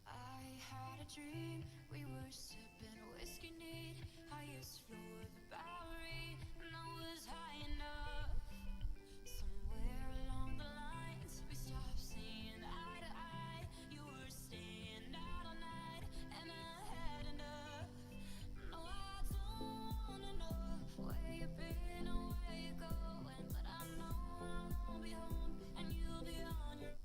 I had a dream, we were sipping whiskey neat, highest floor of the Bowery, and I was high enough. Somewhere along the lines, we stopped seeing eye to eye. You were staying out all night, and I had enough. No, I don't wanna know where you've been or where you're going, but I know I won't be home, and you'll be on your.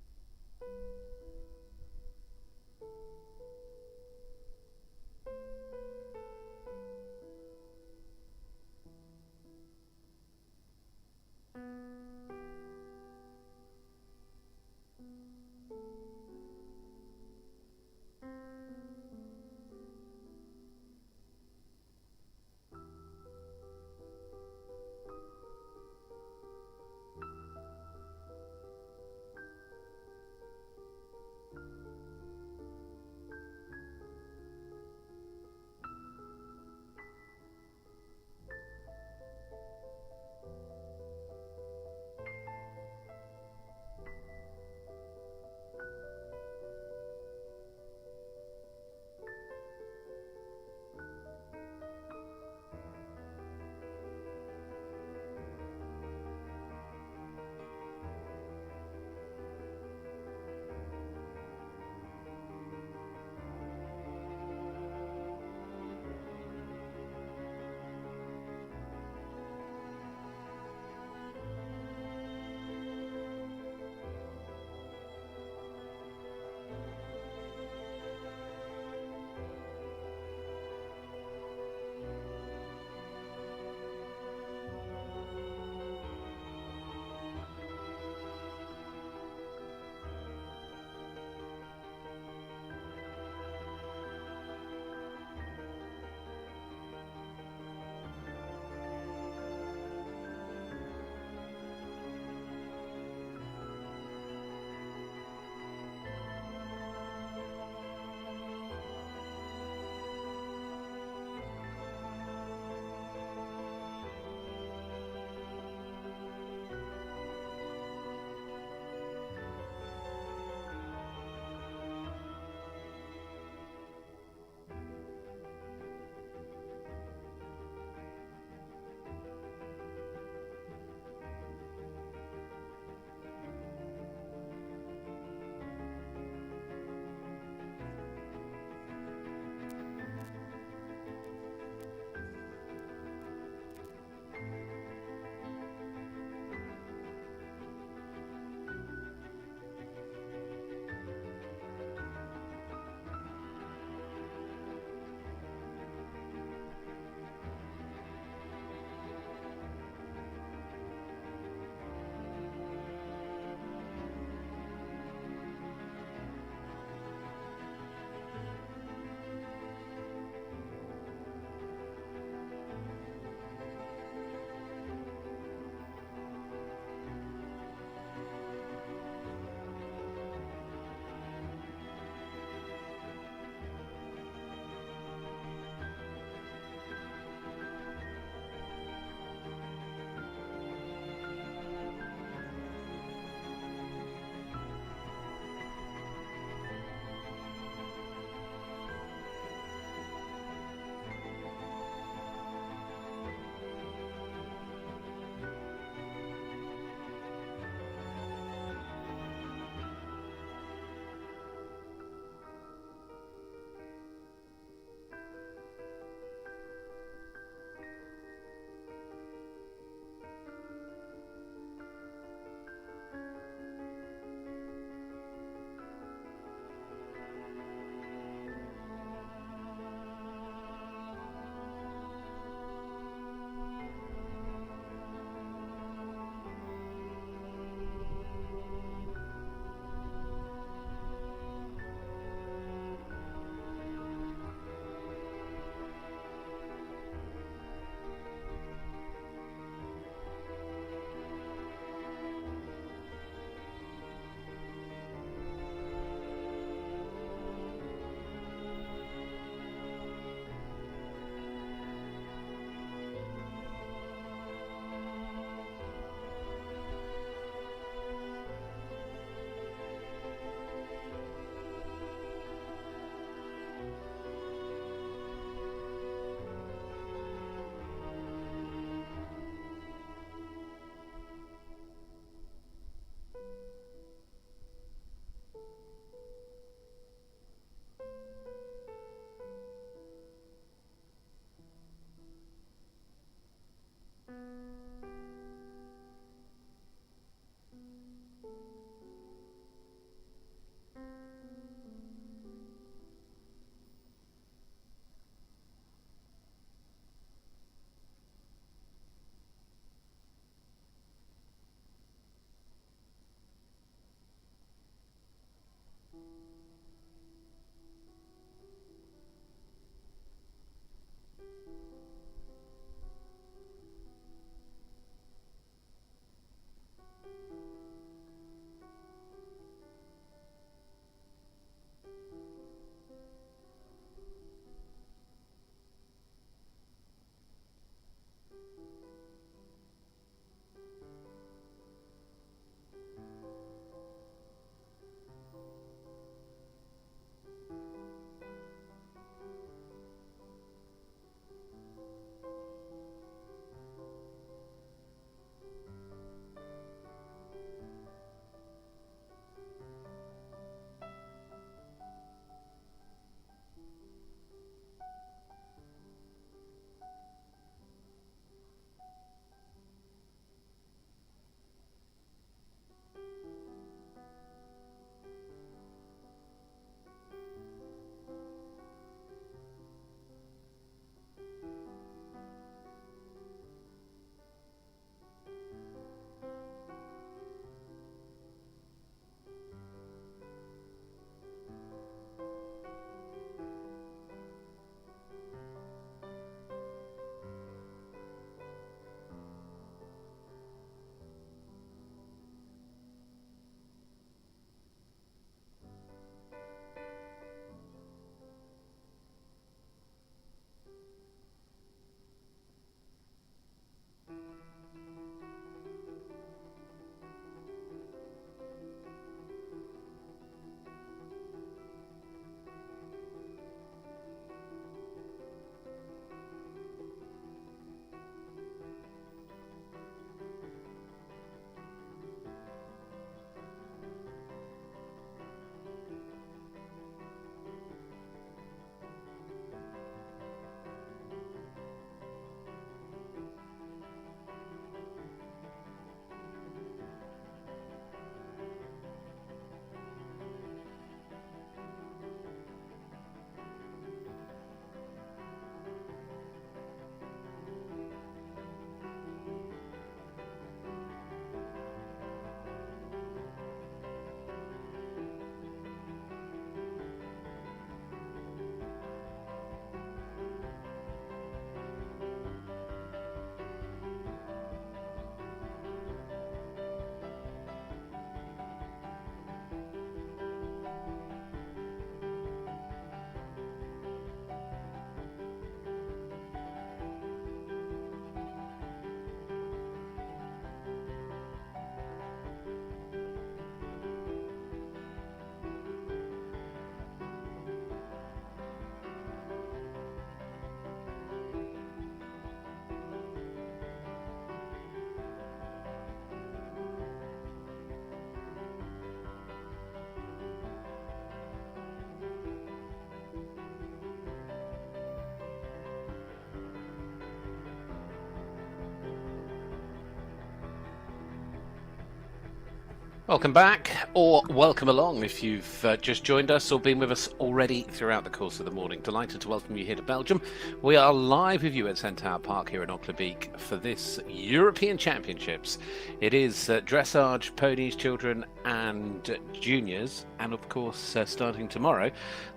Welcome back, or welcome along if you've just joined us or been with us already throughout the course of the morning. Delighted to welcome you here to Belgium. We are live with you at Centaur Park here in Auckland for this European Championships. It is dressage, ponies, children and juniors, and of course starting tomorrow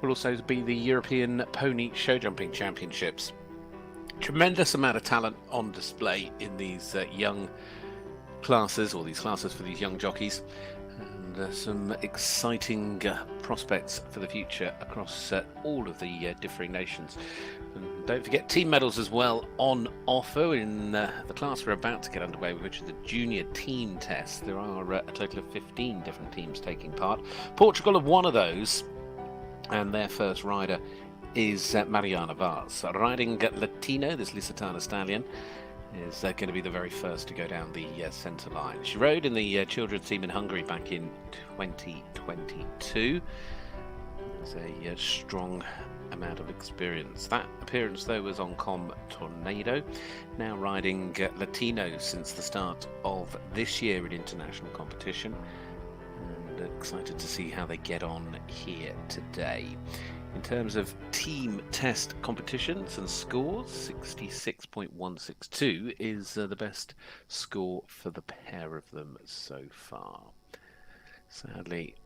will also be the European Pony Show Jumping Championships. Tremendous amount of talent on display in these young classes, or these classes for these young jockeys, and some exciting prospects for the future across all of the differing nations. And don't forget team medals as well on offer in the class we're about to get underway with, which is the junior team test. There are a total of 15 different teams taking part. Portugal are one of those, and their first rider is Mariana Vaz, riding Latino, this Lusitana stallion. Is going to be the very first to go down the centre line. She rode in the children's team in Hungary back in 2022. There's a strong amount of experience. That appearance, though, was on Com Tornado. Now riding Latino since the start of this year in international competition. And excited to see how they get on here today. In terms of team test competitions and scores, 66.162 is the best score for the pair of them so far. Sadly,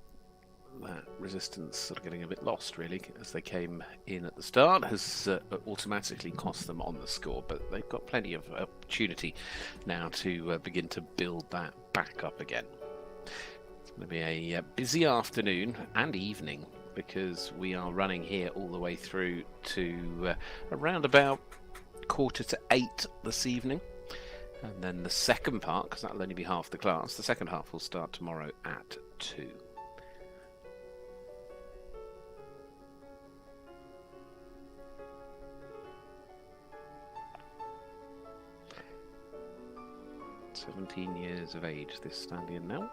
that resistance sort of getting a bit lost, really, as they came in at the start, has automatically cost them on the score, but they've got plenty of opportunity now to begin to build that back up again. It's going to be a busy afternoon and evening, because we are running here all the way through to around about 7:45 this evening. And then the second part, because that'll only be half the class, the second half will start tomorrow at 2. "17 years of age, this stallion now.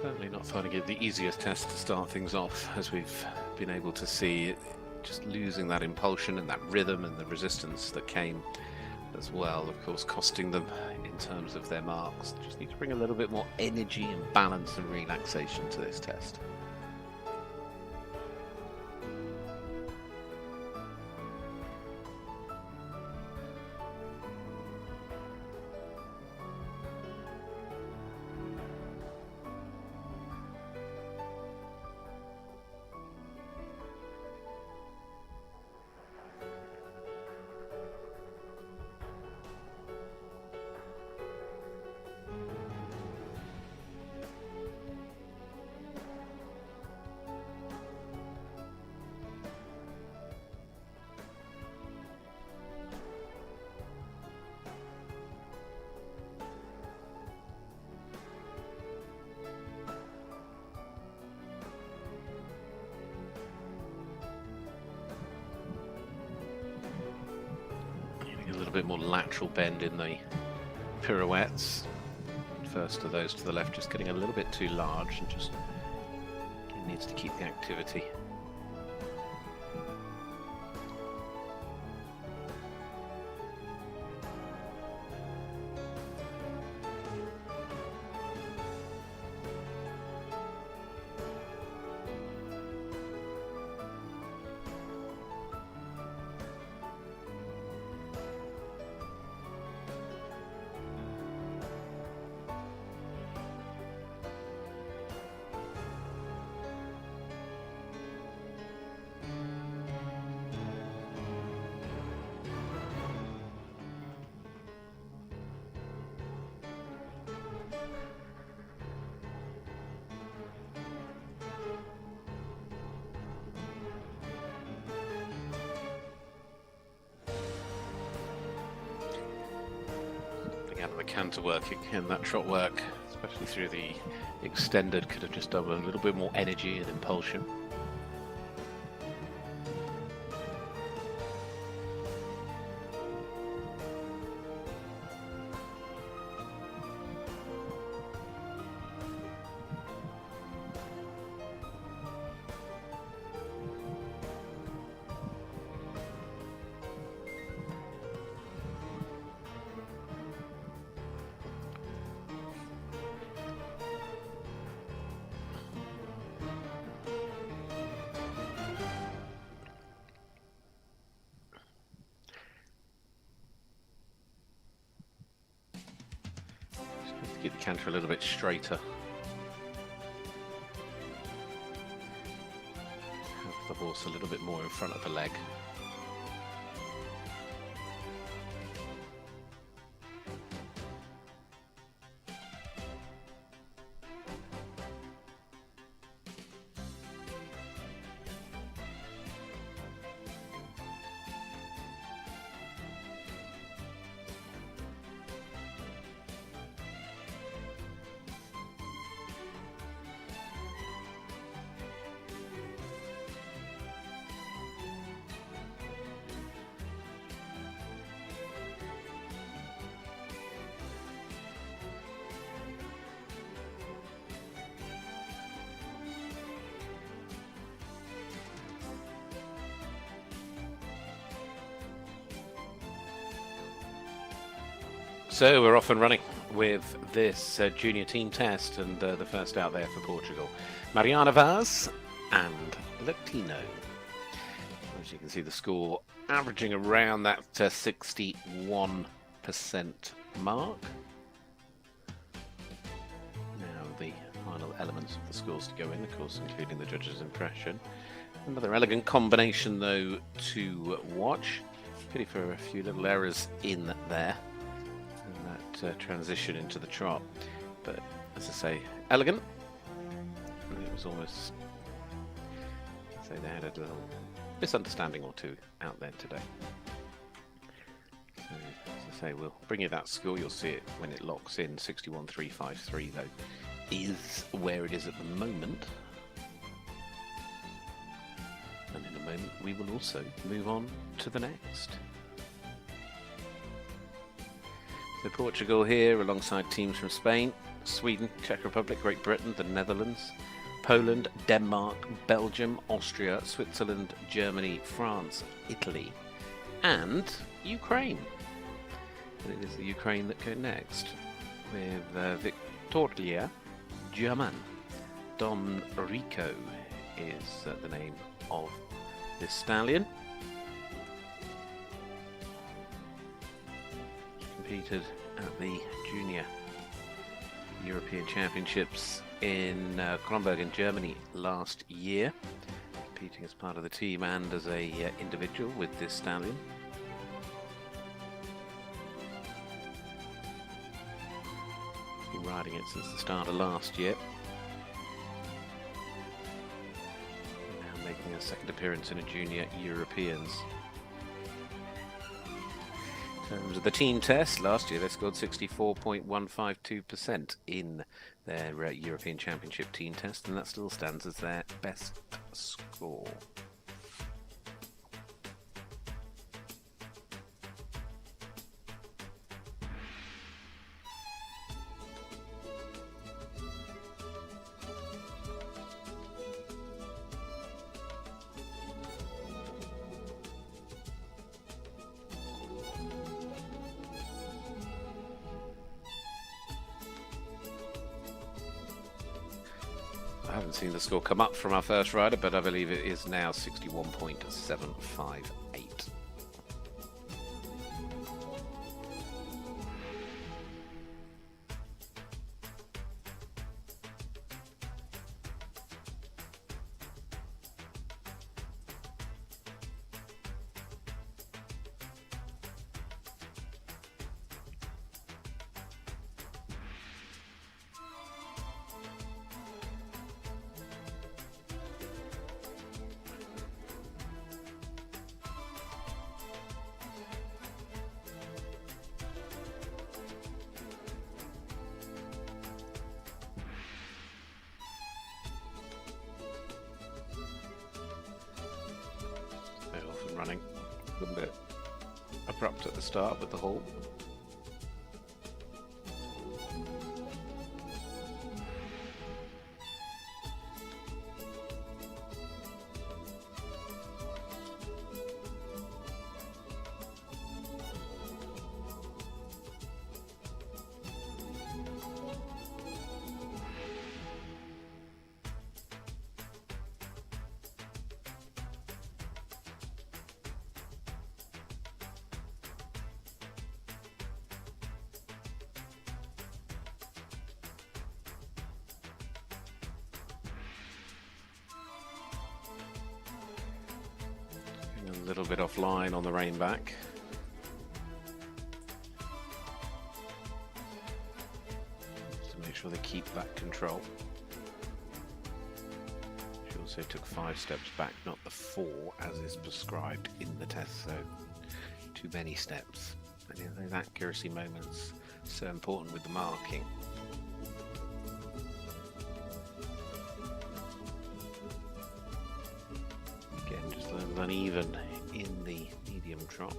Certainly not finding it the easiest test to start things off, as we've been able to see, just losing that impulsion and that rhythm and the resistance that came as well, of course, costing them in terms of their marks. Just need to bring a little bit more energy and balance and relaxation to this test. A little bit more lateral bend in the pirouettes. First of those to the left just getting a little bit too large, and just needs to keep the activity. canter work again, that trot work, especially through the extended, could have just done with a little bit more energy and impulsion. Get the canter a little bit straighter. Have the horse a little bit more in front of the leg. So we're off and running with this junior team test, and the first out there for Portugal, Mariana Vaz and Latino. As you can see, the score averaging around that 61% mark. Now the final elements of the scores to go in, of course, including the judges' impression. Another elegant combination, though, to watch. Pity for a few little errors in there. Transition into the trot, but as I say, elegant. And it was almost, say, they had a little misunderstanding or two out there today. So, as I say, we'll bring you that score. You'll see it when it locks in. 61.353 though is where it is at the moment, and in a moment we will also move on to the next. So Portugal here alongside teams from Spain, Sweden, Czech Republic, Great Britain, the Netherlands, Poland, Denmark, Belgium, Austria, Switzerland, Germany, France, Italy, and Ukraine. And it is the Ukraine that go next with Victoria German. Don Rico is the name of this stallion. Competed at the Junior European Championships in Kronberg in Germany last year, competing as part of the team and as a individual with this stallion. Been riding it since the start of last year. Now making a second appearance in a Junior Europeans. In terms of the team test, last year they scored 64.152% in their European Championship team test, and that still stands as their best score. I haven't seen the score come up from our first rider, but I believe it is now 61.758. running. A little bit abrupt at the start with the halt. A little bit offline on the rein back. Just to make sure they keep that control. She also took 5 steps back, not the 4 as is prescribed in the test, so too many steps. And those accuracy moments so important with the marking. Again, just a little uneven in the medium trot.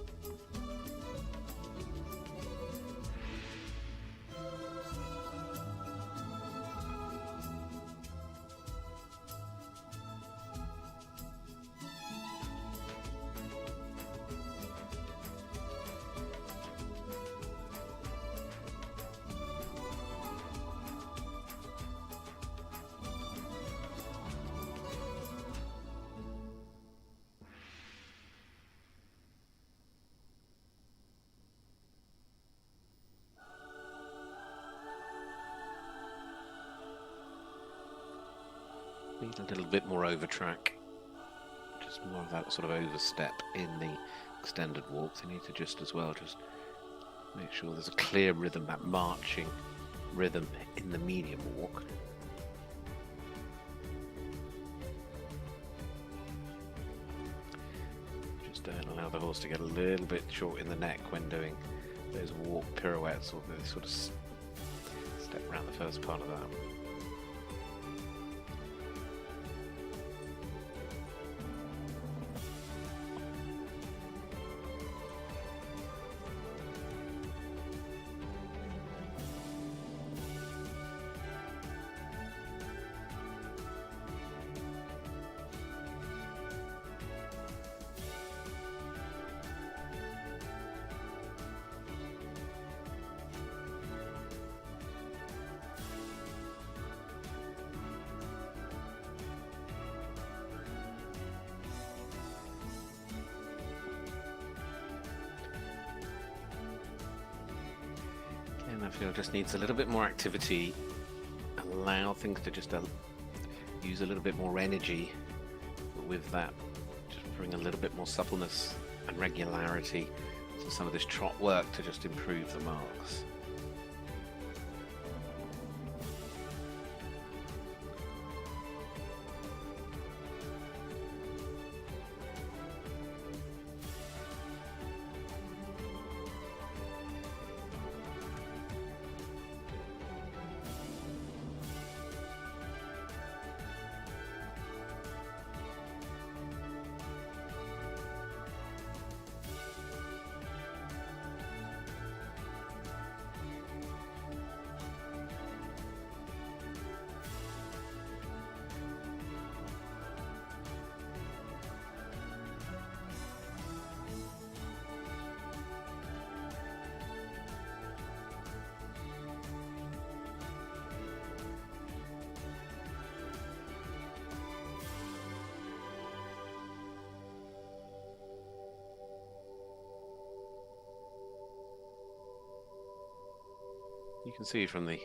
Need a little bit more over track, just more of that sort of overstep in the extended walk. They need to just as well just make sure there's a clear rhythm, that marching rhythm in the medium walk. Just don't allow the horse to get a little bit short in the neck when doing those walk pirouettes, or they sort of step around the first part of that. I feel just needs a little bit more activity, allow things to just use a little bit more energy, but with that just bring a little bit more suppleness and regularity to some of this trot work to just improve the marks. You can see from the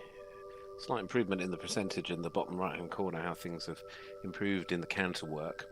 slight improvement in the percentage in the bottom right hand corner how things have improved in the counter work.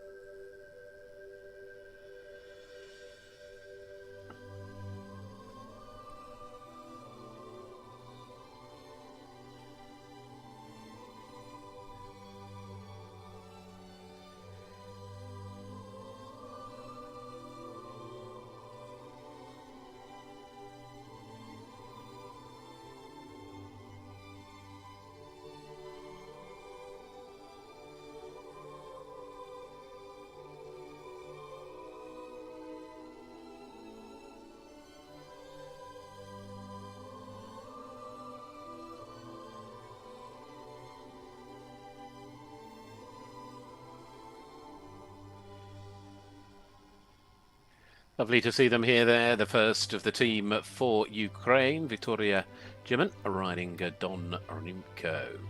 Lovely to see them here. There, the first of the team for Ukraine, Victoria Jimin, riding Don Rimko.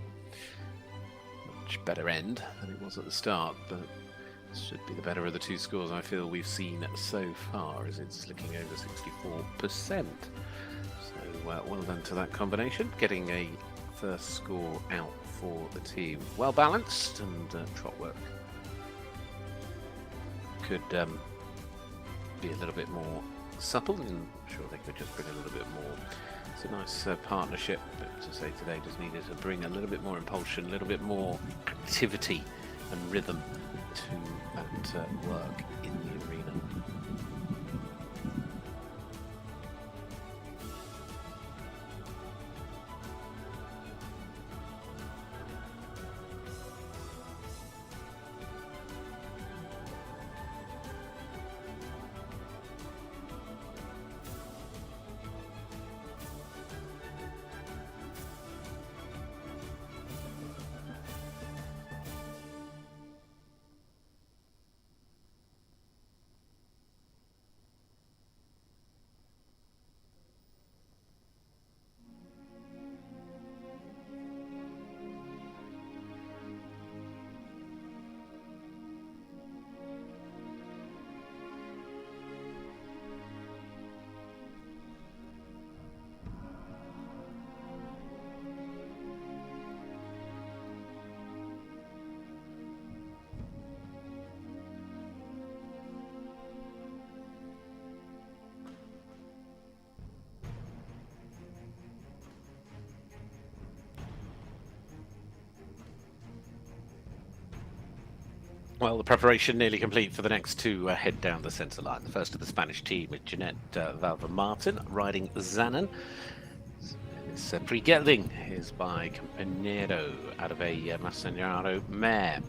Much better end than it was at the start, but should be the better of the two scores I feel we've seen so far, as it's looking over 64%. So well done to that combination, getting a first score out for the team. Well balanced, and trot work could be a little bit more supple, and I'm sure they could just bring a little bit more. It's a nice partnership, but to say today just needed to bring a little bit more impulsion, a little bit more activity and rhythm to that work in the arena. Well, the preparation nearly complete for the next two head down the centre line. The first of the Spanish team with Jeanette Valver-Martin riding Zanen. This pre-gelding is by Campanero out of a Massanaro mare.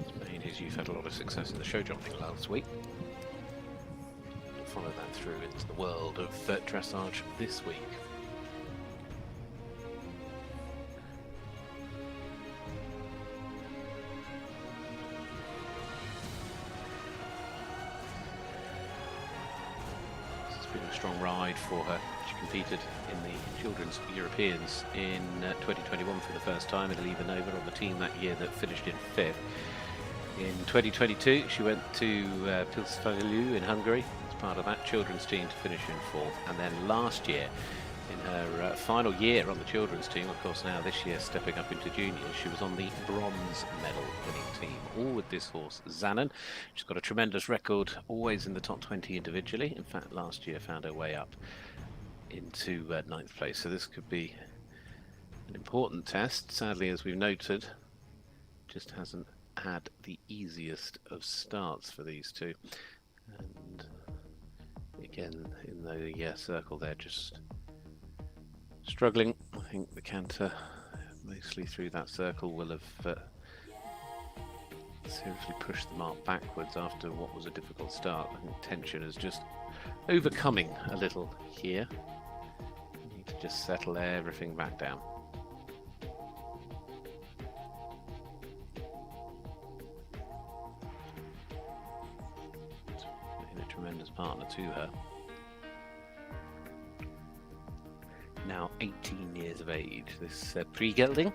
Spain, his youth had a lot of success in the show jumping last week. Follow that through into the world of dressage this week. A strong ride for her. She competed in the Children's Europeans in 2021 for the first time at Eliva Nova on the team that year that finished in 5th. In 2022 she went to Pilsfaglu in Hungary as part of that children's team to finish in 4th, and then last year in her final year on the children's team, of course now this year stepping up into juniors, she was on the bronze medal winning team, all with this horse Zanen. She's got a tremendous record, always in the top 20 individually. In fact, last year found her way up into 9th place, so this could be an important test. Sadly, as we've noted, just hasn't had the easiest of starts for these two, and again in the circle there, just struggling. I think the canter mostly through that circle will have seriously pushed the mark backwards after what was a difficult start. I think tension is just overcoming a little here. You need to just settle everything back down. Been a tremendous partner to her. Now 18 years of age, this pre-gelding.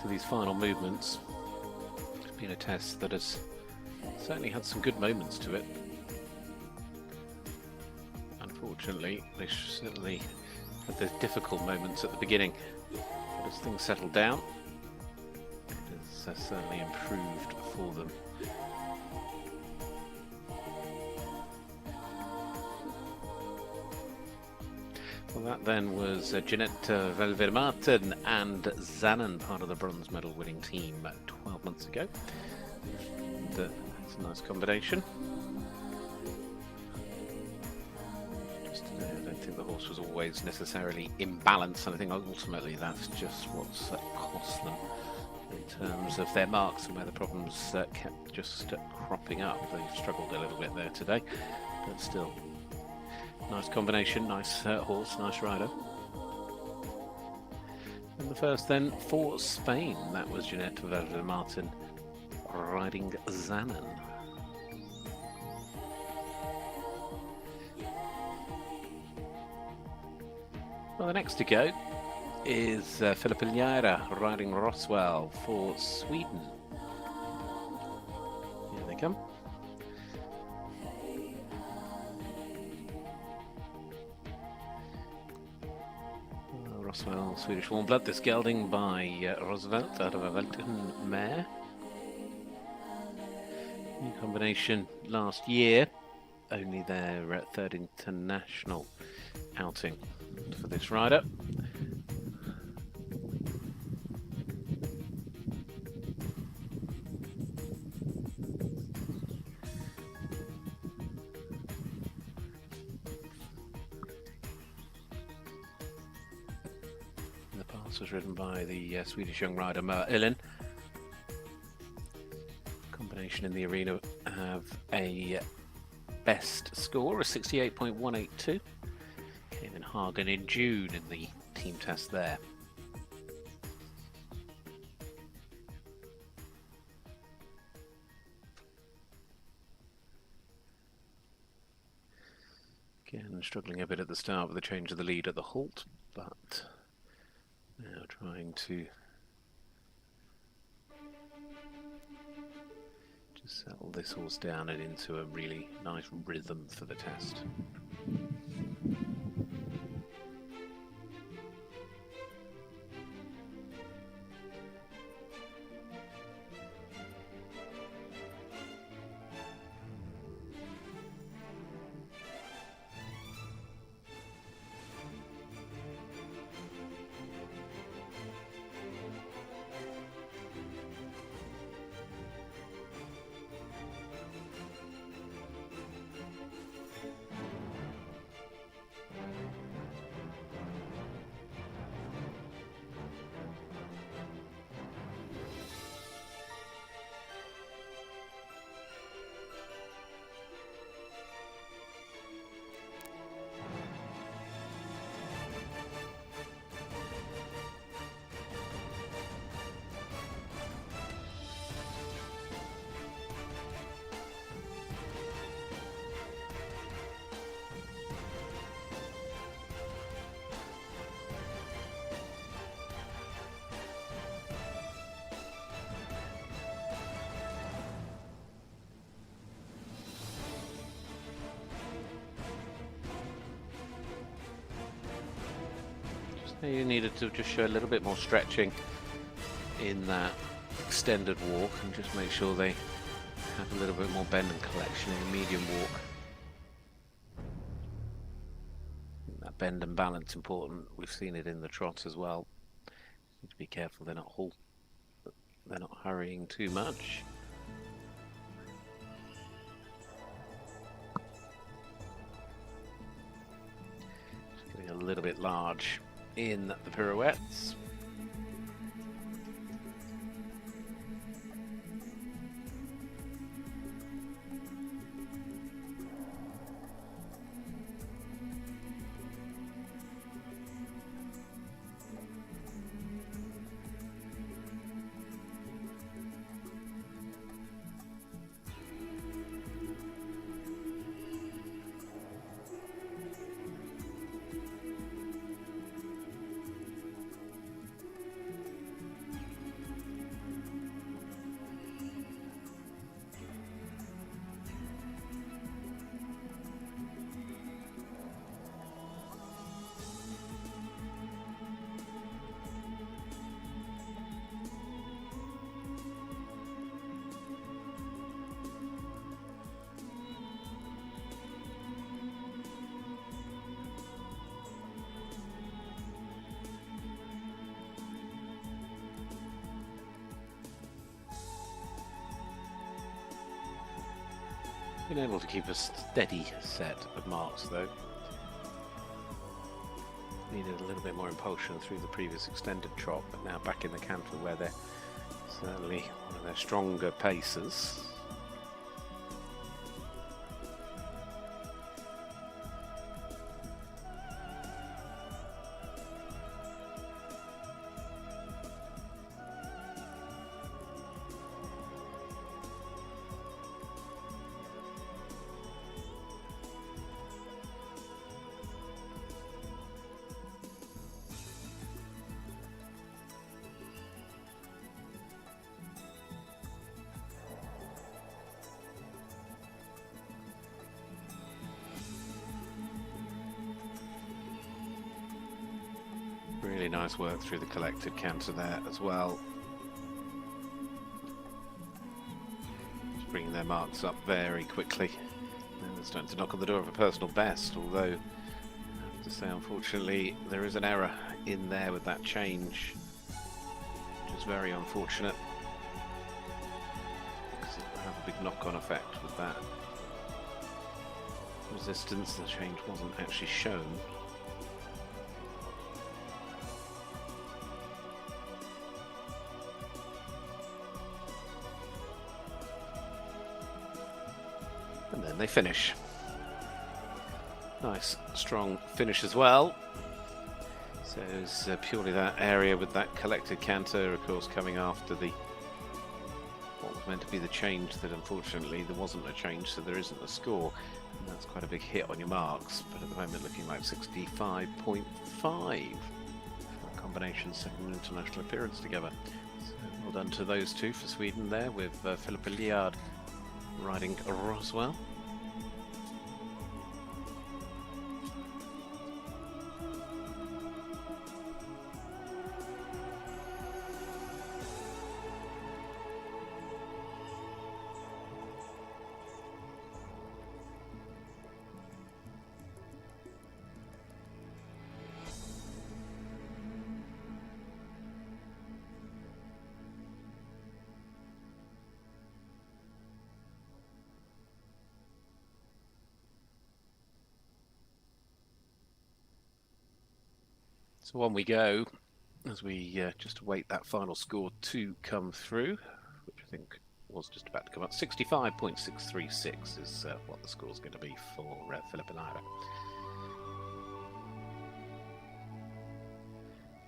to these final movements. It's been a test that has certainly had some good moments to it. Unfortunately, they certainly had those difficult moments at the beginning. But as things settle down, it has certainly improved for them. Well, that then was Jeanette Velvermaten and Zanen, part of the bronze medal winning team 12 months ago. And, it's a nice combination. I don't think the horse was always necessarily imbalanced, and I think ultimately that's just what's cost them in terms of their marks and where the problems kept just cropping up. They've struggled a little bit there today, but still. Nice combination, nice horse, nice rider. And the first then for Spain, that was Jeanette Velvermaten riding Zanen. Well, the next to go is Filippa Liera riding Roswell for Sweden. Here they come. Roswell, Swedish warm blood, this gelding by Roosevelt out of a Velten mare. New combination last year, only their third international outing for this rider. Was ridden by the Swedish young rider Mer Ilin. Combination in the arena have a best score of 68.182. Came in Hagen in June in the team test there. Again, struggling a bit at the start with the change of the lead at the halt, but now trying to just settle this horse down and into a really nice rhythm for the test. You needed to just show a little bit more stretching in that extended walk and just make sure they have a little bit more bend and collection in the medium walk. That bend and balance important. We've seen it in the trot as well. Need to be careful they're not hurrying too much. Just getting a little bit large in the pirouettes. Been able to keep a steady set of marks though. Needed a little bit more impulsion through the previous extended trot, but now back in the canter where they're certainly one of their stronger pacers. Really nice work through the collected canter there as well. Just bringing their marks up very quickly. And they're starting to knock on the door of a personal best, although I have to say unfortunately there is an error in there with that change, which is very unfortunate because it will have a big knock-on effect with that resistance. The change wasn't actually shown. And then they finish. Nice, strong finish as well. So it's purely that area with that collected canter, of course, coming after the what was meant to be the change that unfortunately there wasn't a change, so there isn't a score. And that's quite a big hit on your marks, but at the moment looking like 65.5 for a combination second international appearance together. So well done to those two for Sweden there, with Philip Liard riding Roswell. So on we go, as we just await that final score to come through, which I think was just about to come up. 65.636 is what the score is going to be for Philip and Ira.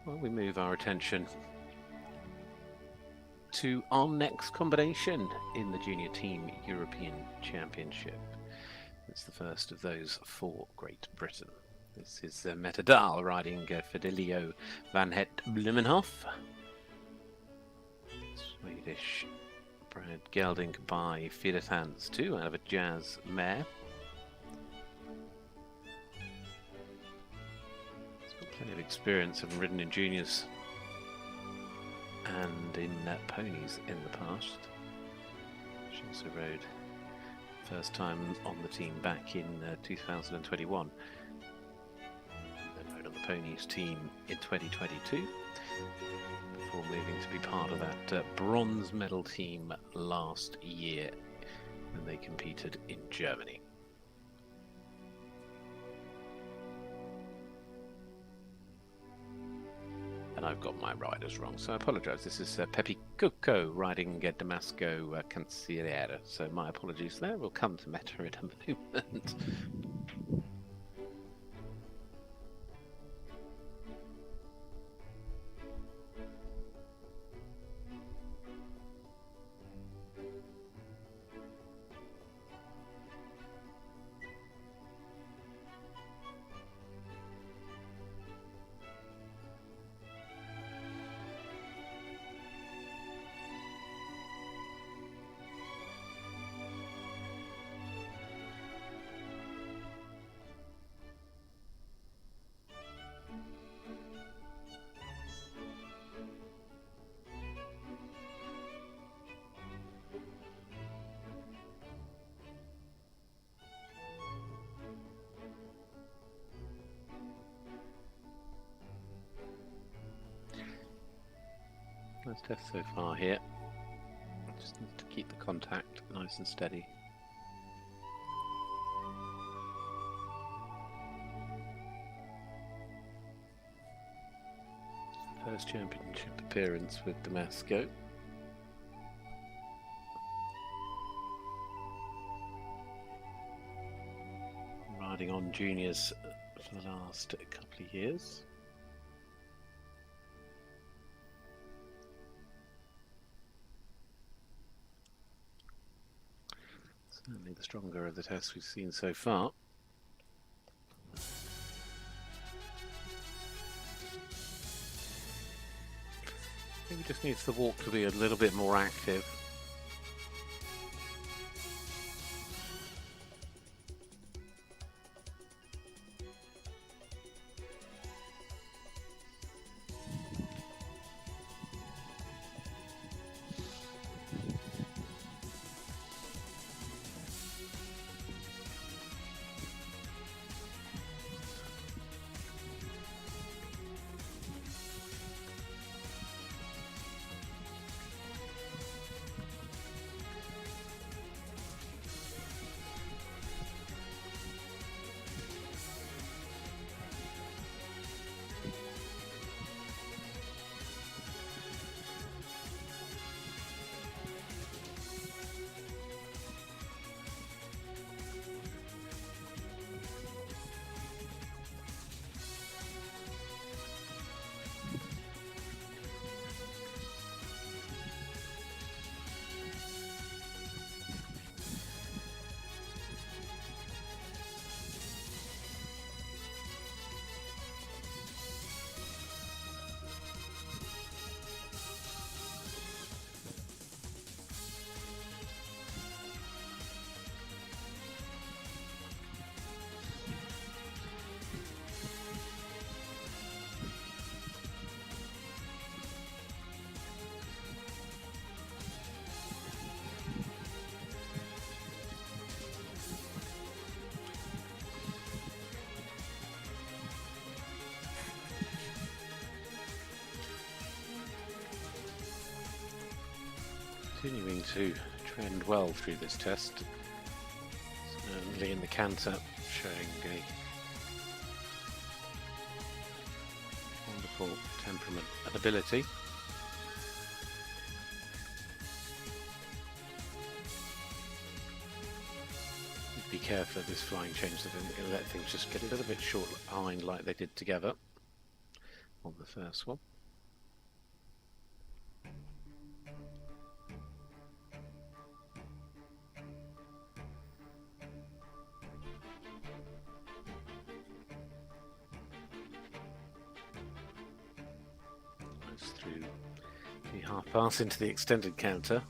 Well, we move our attention to our next combination in the Junior Team European Championship. It's the first of those for Great Britain. This is Mette Dahl riding Fidelio van Het Blumenhof. Swedish bred gelding by Fideth Hans 2 out of a Jazz mare. He's got plenty of experience, having ridden in juniors and in ponies in the past. She also rode first time on the team back in 2021. Ponies team in 2022 before moving to be part of that bronze medal team last year when they competed in Germany. And I've got my riders wrong, so I apologise. This is Pepi Cucco riding Damasco Cancelliere, so my apologies there. We'll come to Mette in a moment. Nice test so far here. Just need to keep the contact nice and steady. First championship appearance with Damasco. Riding on juniors for the last couple of years. Certainly the stronger of the tests we've seen so far. Maybe just needs the walk to be a little bit more active. Continuing to trend well through this test, certainly in the canter, showing a wonderful temperament and ability. Be careful of this flying change, that they're going to let things just get a little bit short behind like they did together on the first one. Through the half pass into the extended counter.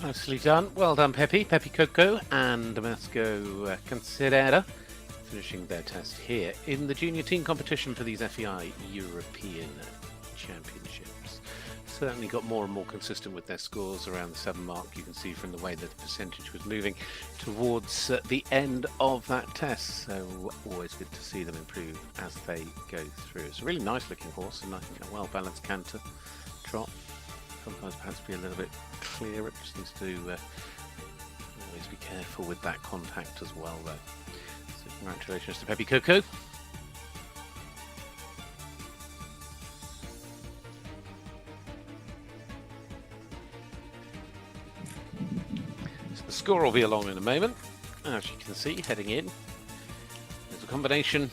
Nicely done. Well done, Pepe Coco and Damasco Considera, finishing their test here in the junior team competition for these FEI European Championships. Certainly got more and more consistent with their scores around the 7 mark. You can see from the way that the percentage was moving towards the end of that test. So always good to see them improve as they go through. It's a really nice looking horse, and I think a well balanced canter trot. Sometimes perhaps be a little bit clearer. It just needs to always be careful with that contact as well, though. So congratulations to Pepe Coco. So the score will be along in a moment. As you can see, heading in, there's a combination.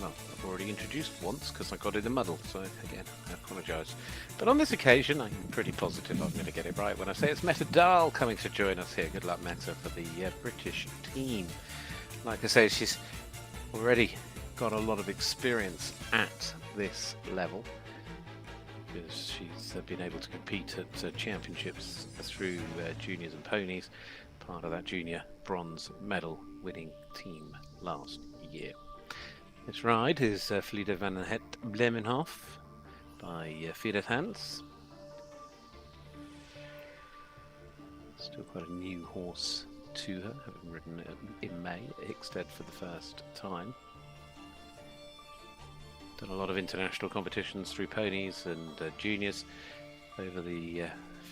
Well, I've already introduced once because I got in a muddle, so again, I apologise. But on this occasion, I'm pretty positive I'm going to get it right when I say it's Meta Dahl coming to join us here. Good luck, Meta, for the British team. Like I say, she's already got a lot of experience at this level, because she's been able to compete at championships through juniors and ponies, part of that junior bronze medal winning team last year. This ride is Flida van het Blemenhof by Fidet Hans. Still quite a new horse to her, having ridden it in May at Hickstead for the first time. Done a lot of international competitions through ponies and juniors over the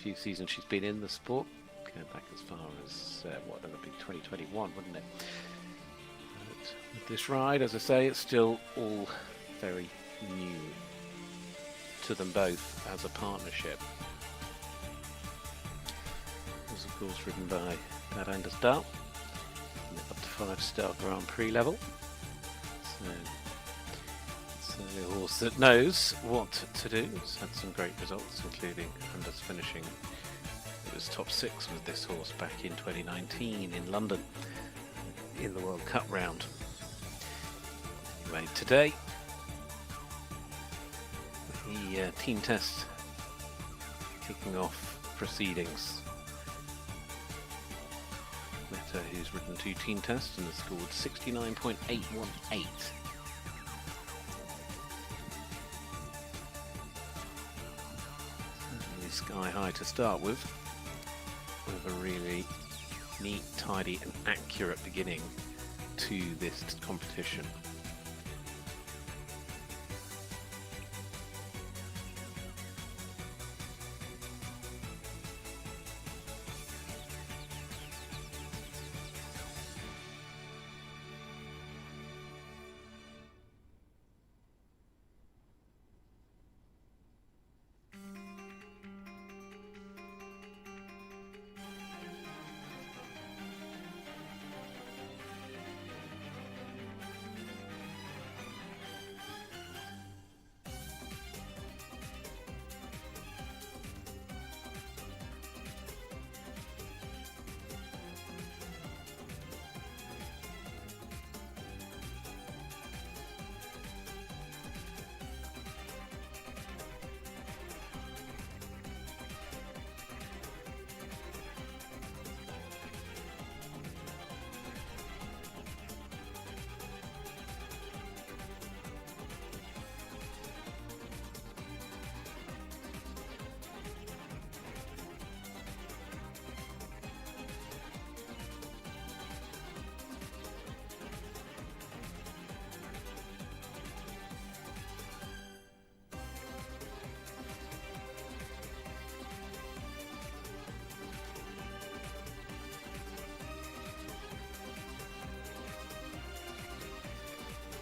few seasons she's been in the sport, going back as far as what would be 2021, wouldn't it? But with this ride, as I say, it's still all very new to them both as a partnership. It was of course ridden by Pat Andersdal, up to 5-star Grand Prix level. So a horse that knows what to do. It's had some great results, including Anders finishing. It was top 6 with this horse back in 2019 in London in the World Cup round. Anyway, today the team test kicking off proceedings. Meta, who's ridden 2 team tests and has scored 69.818. Sky high to start with a really neat, tidy and accurate beginning to this competition.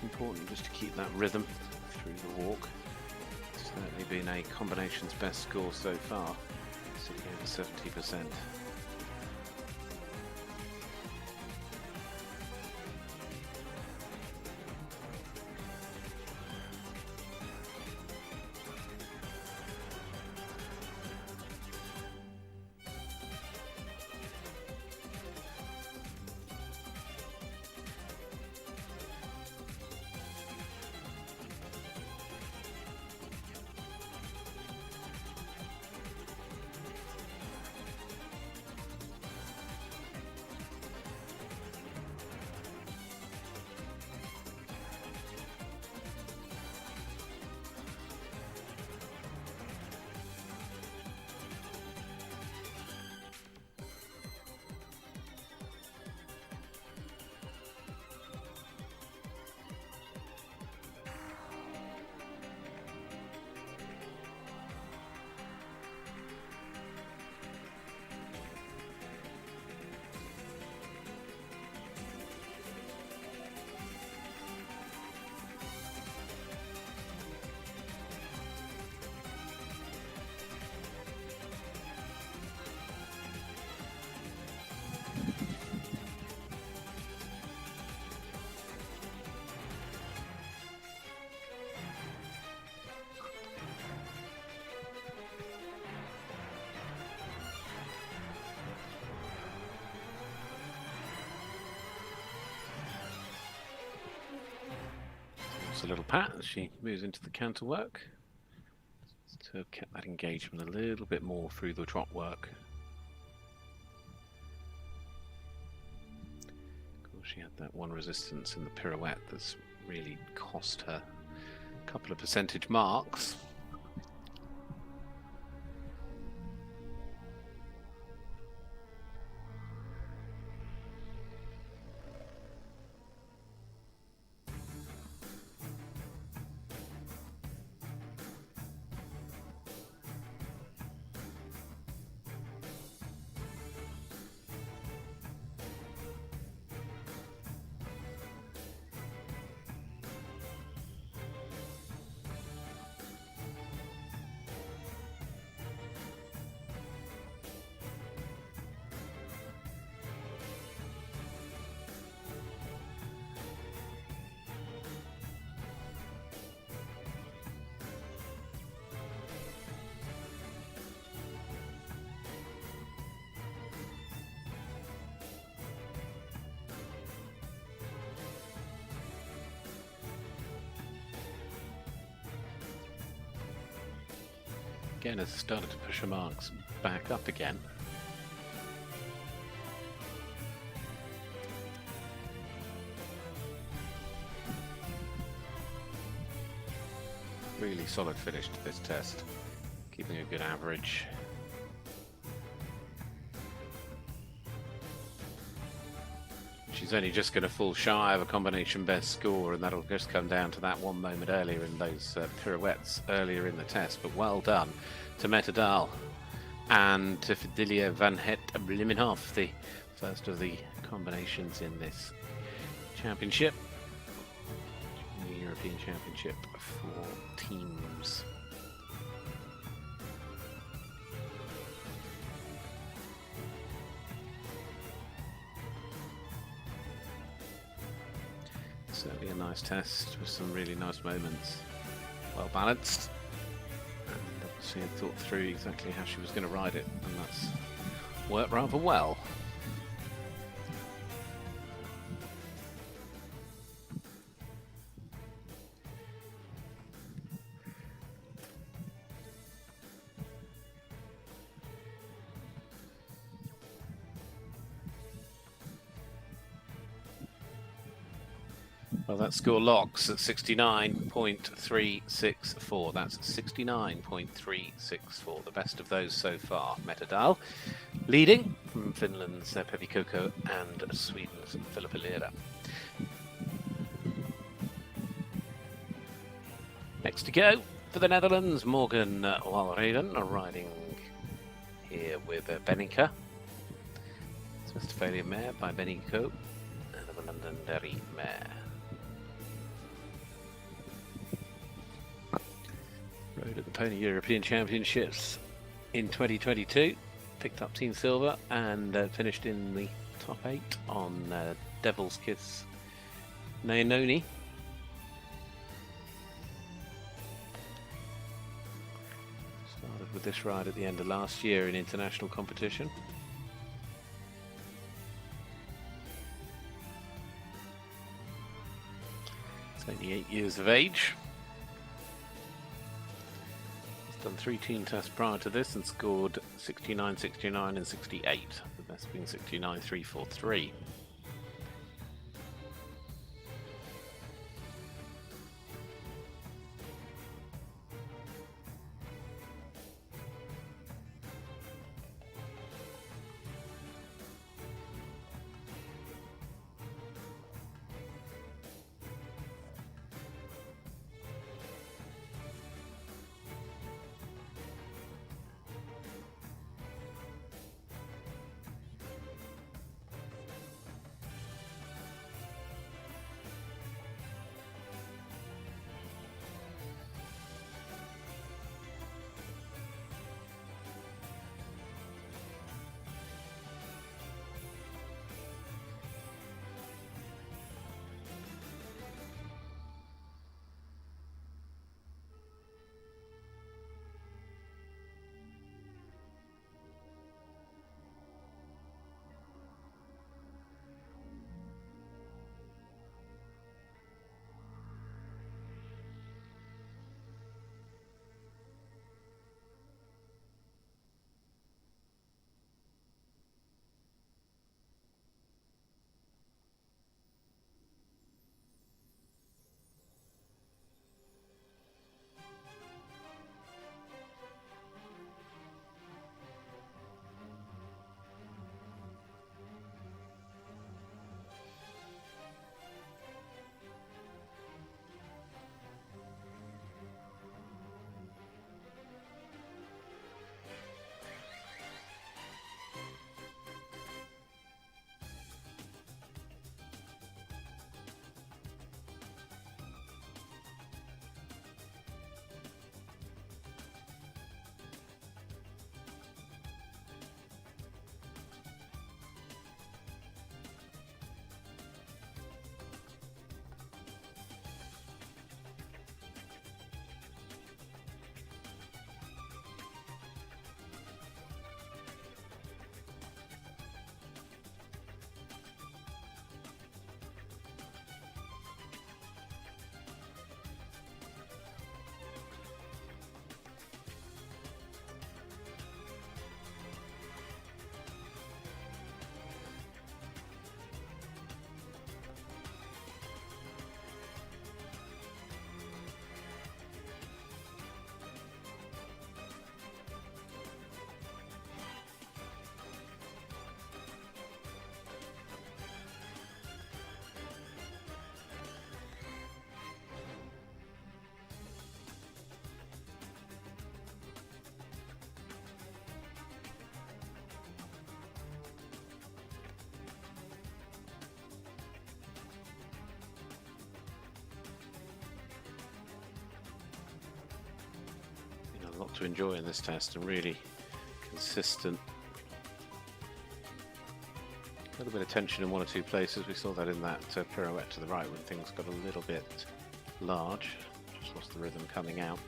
Important just to keep that rhythm through the walk. Certainly been a combination's best score so far, sitting over 70%. A little pat as she moves into the canter work to have kept that engagement a little bit more through the trot work. Of course, she had that one resistance in the pirouette that's really cost her a couple of percentage marks. again has started to push her marks back up again. Really solid finish to this test, keeping a good average. She's only just going to fall shy of a combination best score, and that'll just come down to that one moment earlier in those pirouettes earlier in the test. But well done to Mette Dahl and to Fidelia van Het Blimenhoff, the first of the combinations in this championship, the European Championship for teams. Certainly a nice test with some really nice moments. Well balanced, and obviously had thought through exactly how she was going to ride it, and that's worked rather well. Well, that score locks at 69.364. That's 69.364, the best of those so far. Mette Dahl leading from Finland's Päivi Kokko and Sweden's Filippa Lera. Next to go for the Netherlands, Morgan Walraven riding here with Benninka. Westphalia mare by Benninko and the Londonderry mare. Rode at the Pony European Championships in 2022, picked up Team Silver and finished in the top 8 on Devil's Kiss Nainoni. Started with this ride at the end of last year in international competition. It's only 8 years of age. Done 3 team tests prior to this and scored 69, 69 and 68, the best being 69.343. a lot to enjoy in this test, and really consistent. A little bit of tension in one or two places. We saw that in that pirouette to the right when things got a little bit large. Just lost the rhythm coming out.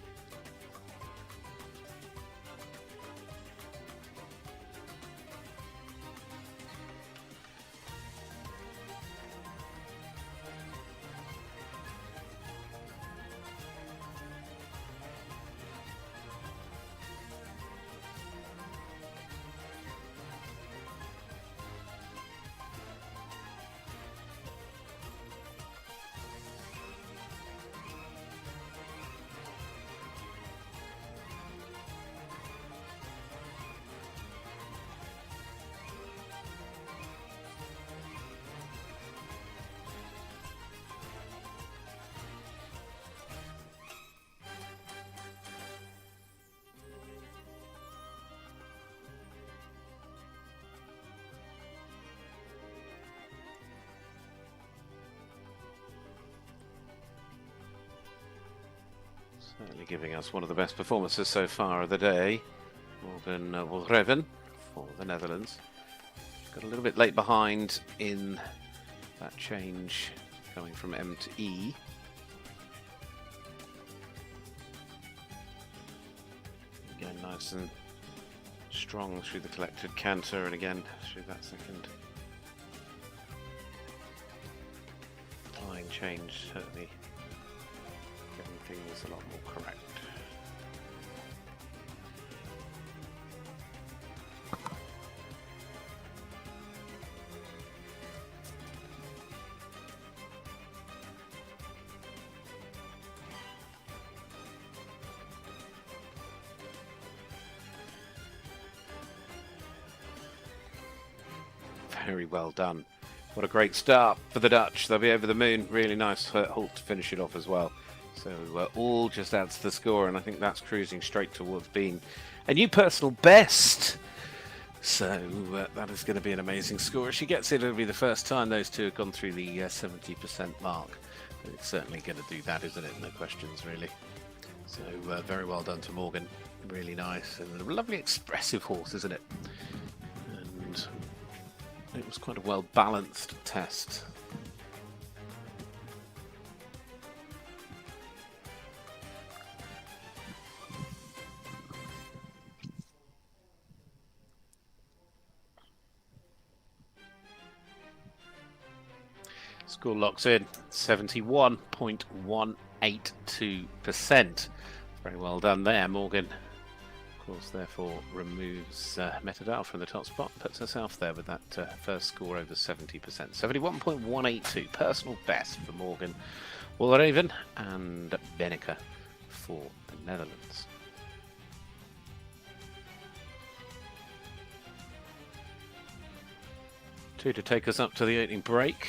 Certainly giving us one of the best performances so far of the day. Morgan Wolreven for the Netherlands. Got a little bit late behind in that change going from M to E. Again, nice and strong through the collected canter, and again through that second flying change, certainly getting things a lot more correct. Very well done. What a great start for the Dutch. They'll be over the moon. Really nice halt to finish it off as well. So all just adds to the score, and I think that's cruising straight towards being a new personal best. So that is going to be an amazing score. If she gets it, it'll be the first time those two have gone through the 70% mark. But it's certainly going to do that, isn't it? No questions, really. So very well done to Morgan. Really nice and a lovely expressive horse, isn't it? And it was quite a well-balanced test. Score locks in 71.182%. Very well done there, Morgan. Of course, therefore removes Metadal from the top spot, puts herself there with that first score over 70%. 71.182, personal best for Morgan Wolreven and Benneke for the Netherlands. Two to take us up to the opening break.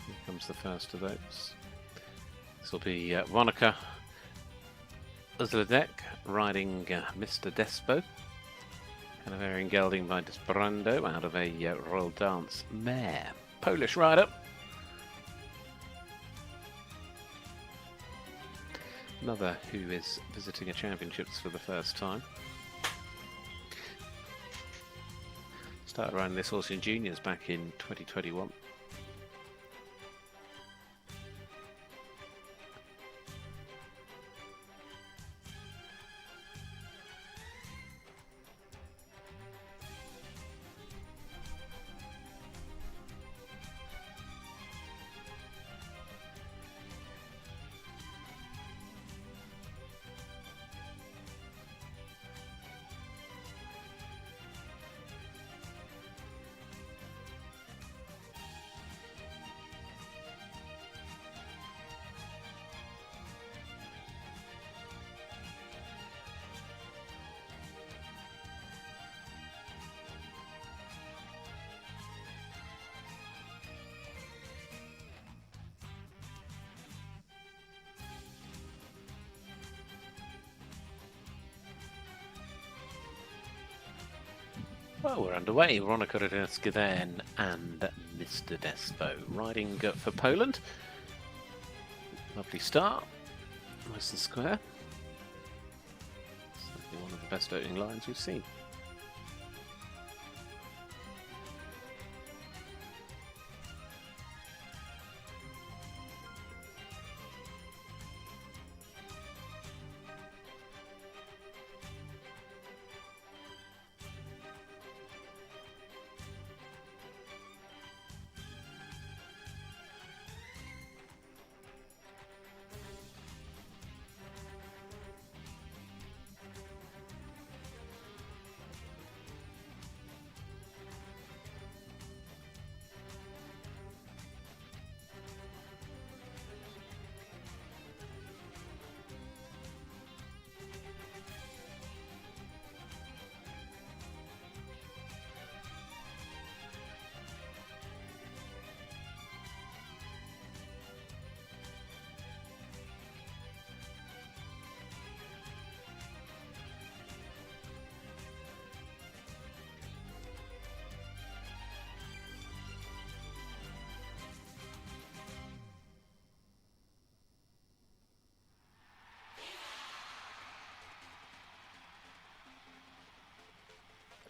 Here comes the first of those. This will be Veronica Uzladek riding Mr. Despo. Hanoverian gelding by Desperando out of a Royal Dance mare. Polish rider. Another who is visiting a championships for the first time. Started riding this horse in juniors back in 2021. Well, we're underway. Veronica Radetzky then and Mr. Despo riding for Poland. Lovely start. Nice and square. Certainly one of the best opening lines we've seen.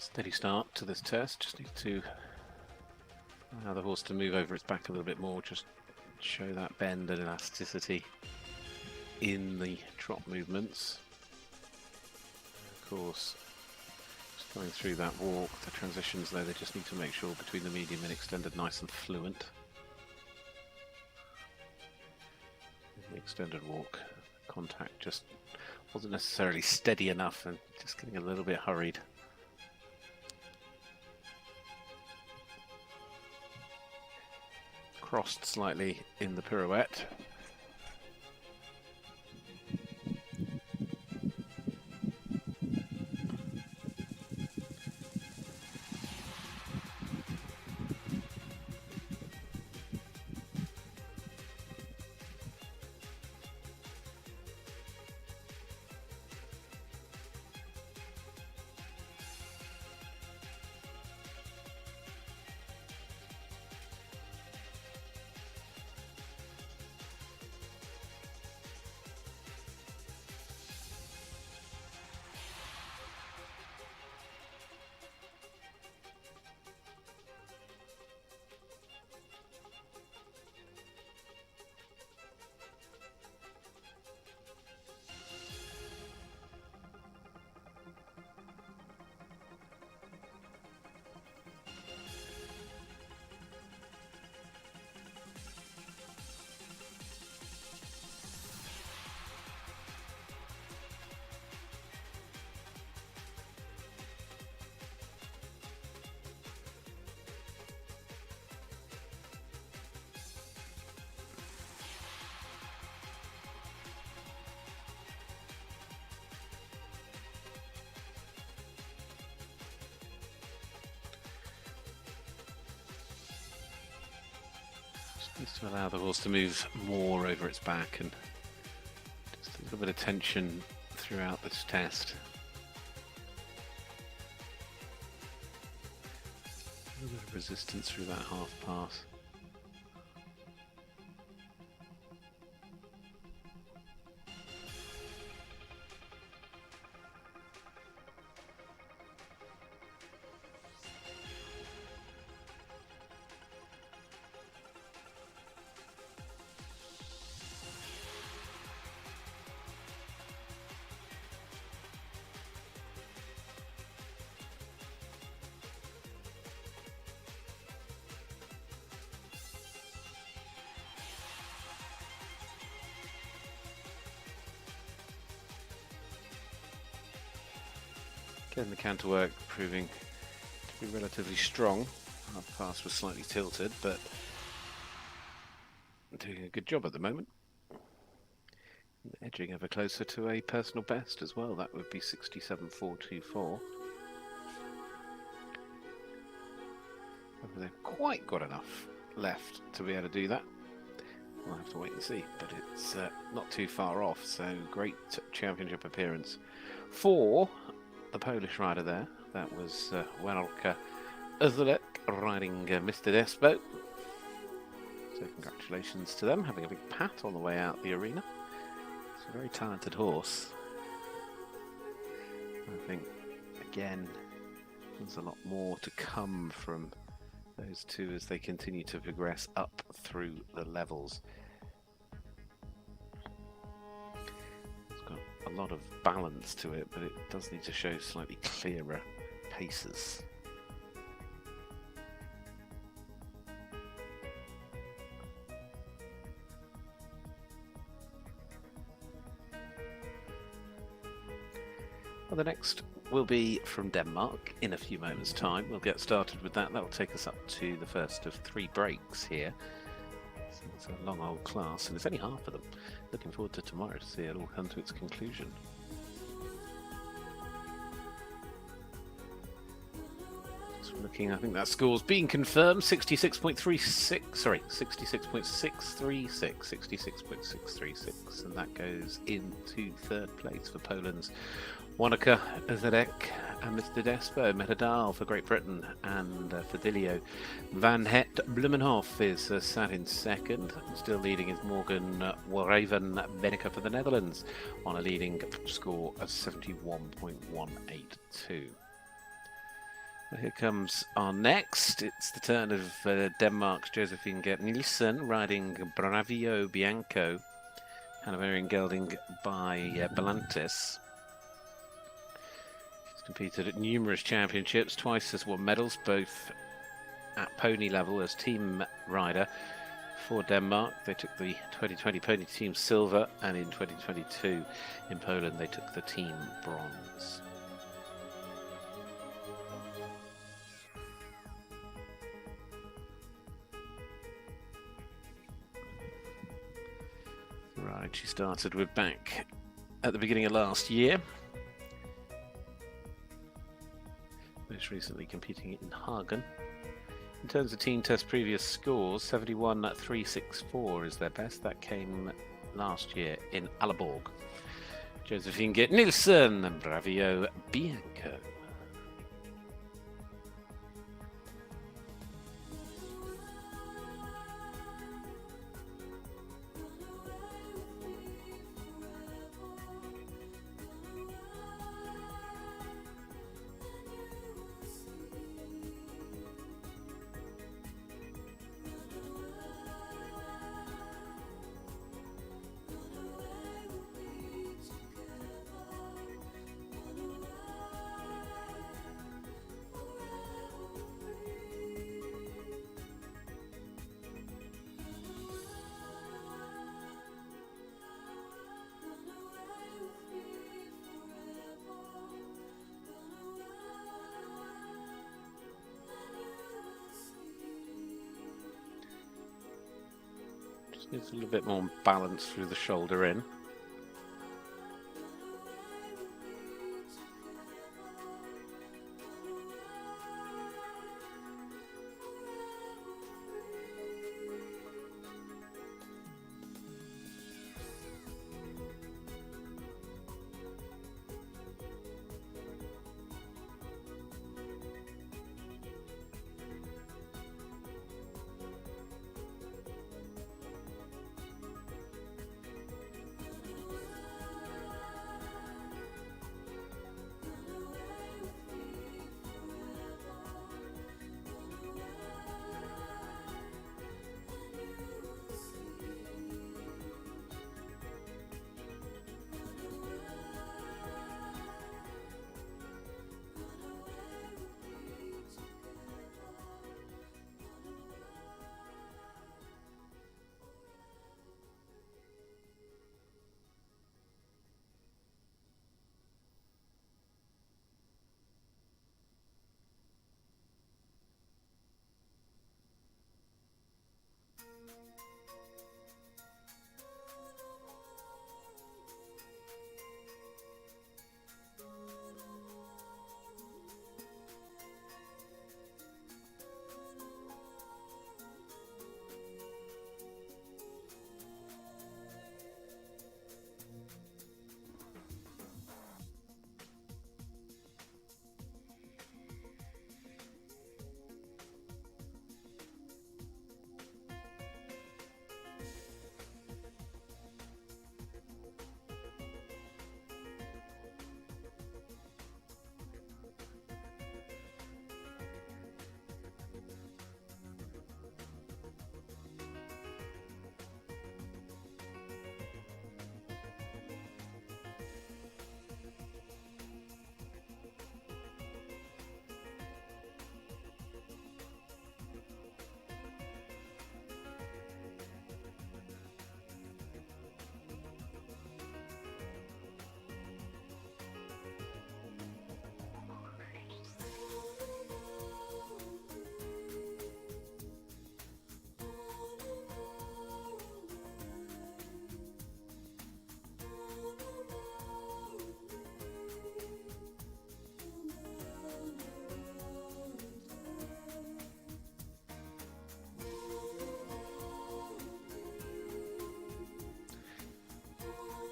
Steady start to this test. Just need to allow the horse to move over its back a little bit more, just show that bend and elasticity in the trot movements. Of course, just going through that walk, the transitions there, they just need to make sure between the medium and extended nice and fluent. In the extended walk, contact just wasn't necessarily steady enough and just getting a little bit hurried. Crossed slightly in the pirouette. Just to allow the horse to move more over its back and just a little bit of tension throughout this test. A little bit of resistance through that half pass. Getting the counter work proving to be relatively strong. Our pass was slightly tilted, but doing a good job at the moment. Edging ever closer to a personal best as well. That would be 67.424. Whether they've quite got enough left to be able to do that, we'll have to wait and see. But it's not too far off, so great championship appearance for the Polish rider there. That was Welka Uzulek riding Mr. Despo. So congratulations to them, having a big pat on the way out the arena. It's a very talented horse. I think, again, there's a lot more to come from those two as they continue to progress up through the levels. It's got a lot of balance to it, but it does need to show slightly clearer paces. Well, the next will be from Denmark in a few moments' time. We'll get started with that. That will take us up to the first of 3 breaks here. So it's a long old class, and it's only half of them. Looking forward to tomorrow to see it all come to its conclusion. Just looking, I think that score's being confirmed. 66.36, sorry, 66.636, 66.636, and that goes into 3rd place for Poland's Wanaka Zadek and Mr. Despo. Metadal for Great Britain, and Fidelio Van Het Blumenhof is sat in 2nd. Still leading is Morgan Warraven Beneker for the Netherlands on a leading score of 71.182. Well, here comes our next. It's the turn of Denmark's Josephine Gert Nielsen riding Bravio Bianco, Hanoverian gelding by Belantis. Competed at numerous championships, twice has won medals, both at pony level as team rider for Denmark. They took the 2020 pony team silver, and in 2022 in Poland they took the team bronze. Right, she started with back at the beginning of last year. Most recently competing in Hagen. In terms of team test previous scores, 71.364 is their best. That came last year in Alleborg. Josephine Gert Nielsen and Bravio Bianco. Needs a little bit more balance through the shoulder in.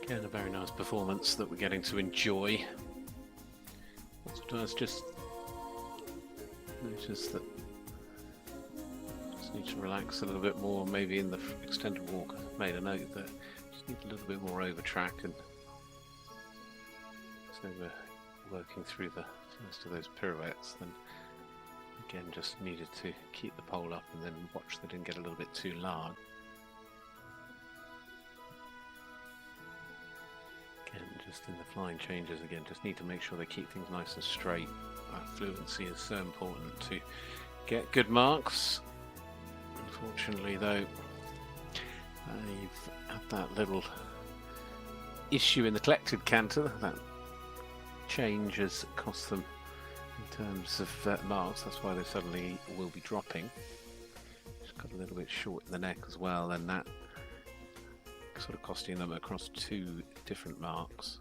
Again, a very nice performance that we're getting to enjoy. Sometimes just notice that just need to relax a little bit more. Maybe in the extended walk, I made a note that just need a little bit more over track, and so we're working through the first of those pirouettes. Then again, just needed to keep the pole up and then watch they didn't get a little bit too large. Just in the flying changes again, just need to make sure they keep things nice and straight. Fluency is so important to get good marks. Unfortunately though, they've had that little issue in the collected canter. That change has cost them in terms of marks. That's why they suddenly will be dropping. Just got a little bit short in the neck as well, and that sort of costing them across 2 different marks.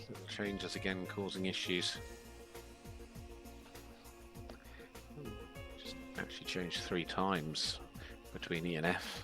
Little changes again causing issues. Just actually changed 3 times between E and F.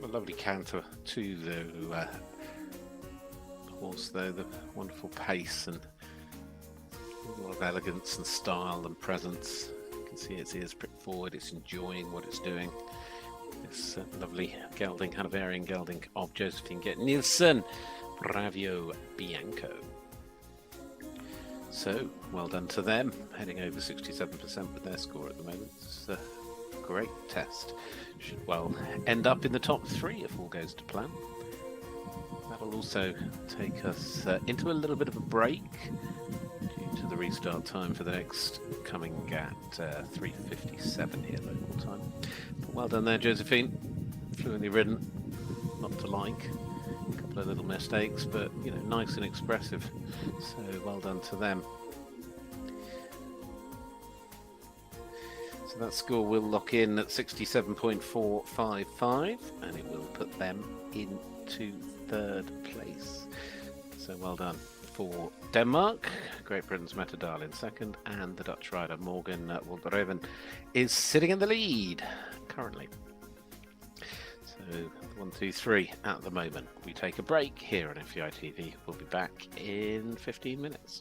A lovely canter to the horse though, the wonderful pace and a lot of elegance and style and presence. You can see its ears pricked forward, it's enjoying what it's doing. This lovely gelding, Hanoverian gelding of Josephine Get Nielsen, Bravio Bianco. So, well done to them, heading over 67% with their score at the moment. It's a great test. Should well end up in the top 3 if all goes to plan. That'll also take us into a little bit of a break due to the restart time for the next, coming at 3:57 here local time. But well done there, Josephine. Fluently ridden, not to like. A couple of little mistakes, but you know, nice and expressive. So well done to them. So that score will lock in at 67.455, and it will put them into 3rd place. So well done for Denmark. Great Britain's Mette Dahl in 2nd, and the Dutch rider Morgan Woldereven is sitting in the lead currently. So 1, 2, 3 at the moment. We take a break here on FEI TV. We'll be back in 15 minutes.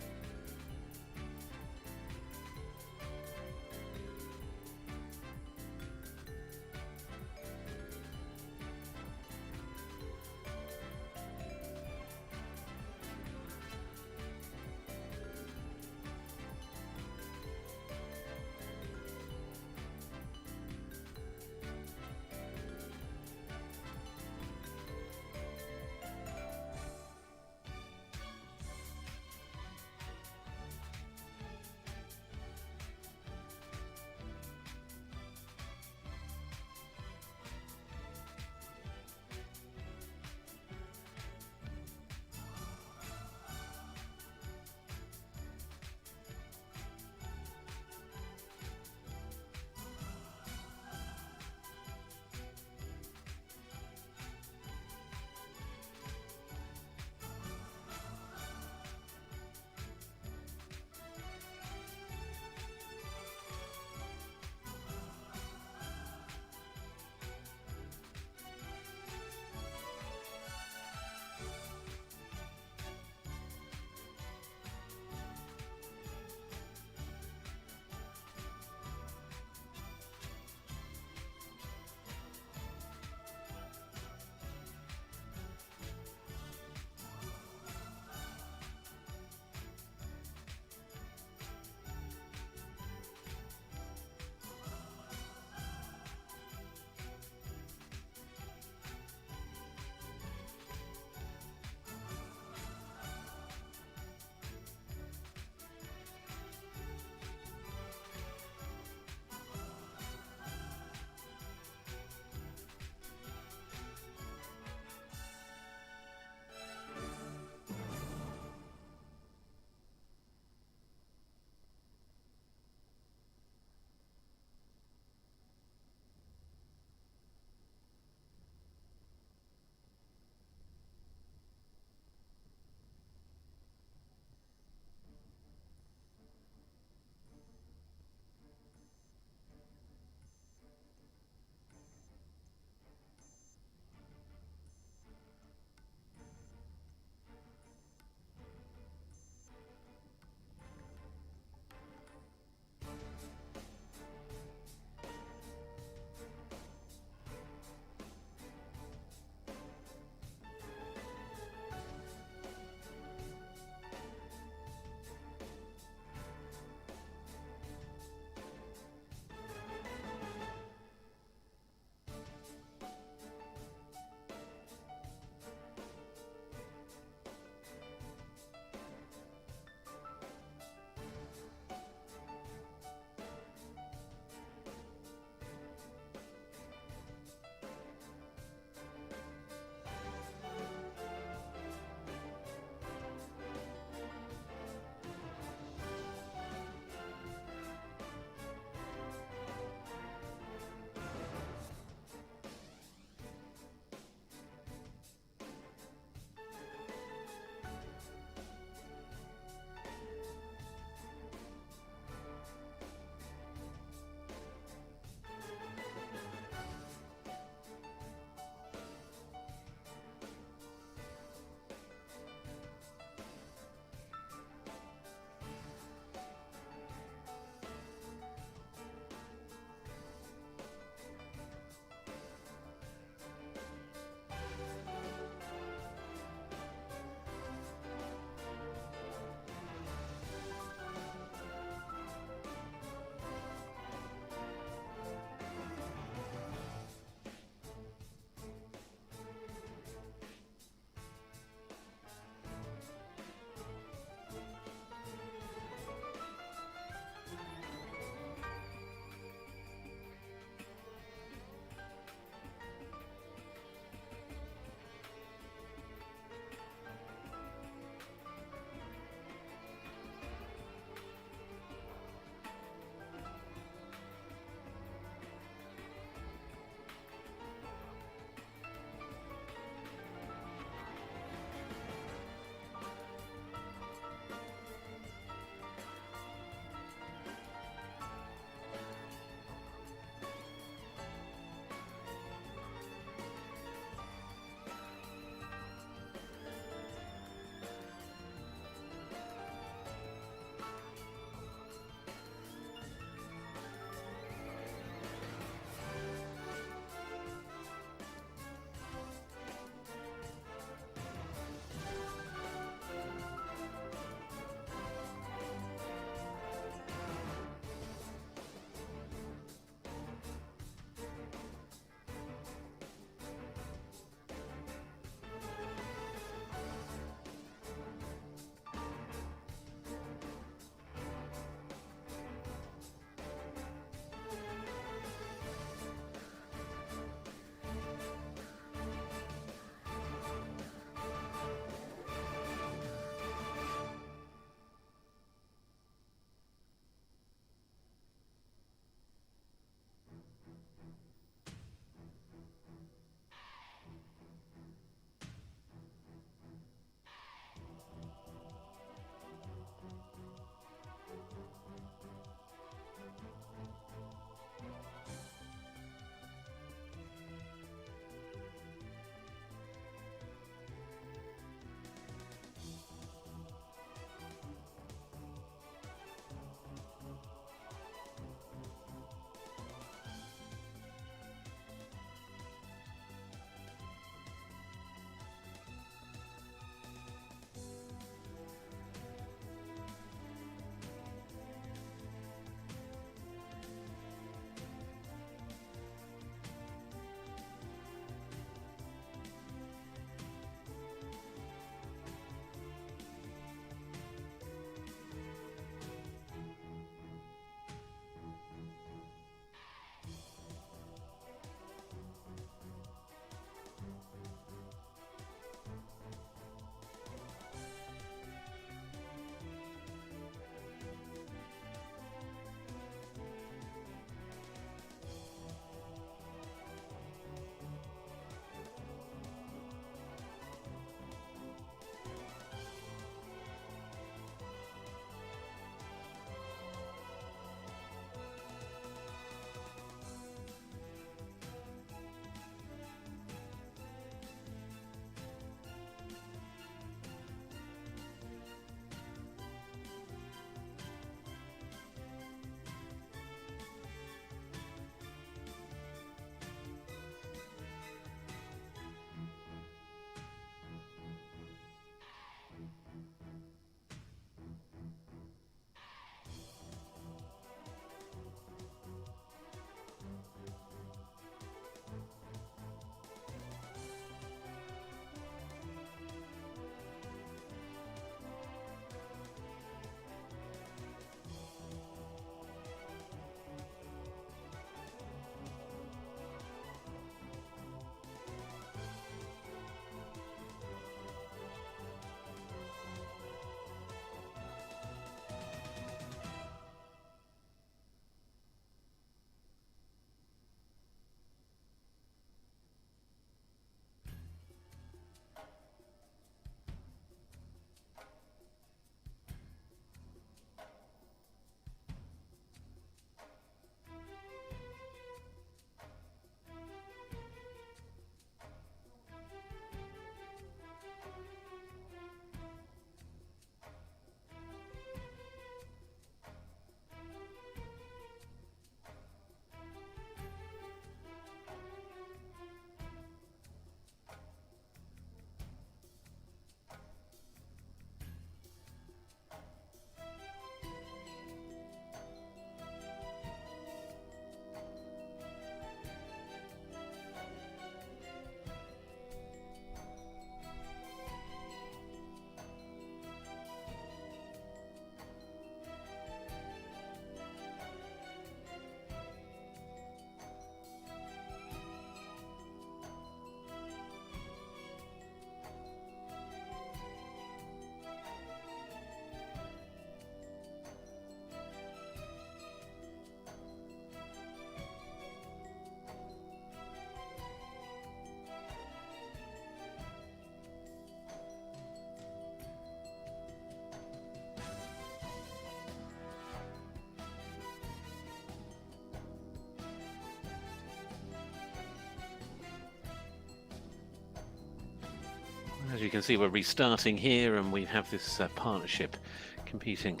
As you can see, we're restarting here, and we have this partnership competing.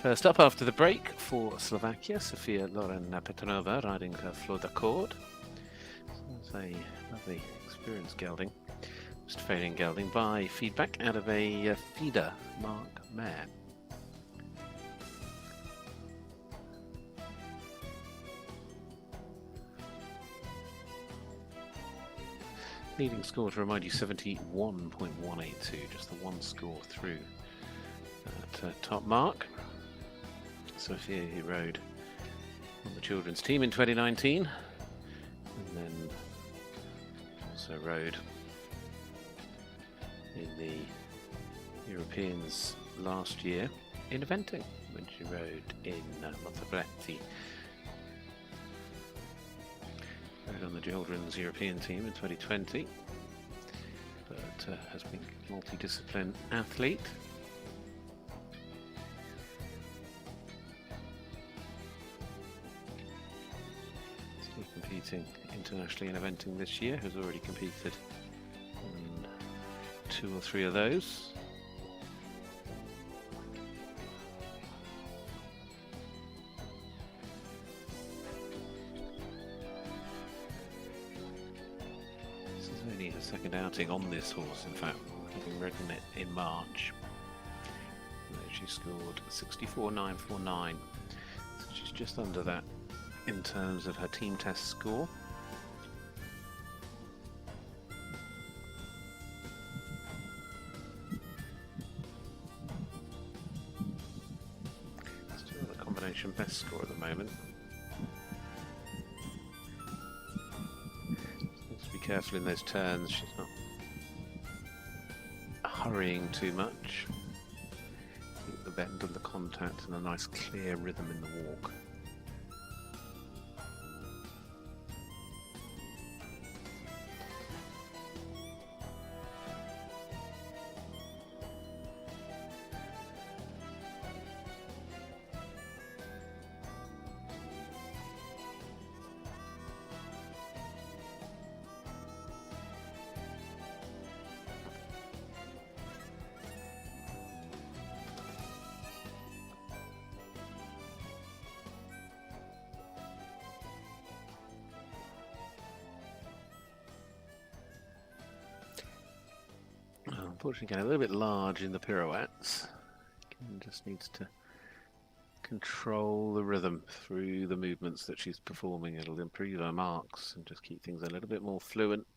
First up after the break for Slovakia, Sofia Loren Petronova riding her Flor d'Accord. It's a lovely experience gelding. Just failing gelding by feedback out of a feeder mark mare. Leading score, to remind you, 71.182, just the one score through that top mark. Sophia, who rode on the children's team in 2019, and then also rode in the Europeans last year in eventing, when she rode in Montebretti. Rode on the children's European team in 2020, but has been a multidiscipline athlete. Still competing internationally in eventing this year, has already competed in 2 or 3 of those. Second outing on this horse, in fact, having ridden it in March. She scored 64.949, so she's just under that in terms of her team test score. Still the combination best score at the moment. Careful in those turns, she's not hurrying too much. Keep the bend and the contact and a nice clear rhythm in the walk. Unfortunately, getting a little bit large in the pirouettes. Just needs to control the rhythm through the movements that she's performing. It'll improve her marks and just keep things a little bit more fluent.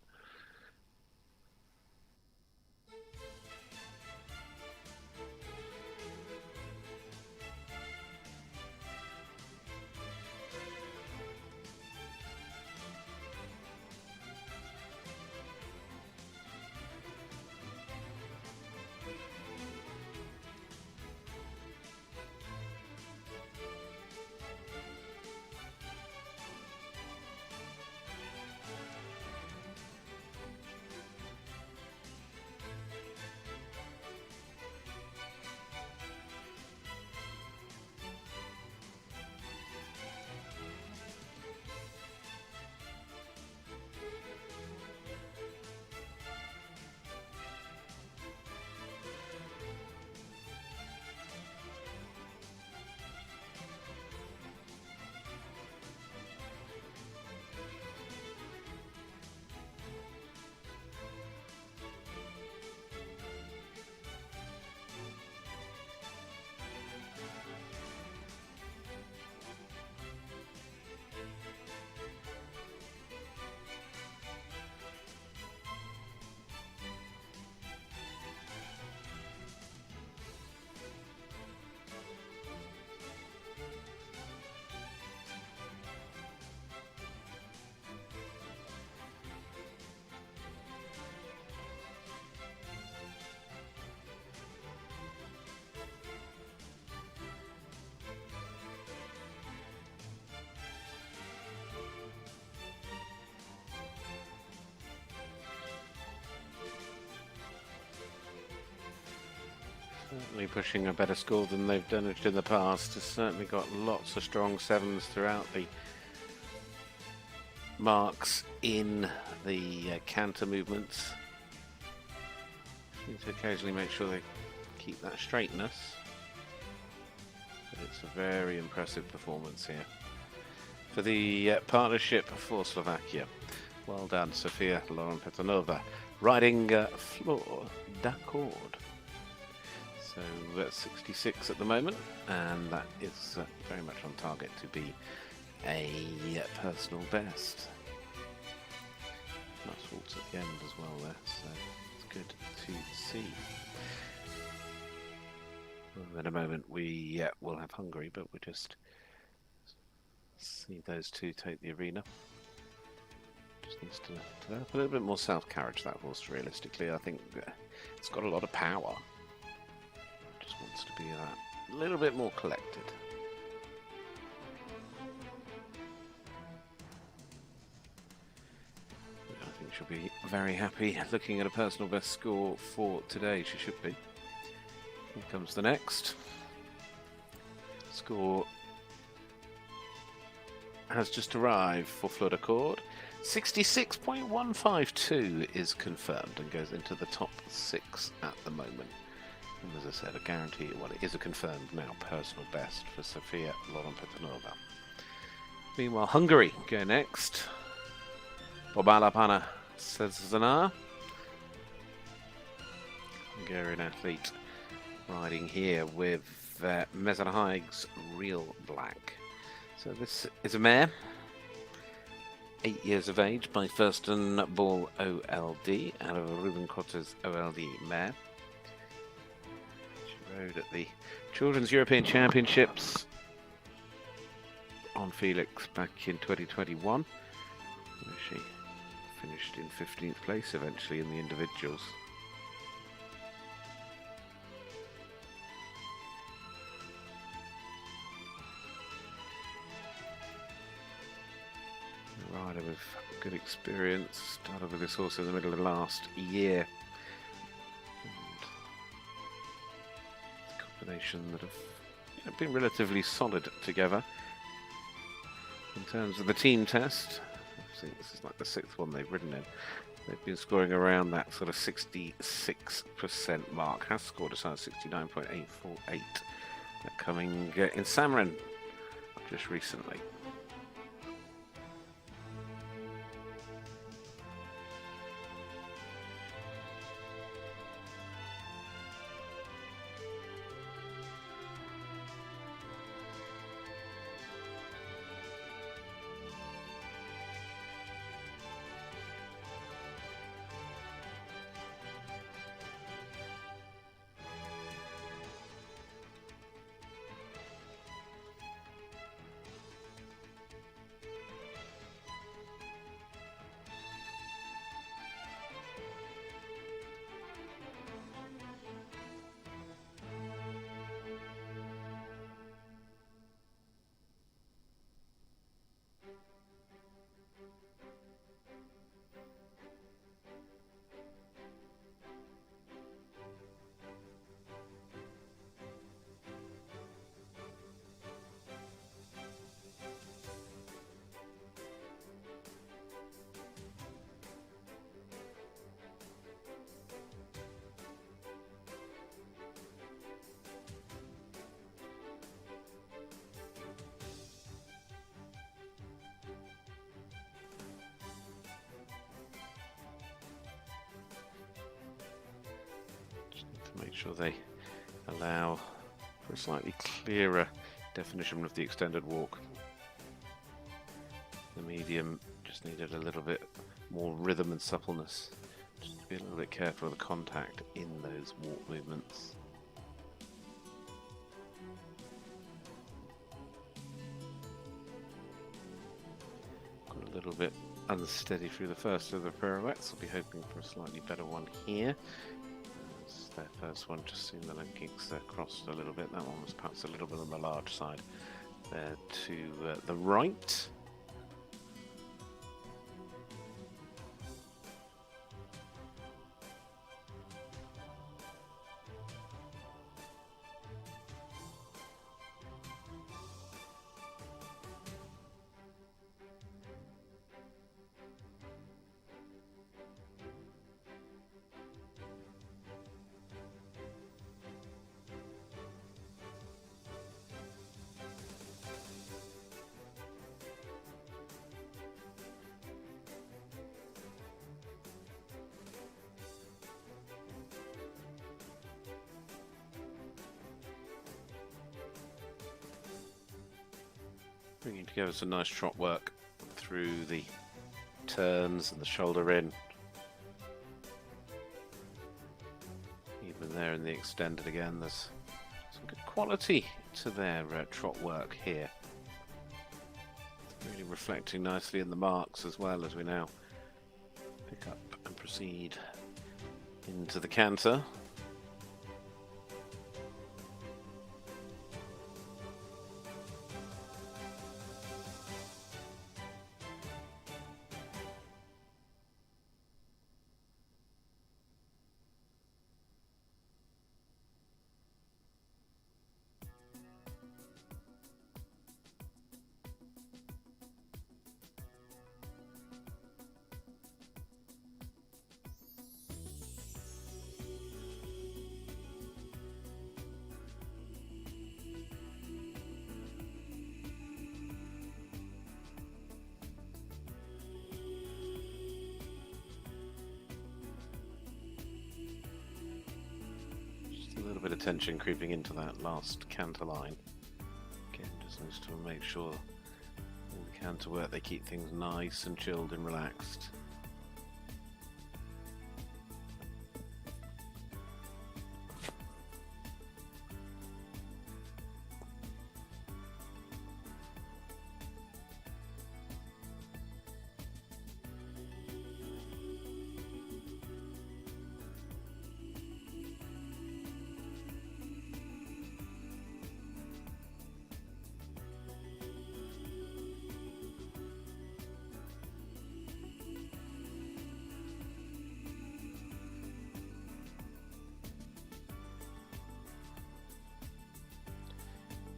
Certainly pushing a better score than they've done it in the past. Has certainly got lots of strong sevens throughout the marks in the canter movements. Need to occasionally make sure they keep that straightness. But it's a very impressive performance here for the partnership for Slovakia. Well done, Sofia Lauren Petanova, riding floor d'accord. So 66 at the moment, and that is very much on target to be a personal best. Nice waltz at the end as well there, so it's good to see. Well, in a moment we will have Hungary, but we'll just see those two take the arena. Just needs to develop a little bit more self-carriage, that horse, realistically. I think it's got a lot of power. Just wants to be a little bit more collected. I think she'll be very happy looking at a personal best score for today. She should be. Here comes the next. Score has just arrived for Fleur de Cord. 66.152 is confirmed and goes into the top 6 at the moment. And as I said, a guarantee, well, it is a confirmed now personal best for Sofia Lauren Petanova. Meanwhile, Hungary go next. Bobalapana Cezana, Hungarian athlete, riding here with Mezerhaig's Real Black. So this is a mare, 8 years of age, by Thurston Ball OLD, out of Ruben Cotter's OLD mare. She rode at the Children's European Championships on Felix back in 2021. She finished in 15th place eventually in the individuals. Rider with good experience, started with this horse in the middle of last year. And it's a combination that have been relatively solid together. In terms of the team test, I think this is like the 6th one they've ridden in. They've been scoring around that sort of 66% mark. Has scored a size 69.848. That coming in Samarin just recently. Make sure they allow for a slightly clearer definition of the extended walk. The medium just needed a little bit more rhythm and suppleness. Just to be a little bit careful of the contact in those walk movements. Got a little bit unsteady through the first of the pirouettes. I'll be hoping for a slightly better one here. Their first one, just seeing the leg kinks there crossed a little bit. That one was perhaps a little bit on the large side there to the right. Bringing together some nice trot work through the turns and the shoulder in. Even there in the extended again, there's some good quality to their trot work here. Really reflecting nicely in the marks as well, as we now pick up and proceed into the canter. A little bit of tension creeping into that last canter line. Again, just needs to make sure in the canter work they keep things nice and chilled and relaxed.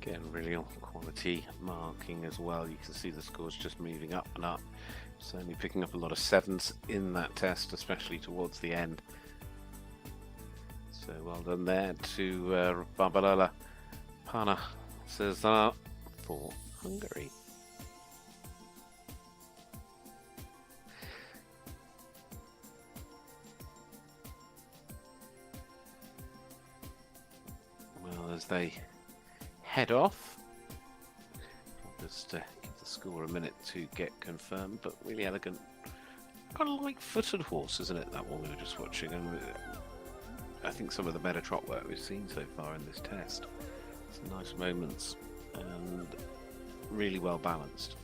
Again, really quality marking as well. You can see the scores just moving up and up. Certainly picking up a lot of sevens in that test, especially towards the end. So well done there to Barbarella Pana Cesar for Hungary. Well, as they head off, I'll just give the score a minute to get confirmed, but really elegant, kind of light-footed horse, isn't it, that one we were just watching? And I think some of the better trot work we've seen so far in this test. Some nice moments and really well balanced.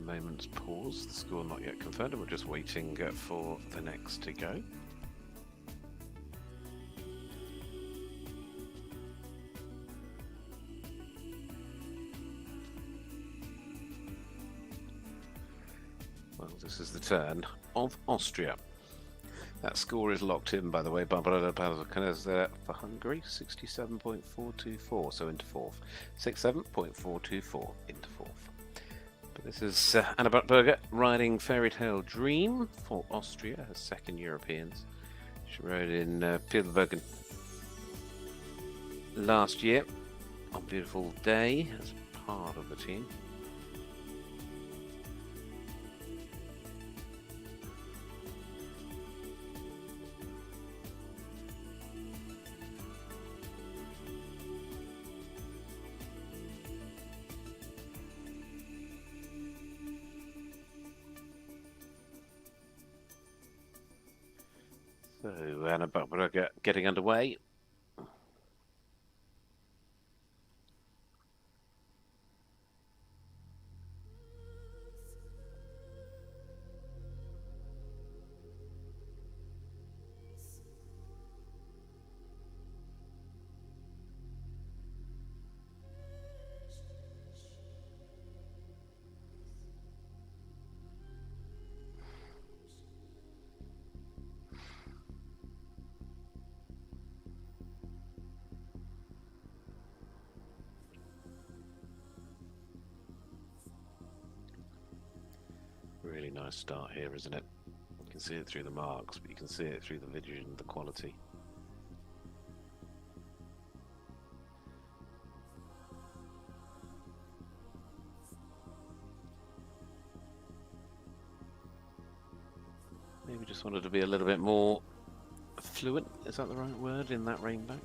Moment's pause. The score not yet confirmed, and we're just waiting for the next to go. Well, this is the turn of Austria. That score is locked in, by the way. Barbara Pazakanes there for Hungary, 67.424, so into fourth. 67.424 into fourth. But this is Anna Buttberger riding Fairy Tale Dream for Austria, her second Europeans. She rode in Pilbergen last year on Beautiful Day as part of the team. So Anna Buttberger getting underway. Really nice start here, isn't it? You can see it through the marks, but you can see it through the vision, the quality. we just wanted to be a little bit more fluent, is that the right word, in that rein back?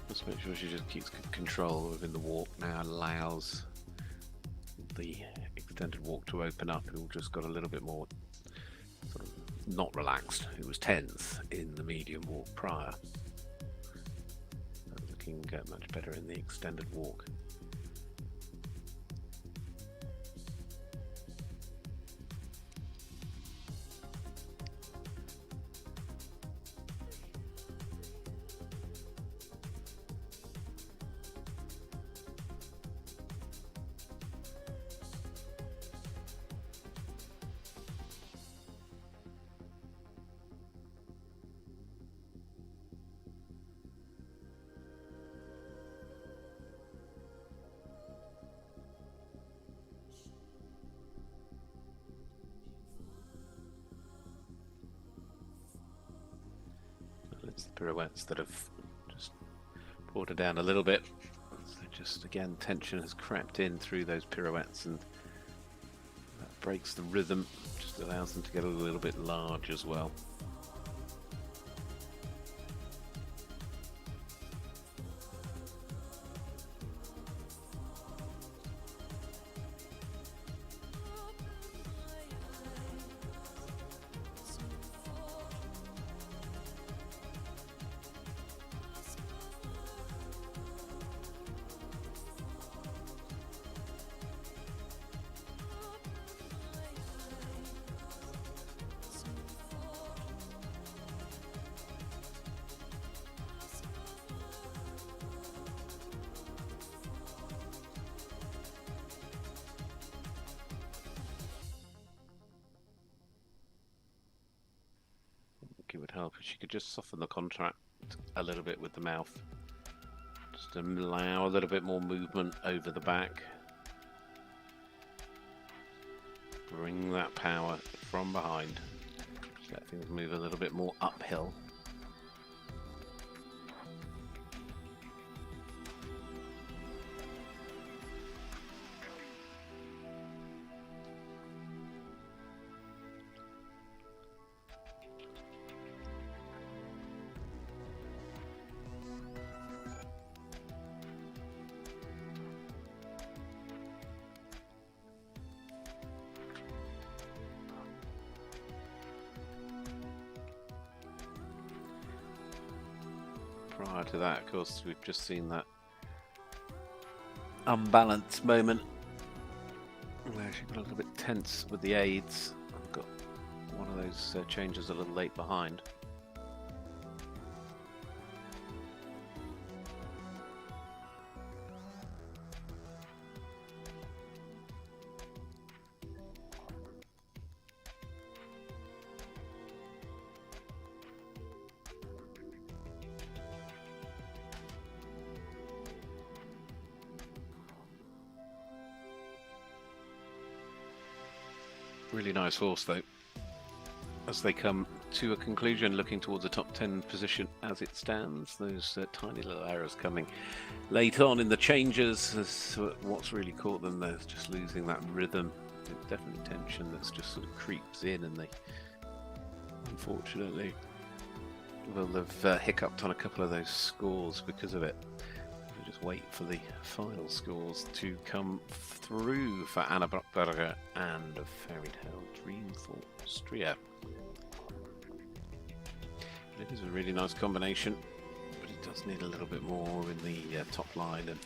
Just make sure she just keeps control within the walk now, allows the extended walk to open up. It all just got a little bit more sort of not relaxed. It was tense in the medium walk prior. Looking much better in the extended walk. It's the pirouettes that have just brought her down a little bit. So just again, tension has crept in through those pirouettes, and that breaks the rhythm, just allows them to get a little bit large as well. It would help if she could just soften the contract a little bit with the mouth, just to allow a little bit more movement over the back, bring that power from behind, just let things move a little bit more uphill. Prior to that, of course, we've just seen that unbalanced moment where she got a little bit tense with the aids. I've got one of those changes a little late behind. Really nice horse though, as they come to a conclusion, looking towards the top 10 position as it stands. Those tiny little errors coming late on in the changes is what's really caught them. They're just losing that rhythm. There's definitely tension that's just sort of creeps in, and they unfortunately will have hiccuped on a couple of those scores because of it. We'll just wait for the final scores to come through for Anna Brockberger and a Fairy Tale Dream for Austria. It is a really nice combination, but it does need a little bit more in the top line, and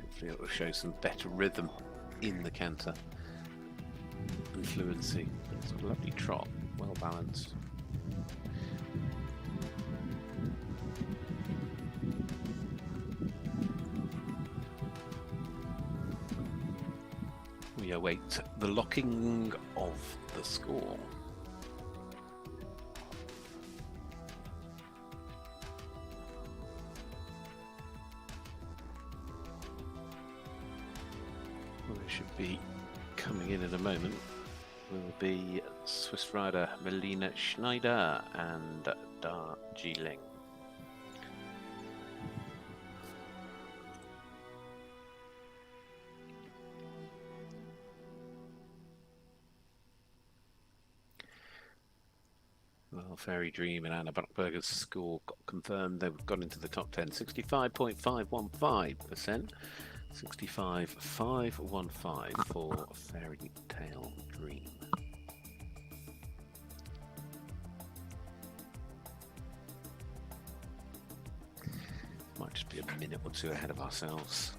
hopefully it will show some better rhythm in the canter and fluency. It's a lovely trot, well balanced. We await the locking of the score. should be coming in a moment will be Swiss rider Melina Schneider and Darjeeling. Well, Fairy Dream and Anna Buckberger's score got confirmed. They've got into the top 10. 65.515%. 65.515 for Fairy Tale Dream. Might just be a minute or two ahead of ourselves.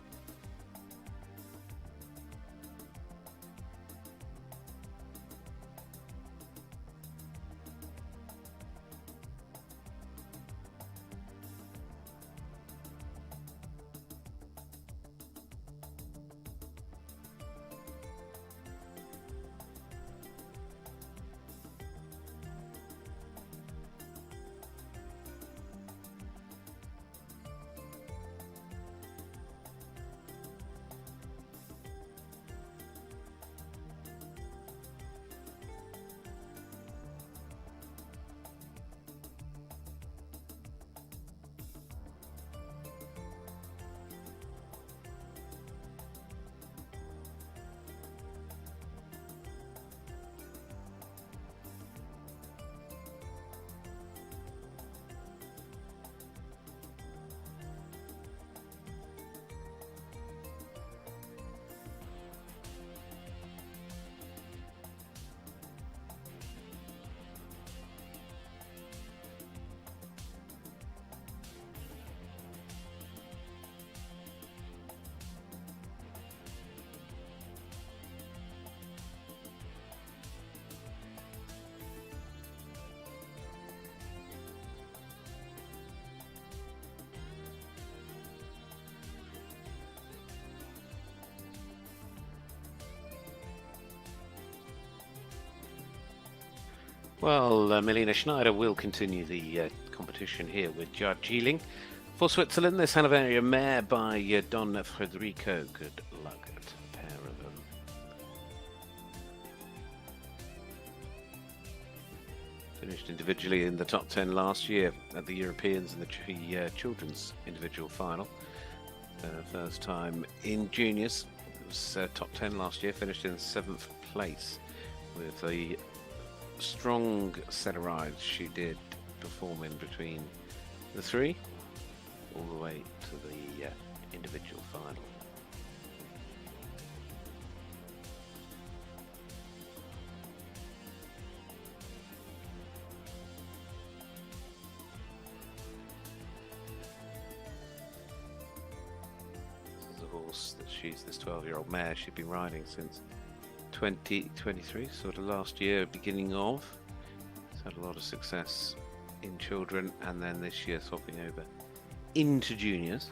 Well, Melina Schneider will continue the competition here with Darjeeling. For Switzerland, this Hanoverian mare by Don Federico. Good luck to a pair of them. Finished individually in the top 10 last year at the Europeans and the children's individual final. First time in juniors. It was top 10 last year, finished in 7th place with a strong set of rides she did, performing between the three all the way to the individual final. This is a horse that this 12-year-old mare she'd been riding since 2023, sort of last year, beginning of. It's had a lot of success in children, and then this year swapping over into juniors.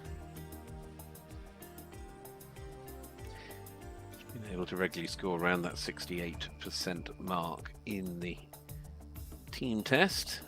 Been able to regularly score around that 68% mark in the team test.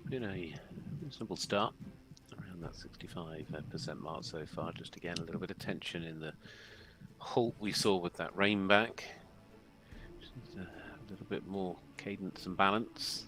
Been a reasonable start, around that 65% mark so far. Just again a little bit of tension in the halt we saw with that rain back. Just a little bit more cadence and balance.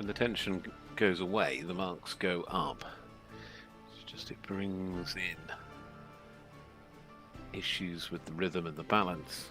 when the tension goes away, the marks go up. It's just it brings in issues with the rhythm and the balance.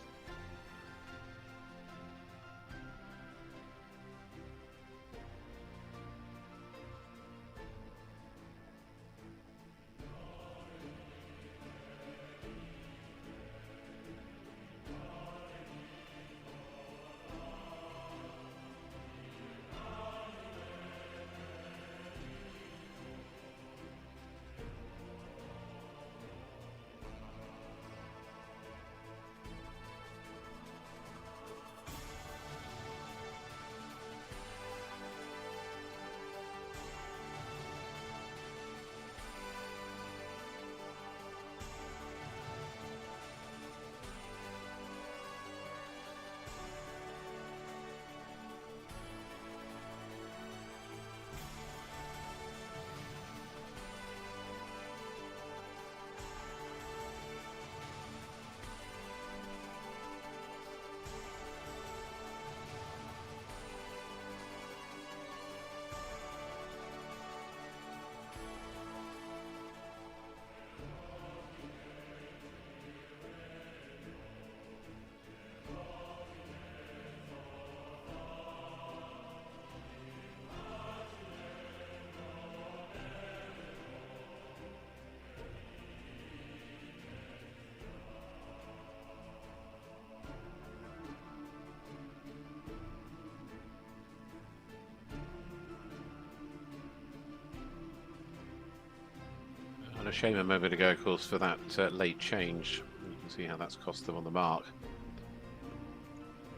And a shame a moment ago, of course, for that late change. You can see how that's cost them on the mark.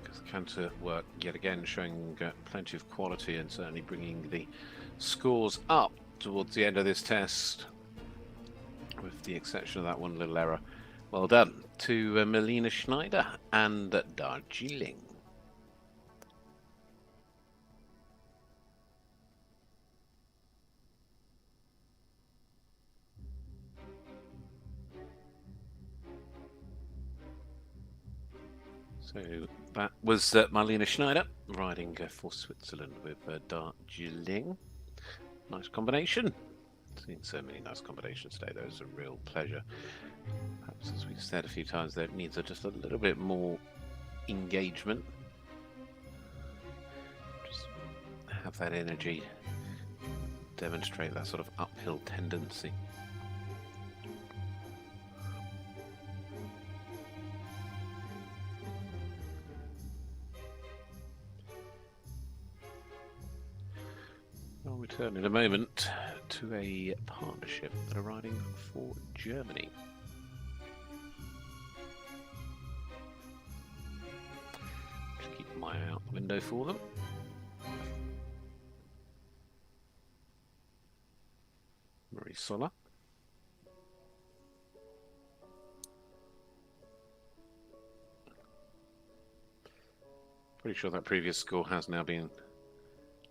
Because the counter work, yet again, showing plenty of quality and certainly bringing the scores up towards the end of this test, with the exception of that one little error. Well done to Melina Schneider and Darjeeling. So that was Marlene Schneider riding for Switzerland with Darjeeling. Nice combination. Seen so many nice combinations today, though. It's a real pleasure. Perhaps, as we've said a few times, there needs just a little bit more engagement. Just have that energy, demonstrate that sort of uphill tendency. I'll return in a moment to a partnership that are riding for Germany. Just keep my eye out the window for them. Marie Sola. Pretty sure that previous score has now been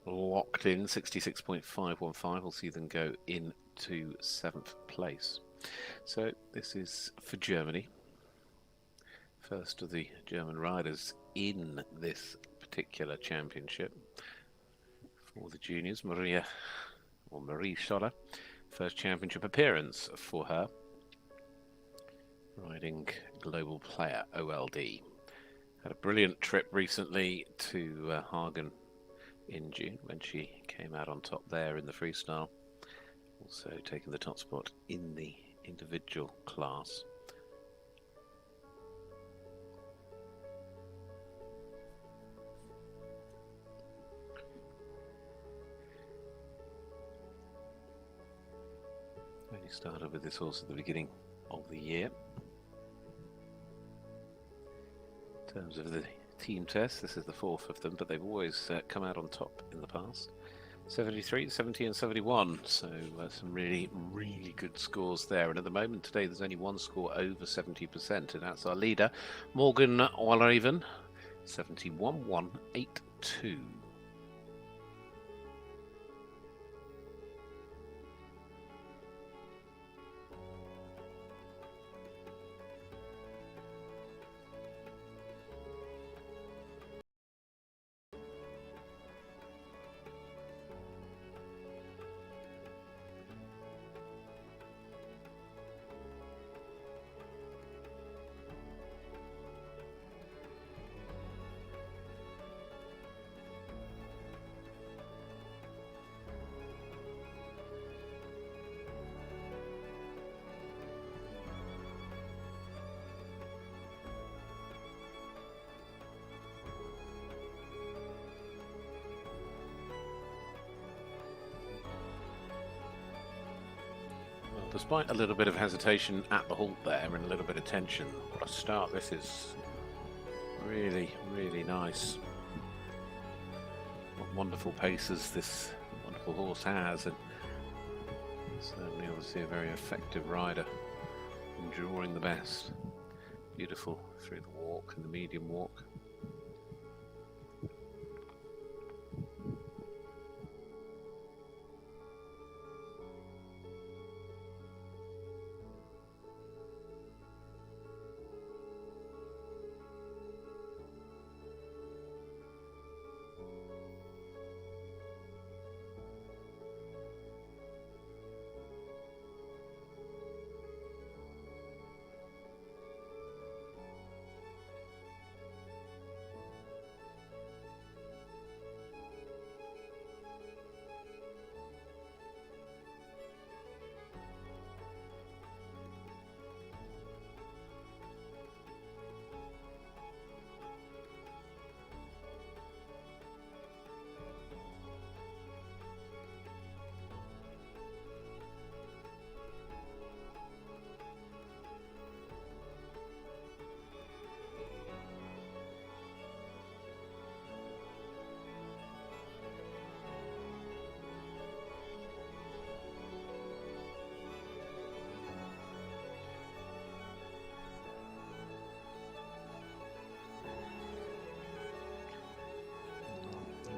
locked in. 66.515 will see them go into 7th place. So this is for Germany. First of the German riders in this particular championship. For the juniors, Marie Scholler. First championship appearance for her. Riding Global Player OLD. Had a brilliant trip recently to Hagen in June when she came out on top there in the freestyle. Also taking the top spot in the individual class. Only started with this horse at the beginning of the year. In terms of the team test, this is the 4th of them, but they've always come out on top in the past. 73, 70 and 71, so some really good scores there. And at the moment today there's only one score over 70%, and that's our leader, Morgan Walraven, 71.182. Despite a little bit of hesitation at the halt there and a little bit of tension, what a start this is. Really, really nice. What wonderful paces this wonderful horse has, and certainly obviously a very effective rider, enduring the best. Beautiful through the walk and the medium walk.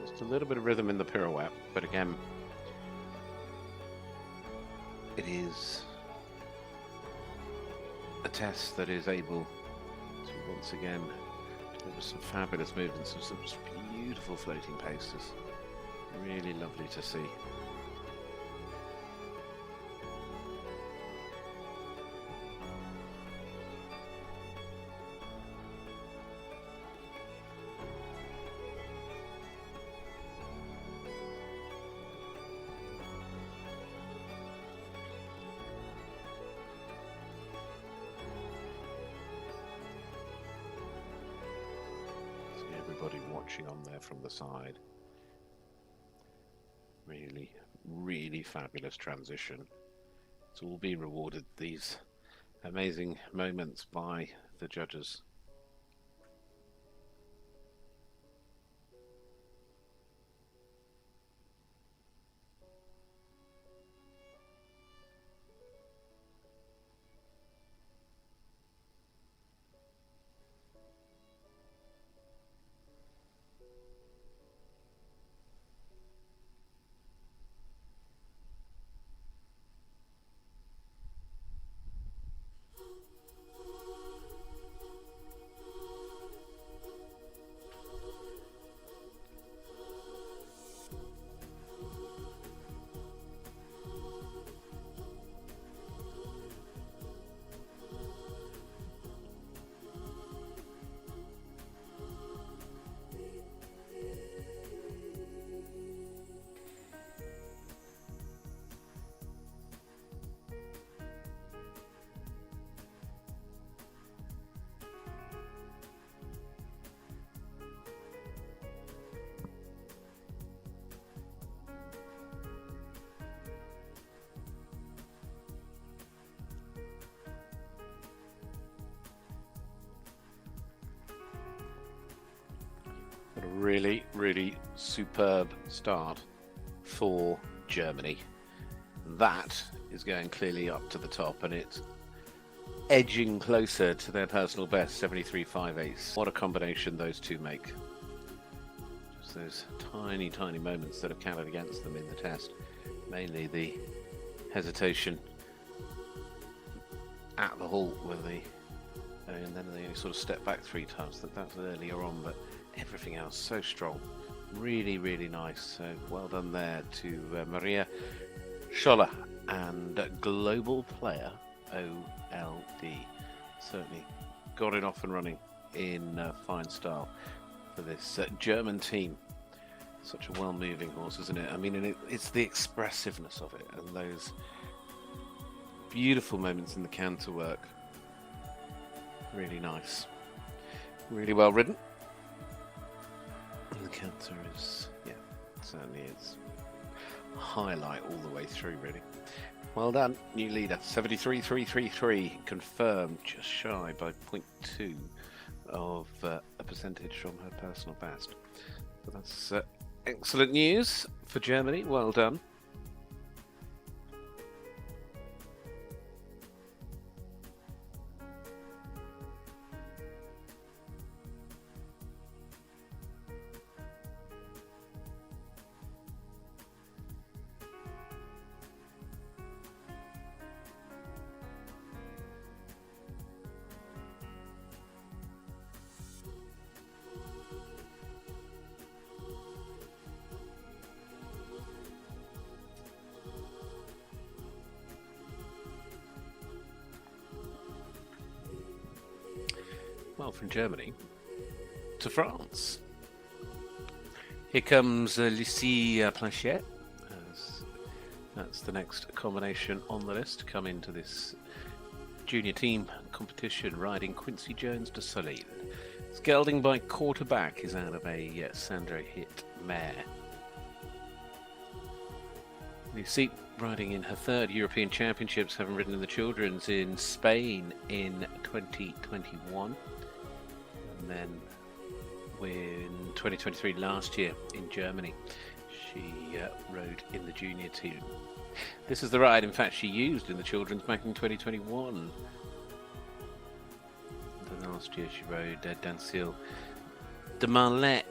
Just a little bit of rhythm in the pirouette, but again, it is a test that is able to once again deliver some fabulous movements and some beautiful floating paces. Really lovely to see. Watching on there from the side. Really, really fabulous transition. It's all been rewarded, these amazing moments, by the judges. A really, really superb start for Germany. That is going clearly up to the top, and it's edging closer to their personal best, 73.58. What a combination those two make. Just those tiny, tiny moments that have counted against them in the test. Mainly the hesitation at the halt with the, and then they only sort of step back 3 times. That's earlier on, but everything else so strong. Really, really nice. So well done there to Maria Scholler and Global Player OLD. Certainly got it off and running in fine style for this German team. Such a well-moving horse, isn't it? I mean, it's the expressiveness of it and those beautiful moments in the canter work. Really nice. Really well ridden. And the canter is, yeah, certainly is highlight all the way through, really. Well done, new leader. 73.333 confirmed, just shy by 0.2 of a percentage from her personal best. So that's excellent news for Germany. Well done. Well, from Germany to France. Here comes Lucie Planchette. That's the next combination on the list to come into this junior team competition, riding Quincy Jones de Soleil. Gelding by quarterback is out of a Sandro hit mare. Lucie riding in her third European Championships, having ridden in the children's in Spain in 2021. And then in 2023 last year in Germany, she rode in the junior team. This is the ride, in fact, she used in the children's back in 2021. And then last year she rode Dancil de Marlet.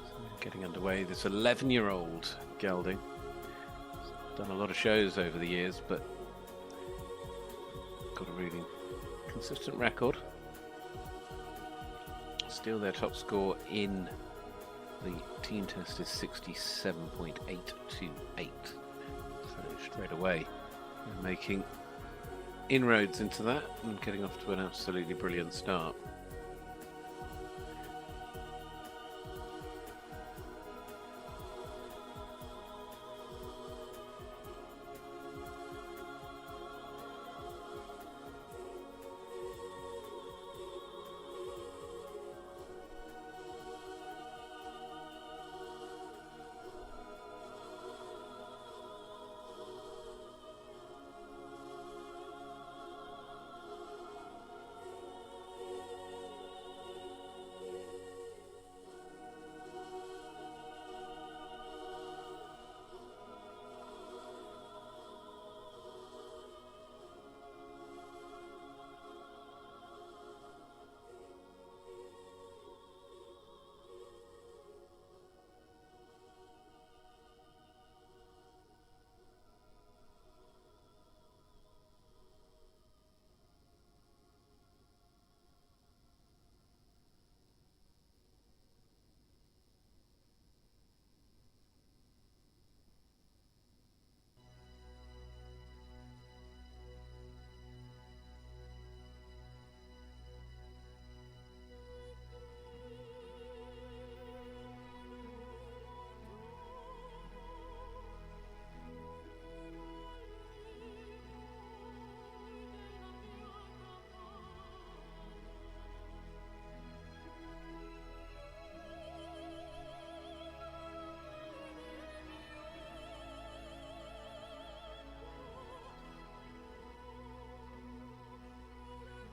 So getting underway, this 11-year-old gelding. Done a lot of shows over the years, but got a really consistent record. Still their top score in the team test is 67.828. So straight away they're making inroads into that and getting off to an absolutely brilliant start.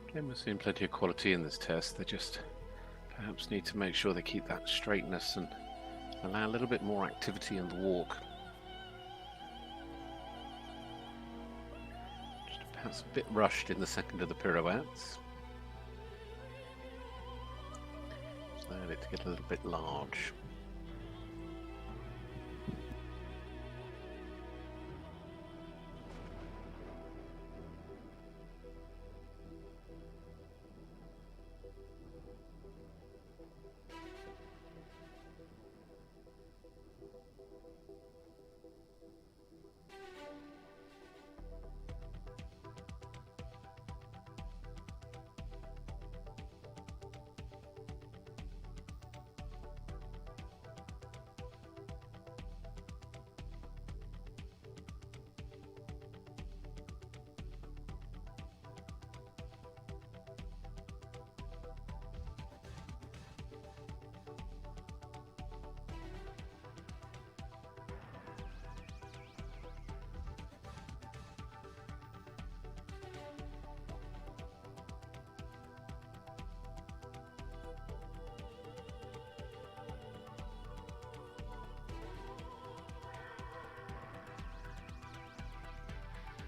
Again, we're seeing plenty of quality in this test. They just perhaps need to make sure they keep that straightness and allow a little bit more activity in the walk. Just perhaps a bit rushed in the second of the pirouettes. Just allowed it to get a little bit large.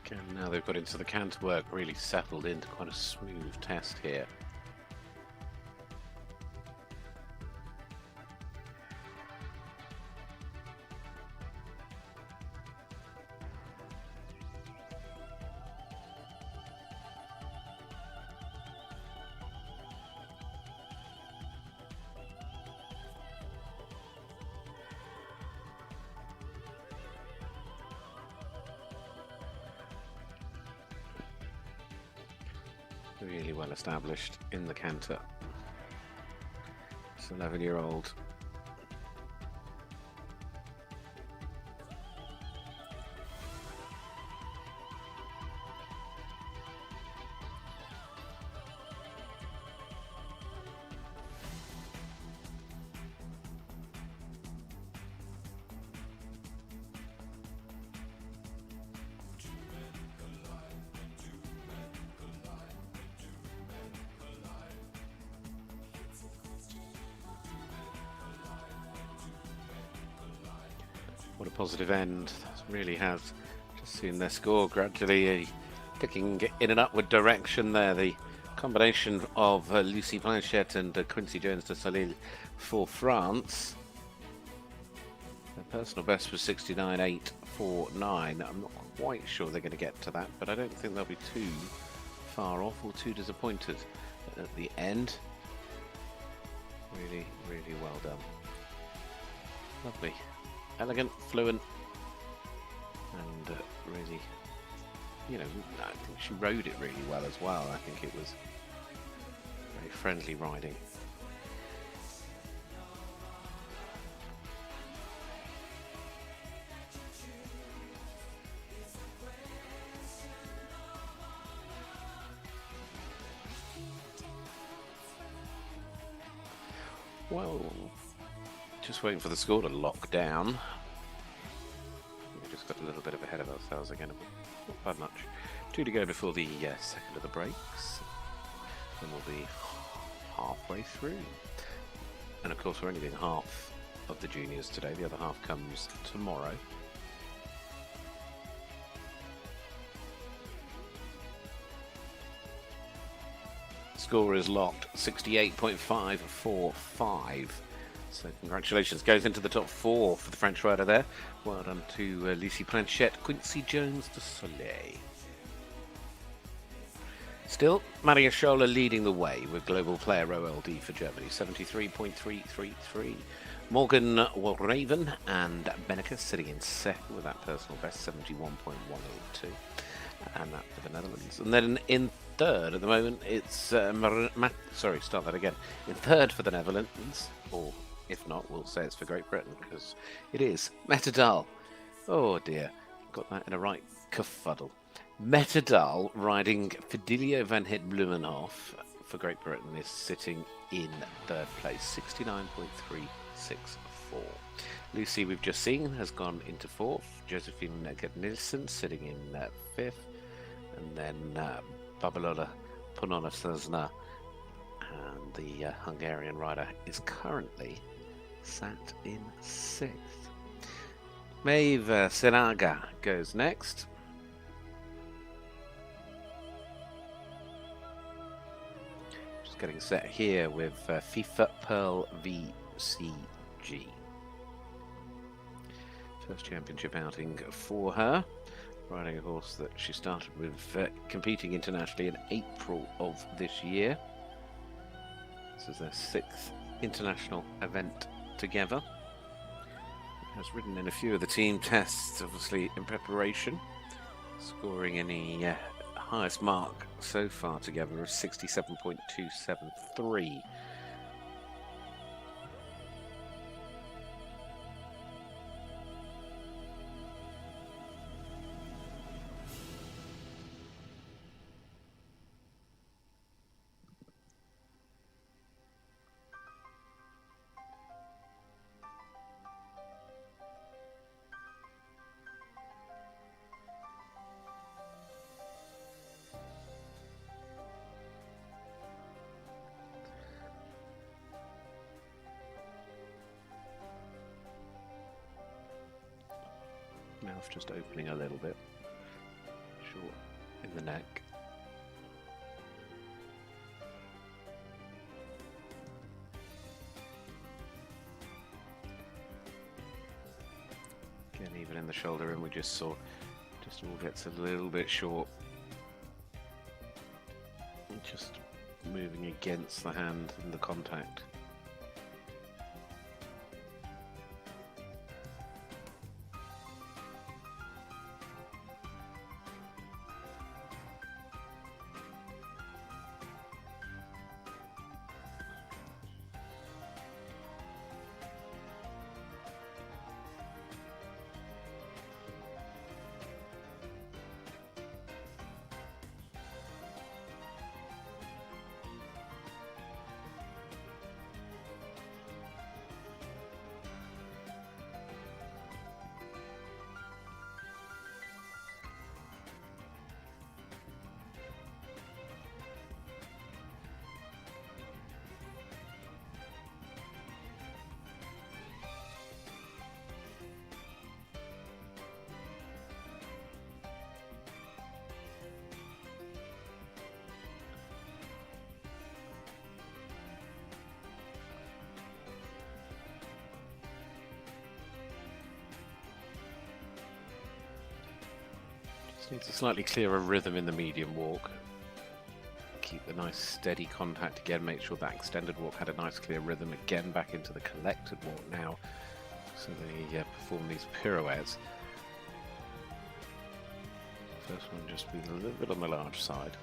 Again, now they've got into the canter work, really settled into quite a smooth test here. Really well established in the canter. It's 11-year-old. What a positive end. Really has. Just seen their score gradually ticking in an upward direction there. The combination of Lucie Blanchette and Quincy Jones de Soleil for France. Their personal best was 69.849. I'm not quite sure they're going to get to that, but I don't think they'll be too far off or too disappointed at the end. Really, really well done. Lovely. Elegant, fluent, and really, you know, I think she rode it really well as well. I think it was very friendly riding. Well, just waiting for the score to lock down. We just got a little bit ahead of ourselves again, but not by much. 2 to go before the second of the breaks. Then we'll be halfway through. And of course we're only doing half of the juniors today. The other half comes tomorrow. Score is locked, 68.545. So congratulations, goes into the top 4 for the French rider there. Well done to Lucie Blanchette, Quincy Jones de Soleil. Still, Maria Scholler leading the way with global player OLD for Germany, 73.333. Morgan Walraven and Beneke sitting in second with that personal best, 71.102. And that for the Netherlands. And then in third at the moment, it's in third for the Netherlands, or if not, we'll say it's for Great Britain, because it is Metadal. Oh dear, got that in a right kerfuddle. Metadal riding Fidelio van Het Blumenhof for Great Britain is sitting in third place, 69.364. Lucy, we've just seen, has gone into fourth. Josephine Nielsen sitting in fifth. And then Babalola Punona-Sazna, and the Hungarian rider, is currently sat in sixth. Maeve Senaga goes next. Just getting set here with FIFA Pearl VCG. First championship outing for her. Riding a horse that she started with competing internationally in April of this year. This is their 6th international event together. Has ridden in a few of the team tests, obviously in preparation, scoring any highest mark so far together of 67.273. Mouth just opening a little bit. Sure in the neck. Again, even in the shoulder, and we just saw just all gets a little bit short. Just moving against the hand in the contact. Just needs a slightly clearer rhythm in the medium walk. Keep the nice steady contact again, make sure that extended walk had a nice clear rhythm again, back into the collected walk now. So they perform these pirouettes. First one just being a little bit on the large side.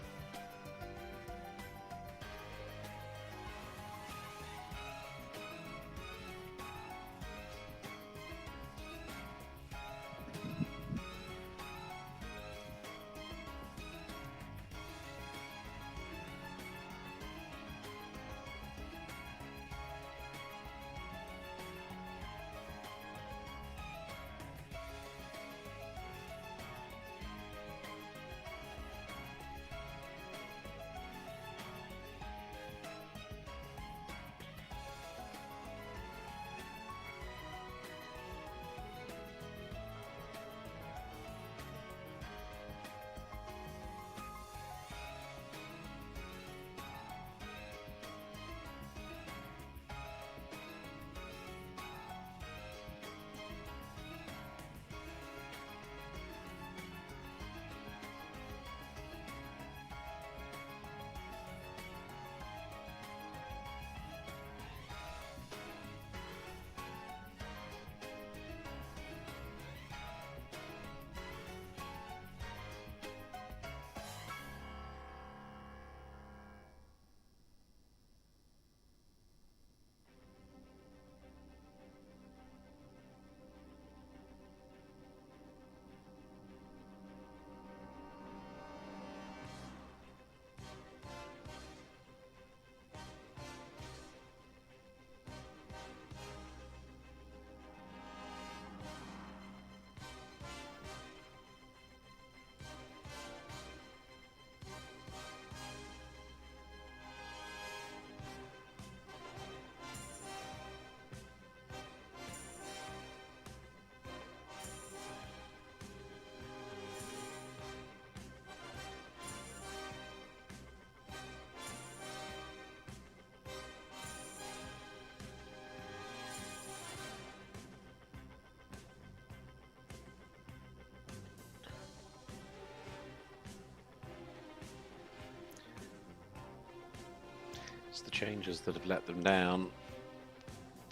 It's the changes that have let them down,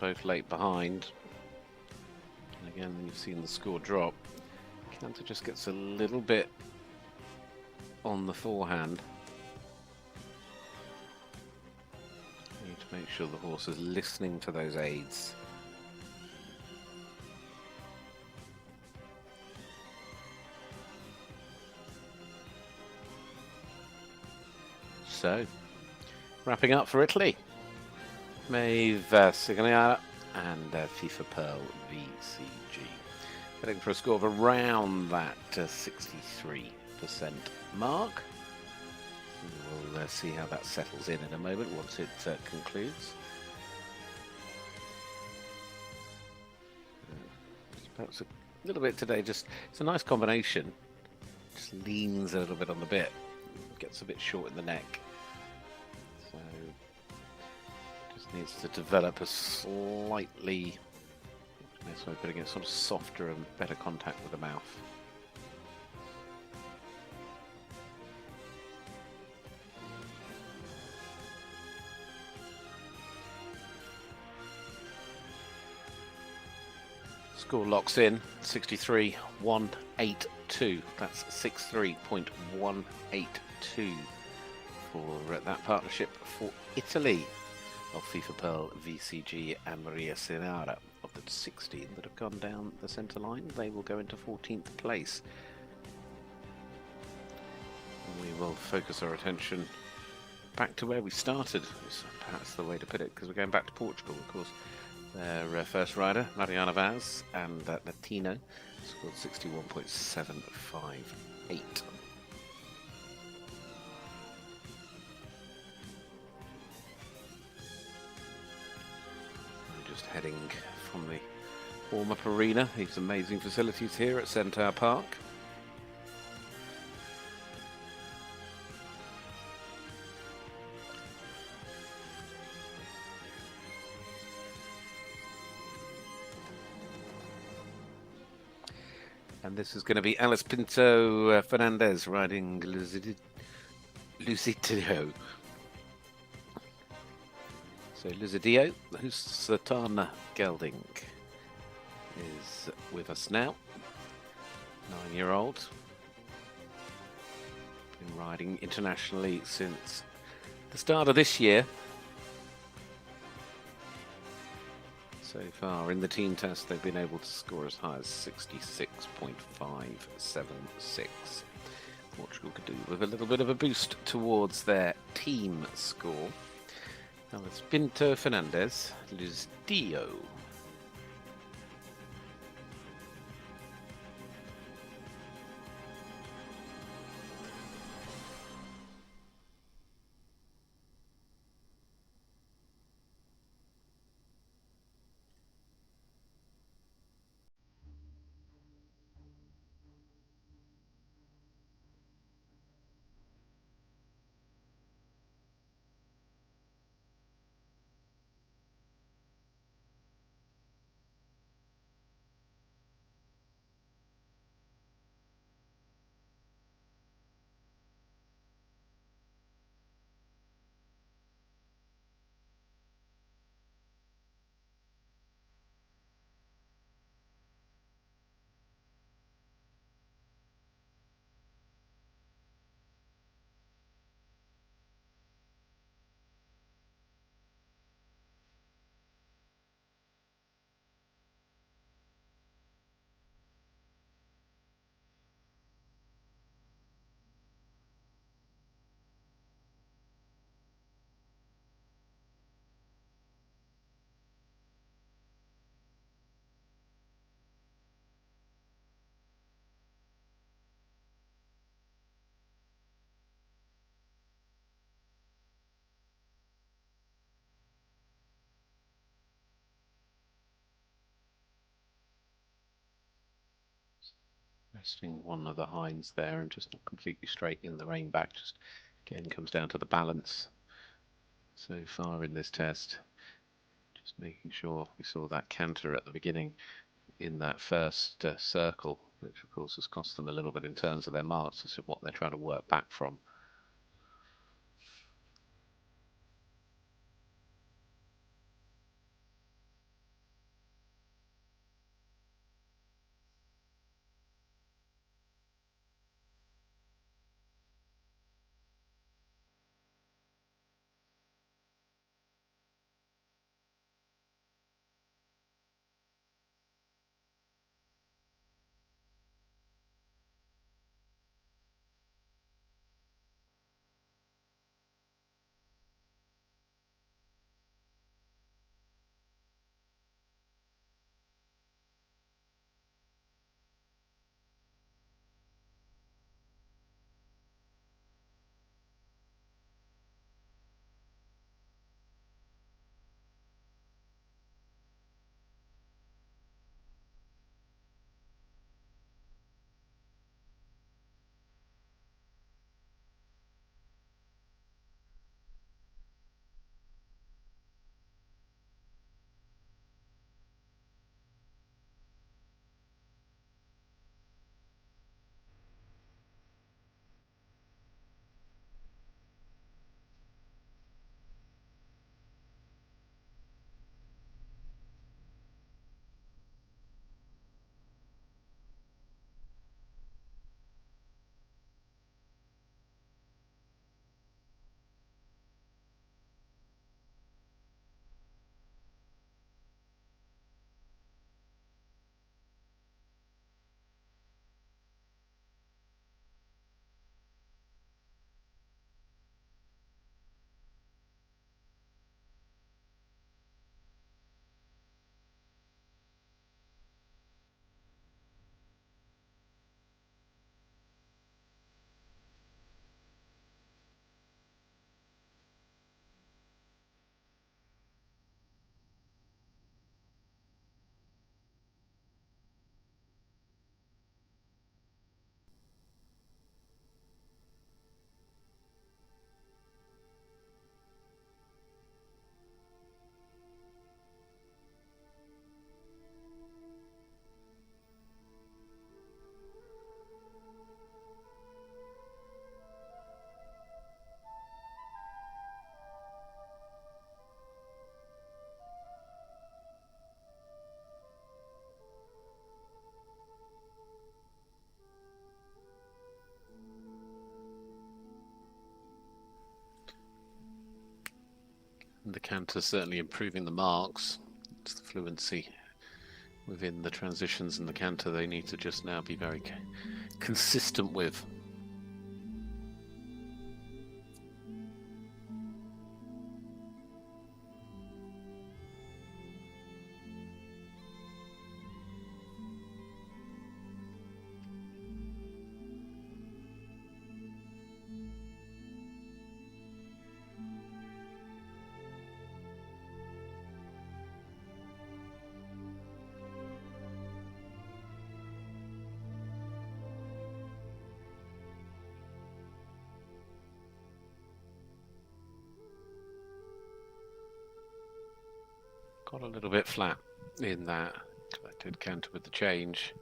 both late behind. And again, you've seen the score drop. Canter just gets a little bit on the forehand. You need to make sure the horse is listening to those aids. So, wrapping up for Italy, Maeve Siganiara and FIFA Pearl VCG. Heading for a score of around that 63% mark. We'll see how that settles in a moment once it concludes. Perhaps a little bit today, just it's a nice combination Just leans a little bit on the bit, gets a bit short in the neck. So just needs to develop a slightly, this way, putting it sort of softer and better contact with the mouth. Score locks in 63.182. That's 63.182 for that partnership for Italy of FIFA Pearl, VCG and Maria Serrara. Of the 16 that have gone down the centre line, they will go into 14th place. And we will focus our attention back to where we started, is perhaps the way to put it, because we're going back to Portugal, of course. Their first rider, Mariana Vaz, and Latino, scored 61.758. We're just heading from the warm-up arena, these amazing facilities here at Centaur Park. And this is going to be Alice Pinto Fernandez riding Lucidio. So Lucidio, who's Sultana Gelding, is with us now. 9-year-old. Been riding internationally since the start of this year. So far in the team test, they've been able to score as high as 66.576. Portugal could do with a little bit of a boost towards their team score. Now it's Pinto Fernandez, Lucidio. Resting one of the hinds there and just not completely straight in the rein back. Just again comes down to the balance so far in this test. Just making sure we saw that canter at the beginning in that first circle, which of course has cost them a little bit in terms of their marks as to what they're trying to work back from. the canter's certainly improving the marks. It's the fluency within the transitions and the canter they need to just now be very consistent with. Got a little bit flat in that collected canter with the change.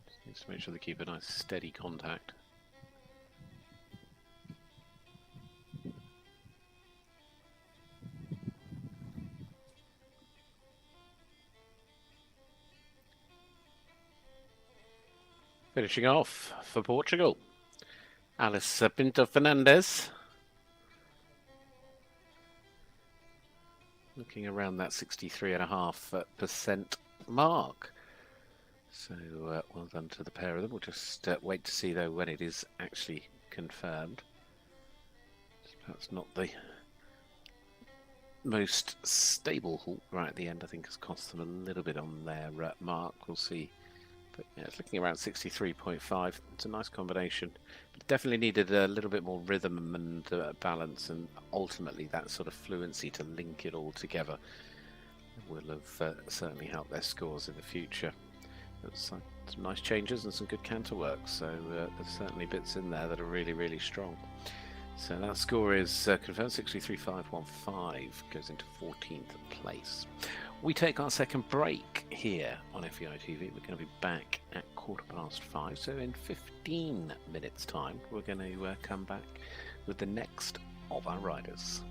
Just needs to make sure they keep a nice steady contact. Finishing off for Portugal, Alice Pinto Fernandes. Looking around that 63.5% mark. So well done to the pair of them. We'll just wait to see though when it is actually confirmed. Perhaps not the most stable halt right at the end. I think has cost them a little bit on their mark. We'll see. But yeah, it's looking around 63.5. It's a nice combination. But definitely needed a little bit more rhythm and balance, and ultimately that sort of fluency to link it all together will have certainly helped their scores in the future. Some nice changes and some good canter work. So there's certainly bits in there that are really, really strong. So that score is confirmed. 63.515 goes into 14th place. We take our second break here on FEI TV. We're going to be back at 5:15. So in 15 minutes time, we're going to come back with the next of our riders.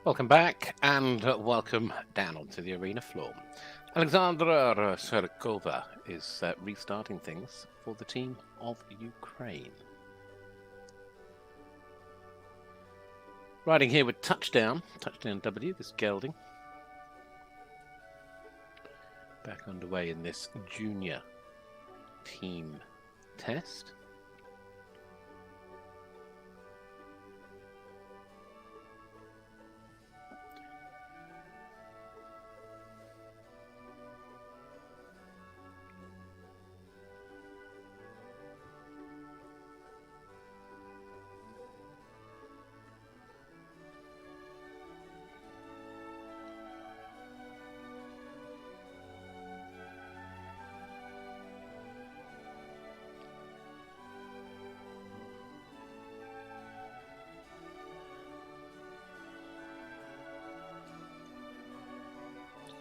Welcome back and welcome down onto the arena floor. Alexandra Serkova is restarting things for the team of Ukraine. Riding here with touchdown W, this gelding. Back underway in this junior team test.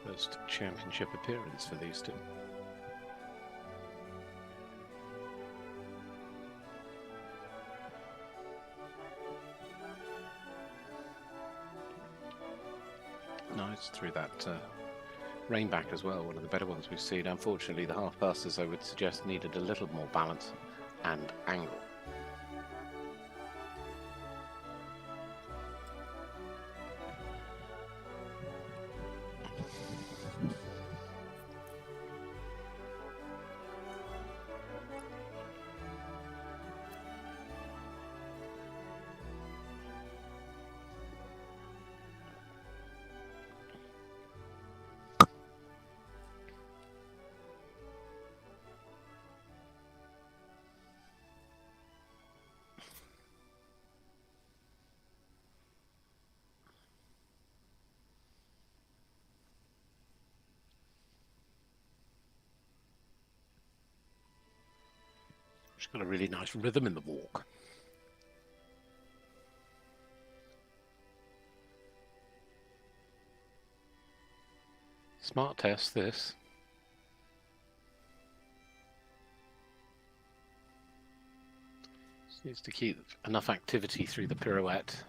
First championship appearance for these two. Nice through that rain back as well, one of the better ones we've seen. Unfortunately, the half passes, I would suggest, needed a little more balance and angle. She's got a really nice rhythm in the walk. Smart test, this. Just needs to keep enough activity through the pirouette.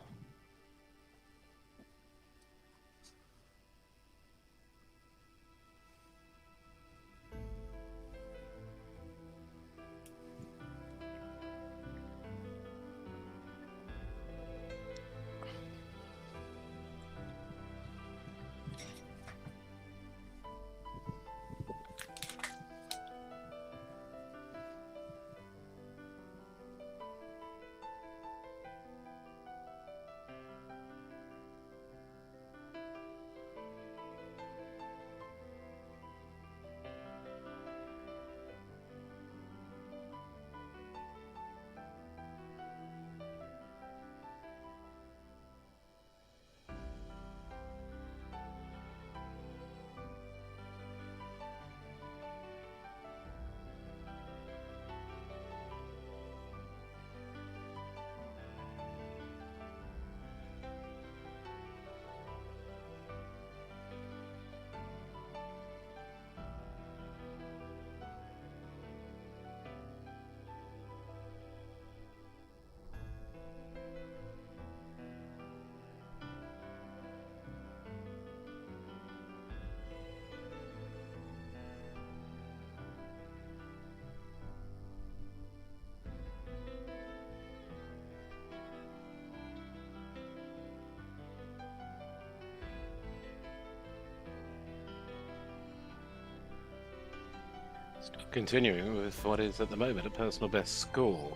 Continuing with what is at the moment a personal best score.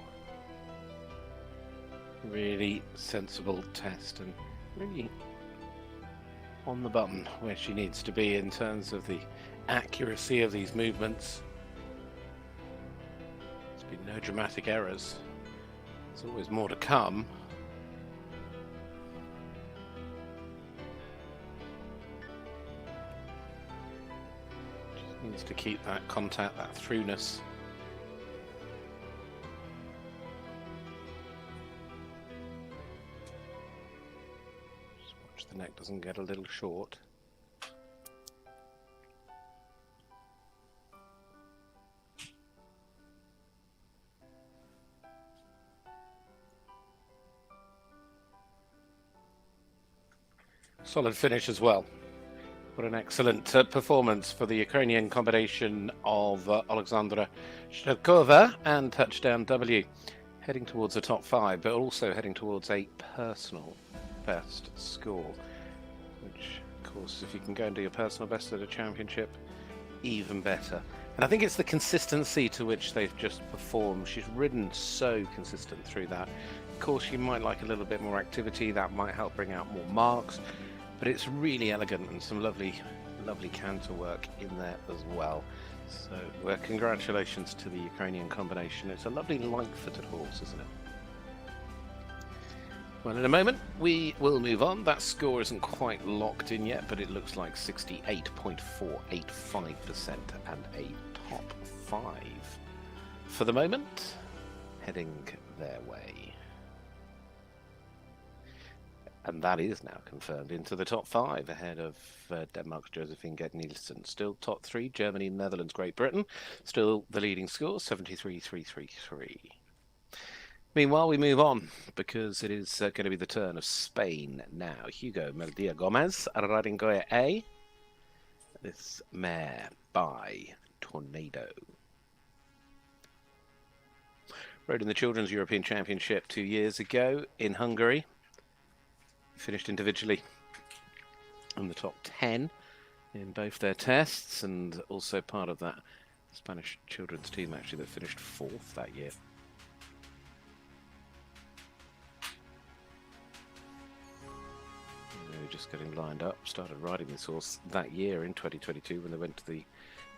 Really sensible test and really on the button where she needs to be in terms of the accuracy of these movements. There's been no dramatic errors. There's always more to come. Needs to keep that contact, that throughness. Just watch the neck doesn't get a little short. Solid finish as well. What an excellent performance for the Ukrainian combination of Alexandra Shchedkova and touchdown W. Heading towards the top 5, but also heading towards a personal best score. Which, of course, if you can go and do your personal best at a championship, even better. And I think it's the consistency to which they've just performed. She's ridden so consistent through that. Of course, she might like a little bit more activity. That might help bring out more marks. But it's really elegant and some lovely, lovely canter work in there as well. So congratulations to the Ukrainian combination. It's a lovely light-footed horse, isn't it? Well, in a moment, we will move on. That score isn't quite locked in yet, but it looks like 68.485% and a top 5 for the moment, heading their way. And that is now confirmed into the top 5, ahead of Denmark's Josephine Gett-Nielsen. Still top 3, Germany, Netherlands, Great Britain. Still the leading score, 73.333. Meanwhile, we move on, because it is going to be the turn of Spain now. Hugo Meldia Gomez, riding Goya A. This mare by Tornado. Rode in the Children's European Championship 2 years ago in Hungary. Finished individually in the top 10 in both their tests, and also part of that Spanish children's team actually that finished 4th that year. They were just getting lined up, started riding this horse that year in 2022 when they went to the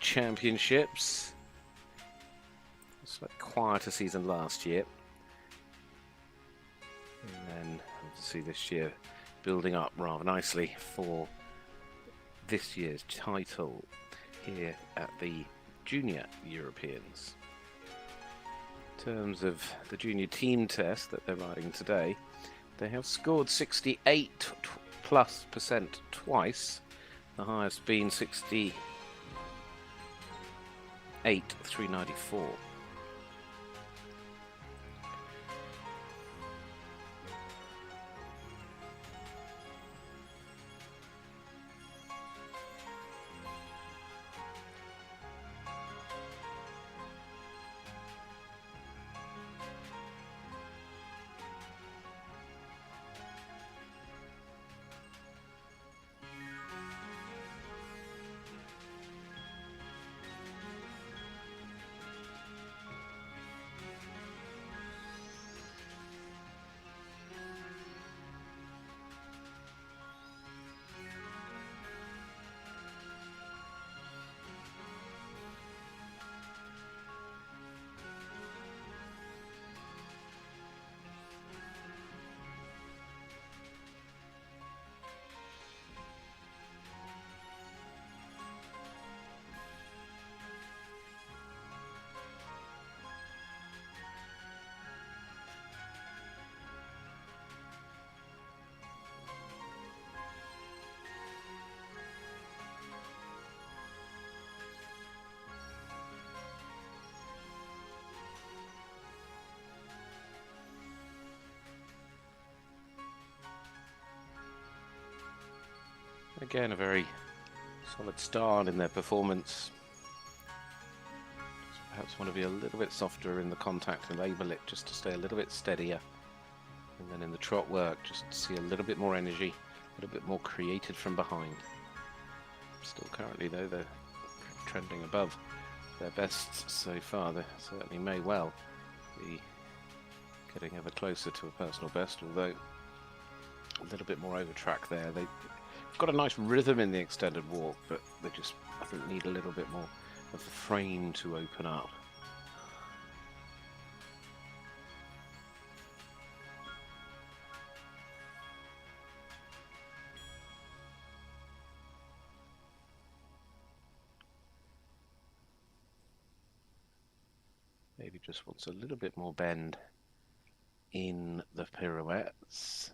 championships. It was a quieter season last year. And then obviously this year building up rather nicely for this year's title here at the Junior Europeans. In terms of the junior team test that they're riding today, they have scored 68+% twice, the highest being 68,394. Again, a very solid start in their performance. Just perhaps want to be a little bit softer in the contact and label it just to stay a little bit steadier. And then in the trot work, just see a little bit more energy, a little bit more created from behind. Still currently, though, they're trending above their best so far. They certainly may well be getting ever closer to a personal best, although a little bit more over track there. They've got a nice rhythm in the extended walk, but they just, I think, need a little bit more of the frame to open up. Maybe just wants a little bit more bend in the pirouettes.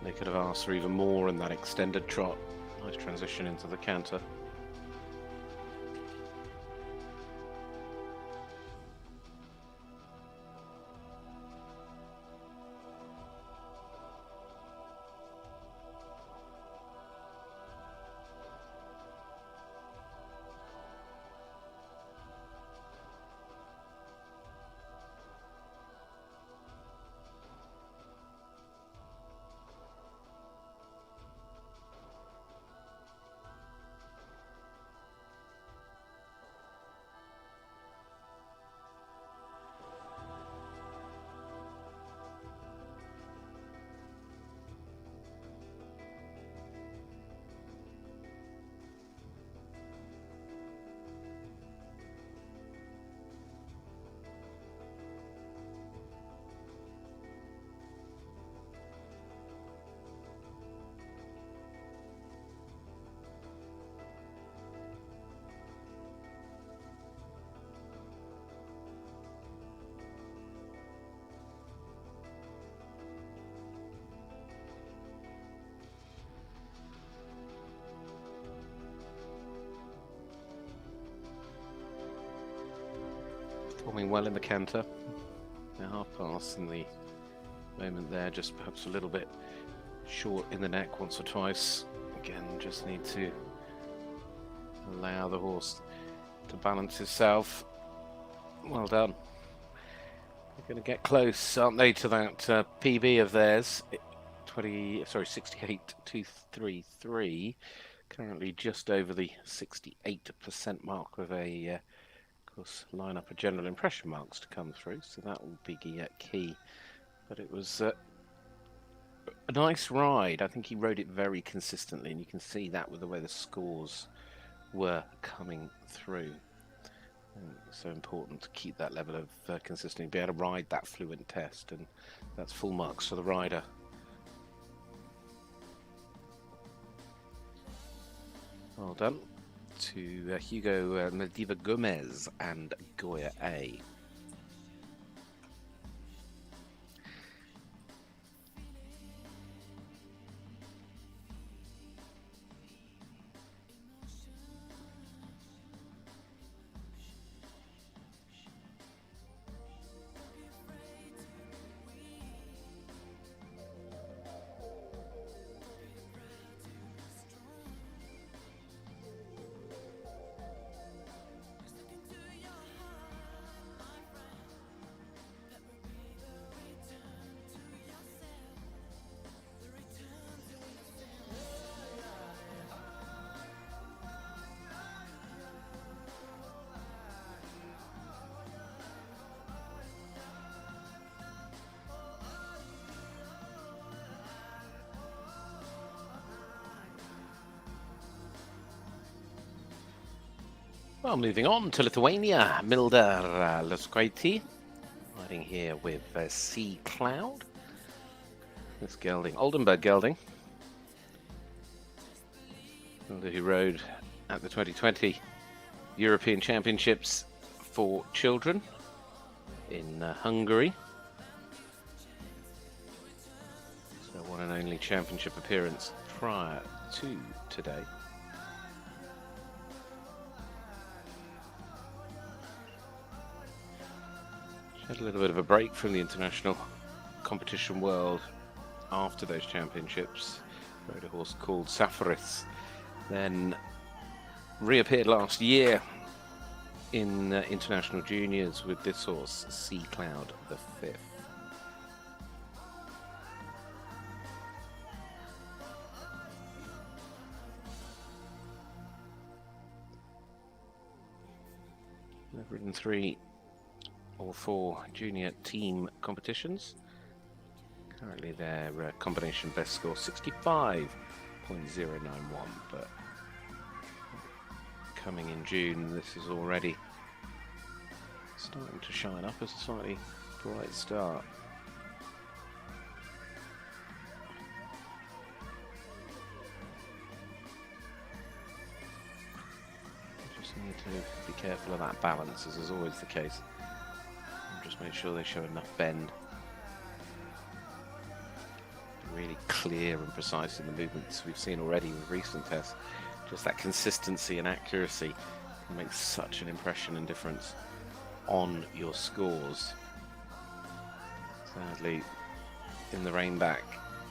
They could have asked for even more in that extended trot. Nice transition into the canter. Performing well in the canter. Now half pass in the moment there, just perhaps a little bit short in the neck once or twice. Again, just need to allow the horse to balance itself. Well done. They're going to get close, aren't they, to that PB of theirs? 68.233. Currently just over the 68% mark with a of course, line up a general impression marks to come through, so that will be key. But it was a nice ride. I think he rode it very consistently, and you can see that with the way the scores were coming through. And it's so important to keep that level of consistency, be able to ride that fluent test, and that's full marks for the rider. Well done to Hugo Mediva Gomez and Goya A. Well, moving on to Lithuania, Milder Lusquaiti, riding here with Sea Cloud. This gelding, Oldenburg gelding, who rode at the 2020 European Championships for children in Hungary. So one and only championship appearance prior to today. Had a little bit of a break from the international competition world after those championships. Rode a horse called Safaris, then reappeared last year in international juniors with this horse, Sea Cloud the Fifth. They've ridden 3 or 4 junior team competitions. Currently their combination best score 65.091, but coming in June this is already starting to shine up as a slightly bright start. Just need to be careful of that balance, as is always the case. Just make sure they show enough bend really clear and precise in the movements we've seen already with recent tests. Just that consistency and accuracy can make such an impression and difference on your scores. Sadly, in the rain back,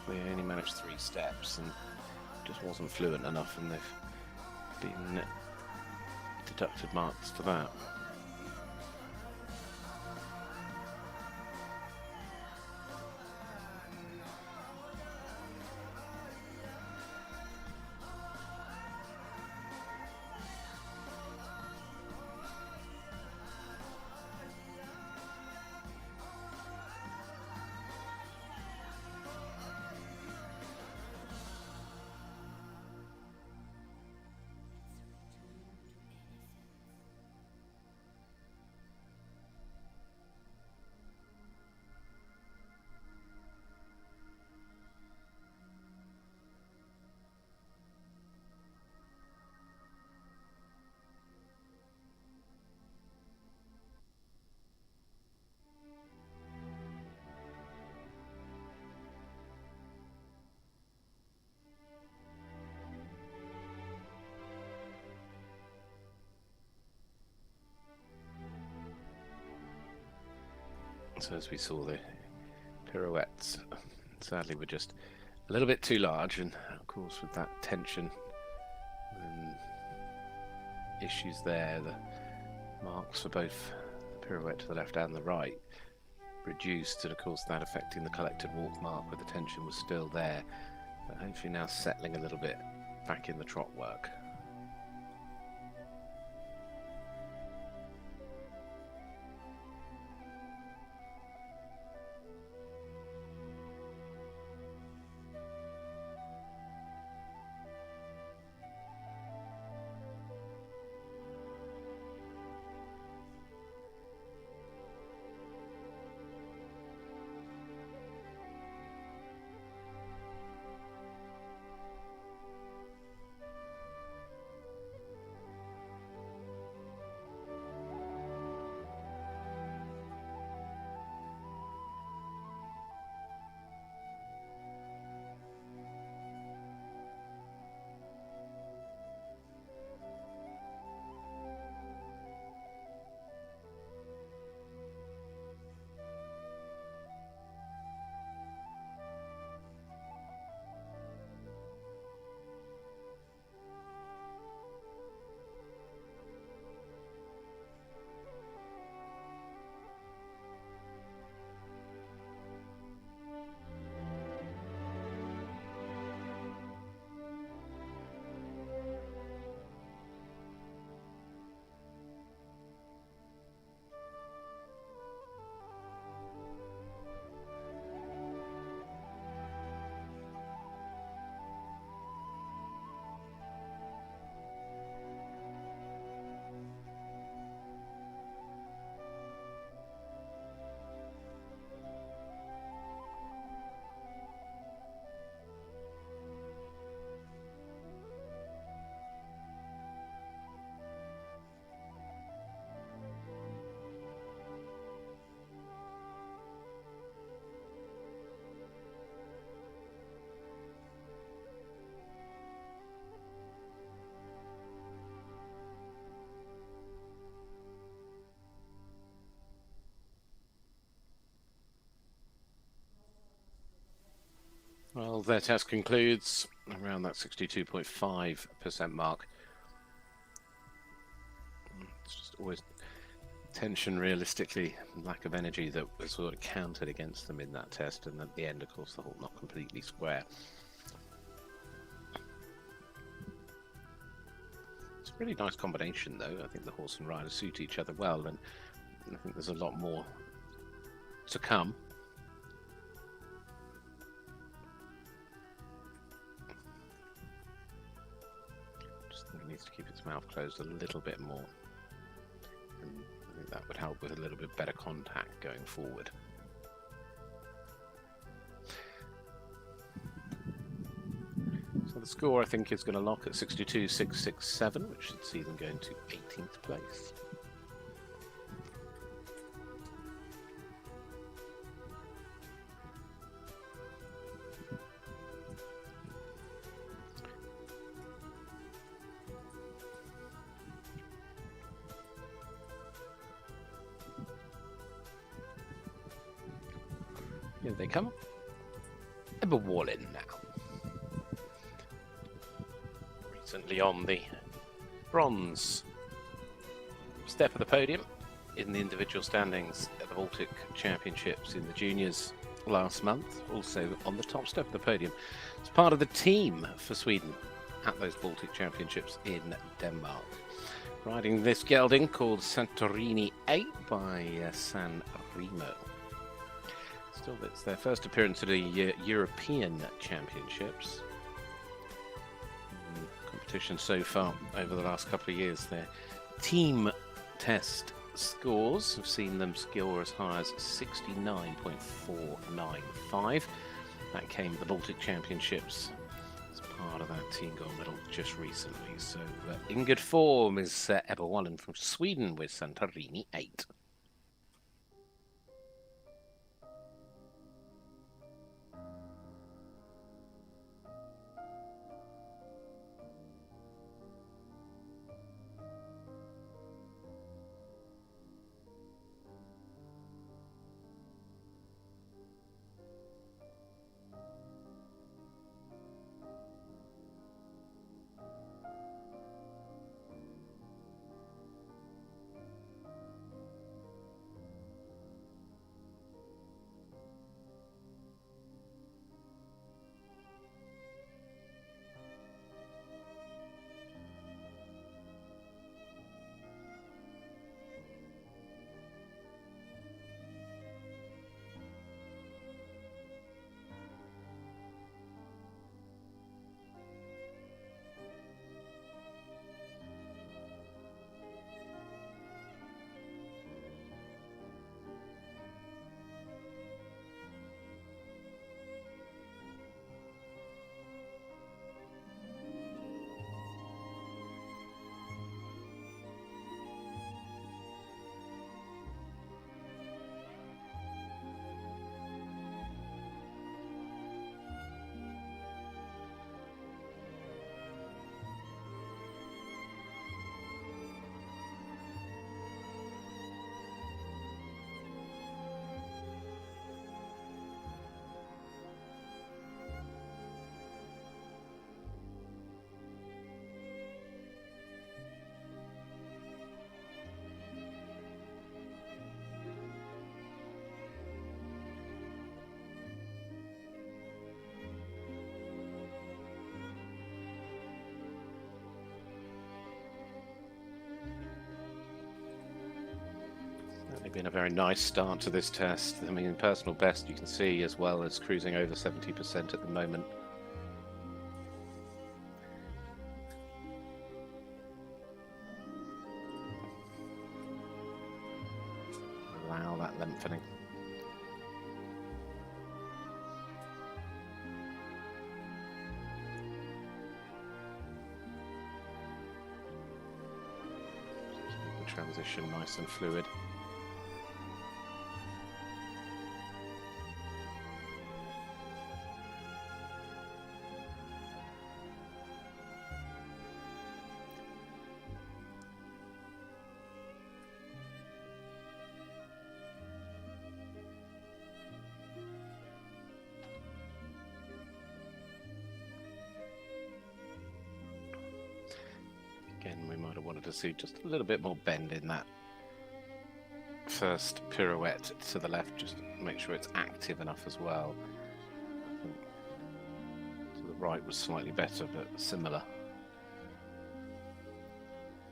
they only managed 3 steps and just wasn't fluent enough, and they've been deducted marks for that. So as we saw, the pirouettes sadly were just a little bit too large, and of course with that tension and issues there, the marks for both the pirouette to the left and the right reduced, and of course that affecting the collected walk mark where the tension was still there, but hopefully now settling a little bit back in the trot work. Well, their test concludes around that 62.5% mark. It's just always tension, realistically, lack of energy that was sort of counted against them in that test, and at the end, of course, the halt not completely square. It's a really nice combination, though. I think the horse and rider suit each other well, and I think there's a lot more to come. Needs to keep its mouth closed a little bit more, and I think that would help with a little bit better contact going forward. So the score, I think, is going to lock at 62.667, which should see them going to 18th place. Here they come. Ebba Wallin now. Recently on the bronze step of the podium in the individual standings at the Baltic Championships in the juniors last month. Also on the top step of the podium. It's part of the team for Sweden at those Baltic Championships in Denmark. Riding this gelding called Santorini 8 by San Remo. Still, it's their first appearance at the European Championships. Competition so far over the last couple of years. Their team test scores have seen them score as high as 69.495. That came at the Baltic Championships as part of that team gold medal just recently. So in good form is Ebba Wallin from Sweden with Santorini 8. Been a very nice start to this test. I mean, personal best you can see as well as cruising over 70% at the moment. Allow that lengthening. The transition nice and fluid. Again, we might have wanted to see just a little bit more bend in that first pirouette to the left, just to make sure it's active enough as well. I think to the right was slightly better, but similar.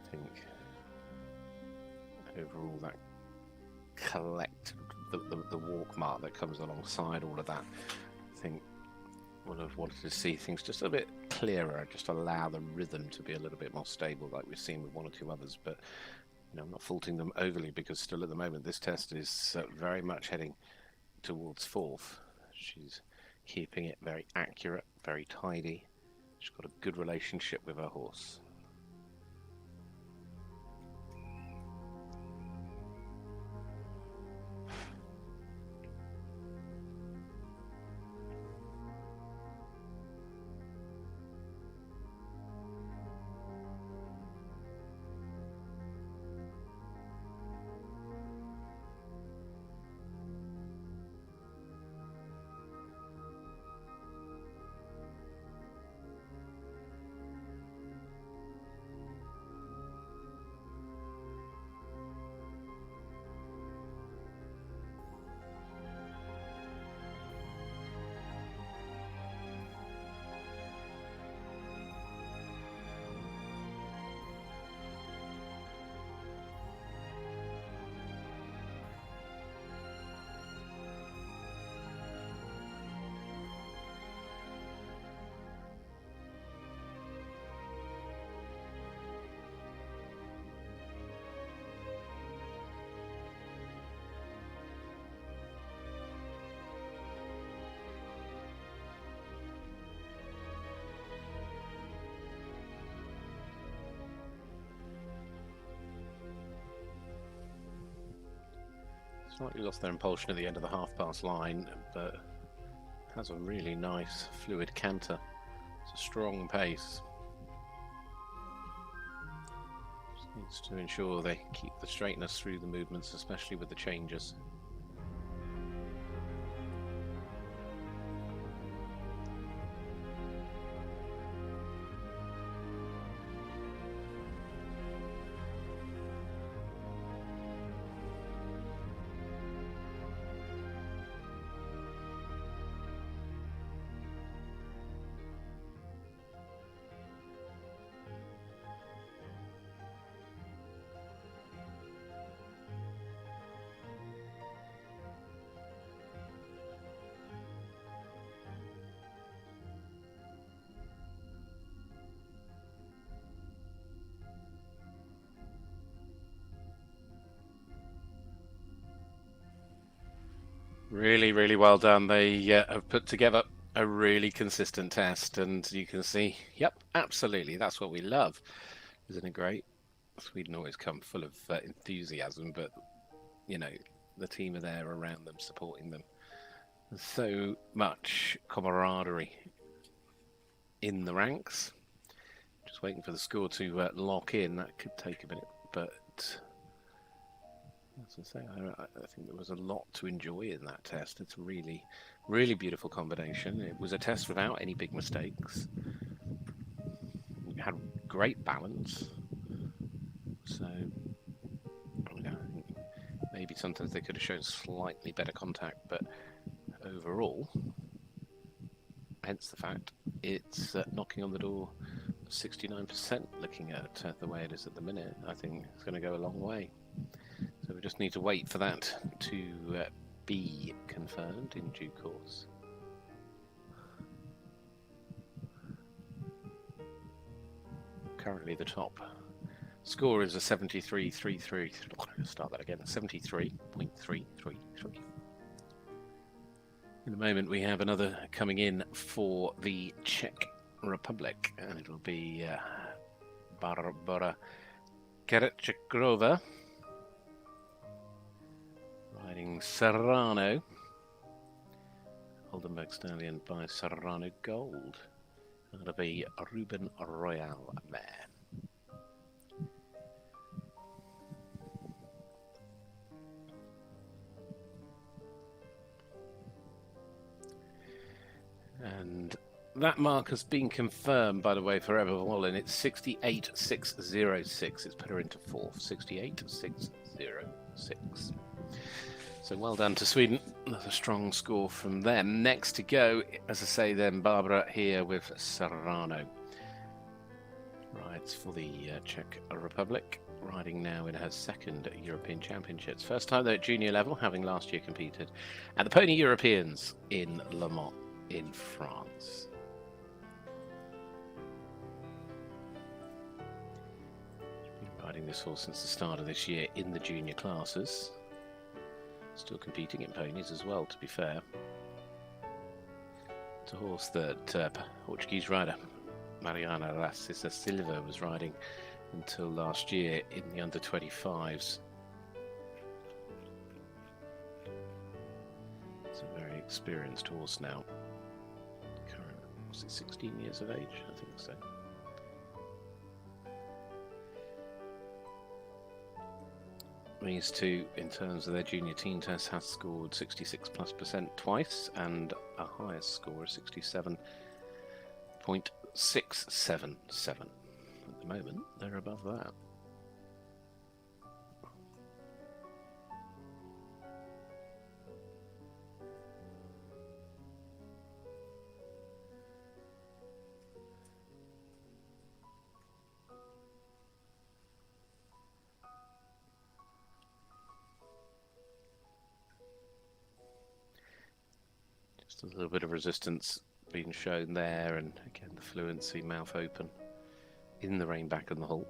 I think overall that collect, the walk mark that comes alongside all of that, I think would have wanted to see things just a bit clearer, just allow the rhythm to be a little bit more stable like we've seen with one or two others. But you know, I'm not faulting them overly, because still at the moment this test is very much heading towards fourth. She's keeping it very accurate, very tidy. She's got a good relationship with her horse. Slightly lost their impulsion at the end of the half-pass line, but has a really nice fluid canter. It's a strong pace. Just needs to ensure they keep the straightness through the movements, especially with the changes. Really, really well done. They have put together a really consistent test, and you can see, yep, absolutely, that's what we love. Isn't it great? Sweden always come full of enthusiasm, but, you know, the team are there around them, supporting them. There's so much camaraderie in the ranks. Just waiting for the score to lock in. That could take a minute, but as I say, I think there was a lot to enjoy in that test. It's a really, really beautiful combination. It was a test without any big mistakes. We had great balance. So, you know, I think maybe sometimes they could have shown slightly better contact, but overall, hence the fact it's knocking on the door 69%. Looking at the way it is at the minute, I think it's going to go a long way. So we just need to wait for that to be confirmed in due course. Currently the top score is a 73.33. Start that again. 73.333. In a moment we have another coming in for the Czech Republic, and it'll be Barbara Kerečekrova riding Serrano. Oldenburg Stallion by Serrano Gold. That'll be a Ruben Royal mare. And that mark has been confirmed, by the way, for Eva Wallin. It's 68.606. It's put her into fourth. 68.606. So well done to Sweden. That's a strong score from them. Next to go, as I say, then Barbara here with Serrano. Rides for the Czech Republic. Riding now in her second European Championships. First time though at junior level, having last year competed at the Pony Europeans in Le Mans in France. She's been riding this horse since the start of this year in the junior classes. Still competing in ponies as well, to be fair. It's a horse that Portuguese rider Mariana Racis Silva was riding until last year in the under-25s. It's a very experienced horse now. Current, was it 16 years of age? I think so. These two, in terms of their junior team test, has scored 66+% twice, and a highest score of 67.677. At the moment, they're above that. Just a little bit of resistance being shown there, and again the fluency, mouth open, in the rein back and the halt.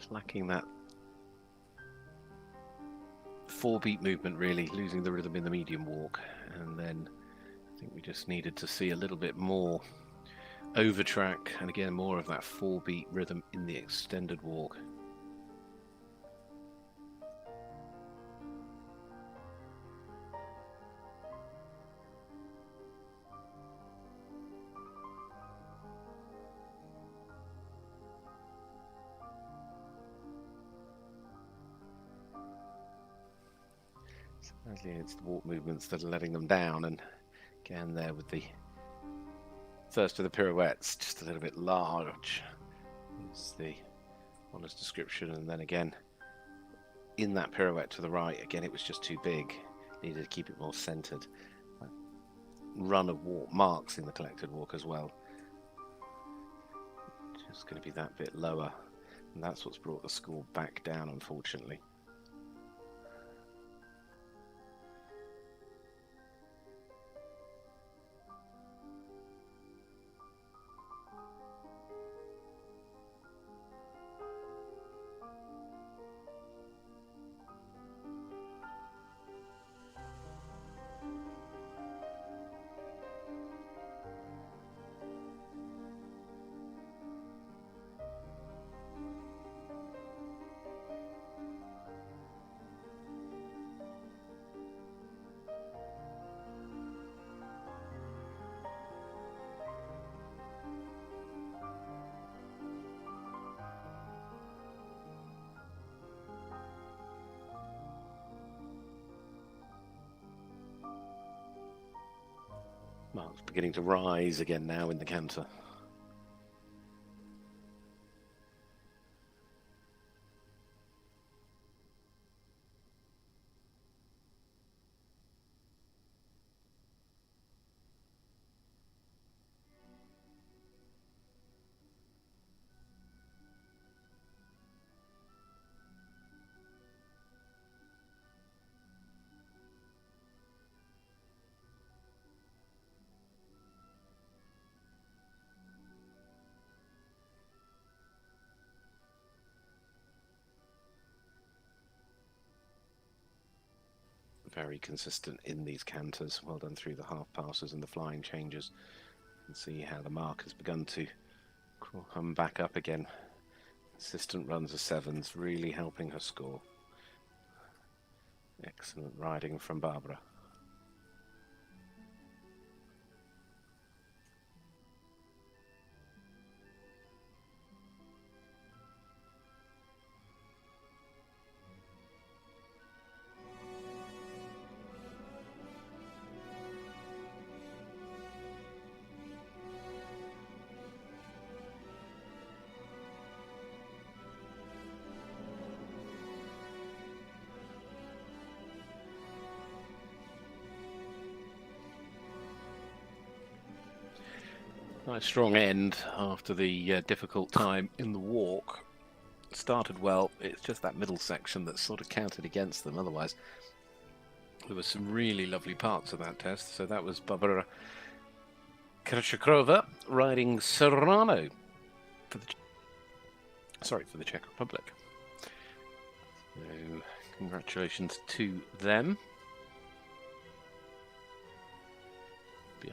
It's lacking that 4-beat movement, really, losing the rhythm in the medium walk. And then I think we just needed to see a little bit more over track, and again more of that 4-beat rhythm in the extended walk. Sadly, it's the walk movements that are letting them down, and again there with the first of the pirouettes, just a little bit large is the honest description, and then again in that pirouette to the right, again it was just too big, needed to keep it more centered. Run of walk marks in the collected walk as well, just going to be that bit lower, and that's what's brought the score back down, unfortunately. Well, it's beginning to rise again now in the canter. Very consistent in these canters. Well done through the half passes and the flying changes. You can see how the mark has begun to come back up again. Consistent runs of sevens, really helping her score. Excellent riding from Barbara. Nice strong end after the difficult time in the walk. Started well, it's just that middle section that sort of counted against them. Otherwise, there were some really lovely parts of that test. So that was Barbara Krejcikova riding Serrano for the Czech Republic. So congratulations to them.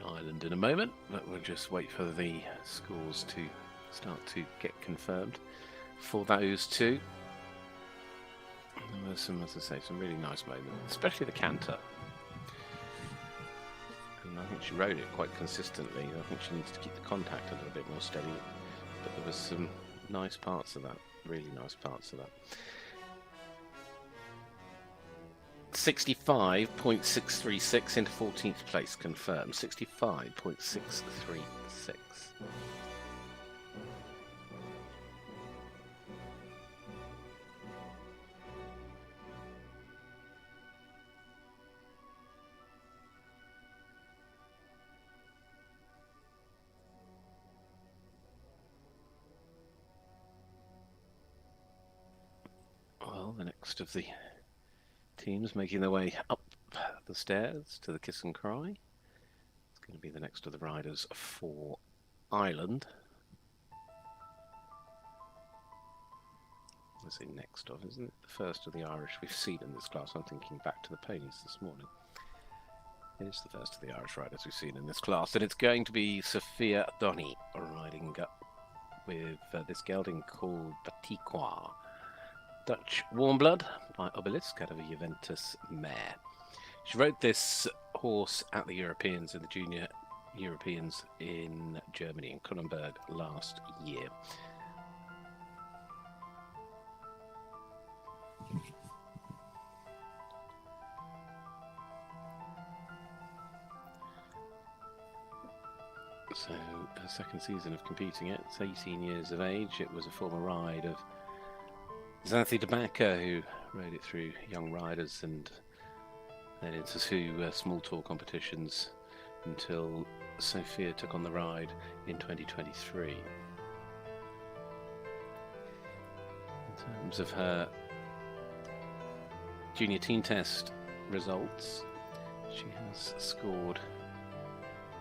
Ireland in a moment, but we'll just wait for the scores to start to get confirmed for those two. And there's some, as I say, some really nice moments, especially the canter. And I think she rode it quite consistently. I think she needs to keep the contact a little bit more steady, but there was some nice parts of that, really nice parts of that. 65.636 into 14th place confirmed. 65.636. Well, the next of the teams making their way up the stairs to the kiss and cry. It's going to be the next of the riders for Ireland. Was it next of? Isn't it the first of the Irish we've seen in this class? I'm thinking back to the ponies this morning. It is the first of the Irish riders we've seen in this class, and it's going to be Sophia Donny riding up with this gelding called Batiqua. Dutch warm blood by Obelisk out of a Juventus mare. She rode this horse at the Europeans and the Junior Europeans in Germany, in Kronenberg, last year. So, her second season of competing it. It's 18 years of age. It was a former ride of Xanthi de Backer, who rode it through young riders and then into two small tour competitions until Sophia took on the ride in 2023. In terms of her junior teen test results, she has scored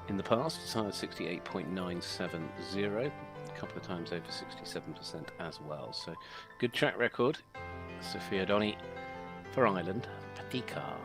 in the past as high as 68.970, a couple of times over 67% as well. So good track record. Sophia Donny for Ireland, Patika.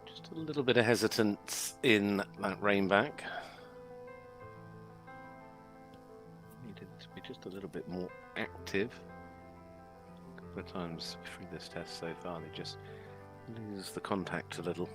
Just a little bit of hesitance in that rein-back. Needed to be just a little bit more active. A couple of times through this test so far, they just lose the contact a little.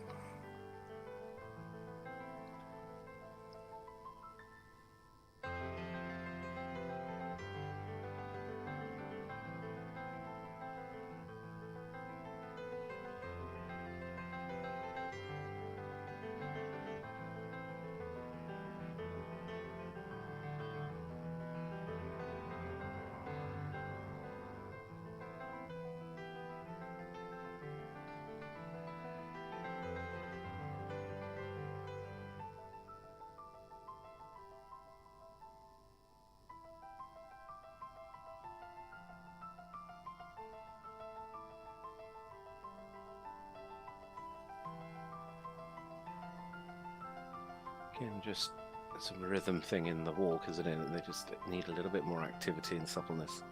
Again, just some rhythm thing in the walk, isn't it? And they just need a little bit more activity and suppleness.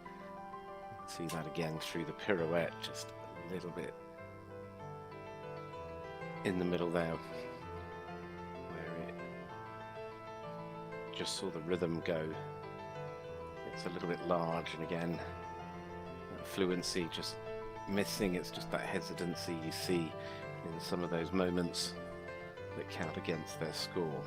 See that again through the pirouette, just a little bit in the middle there, where it just saw the rhythm go. It's a little bit large, and again, that fluency just missing. It's just that hesitancy you see in some of those moments that count against their score.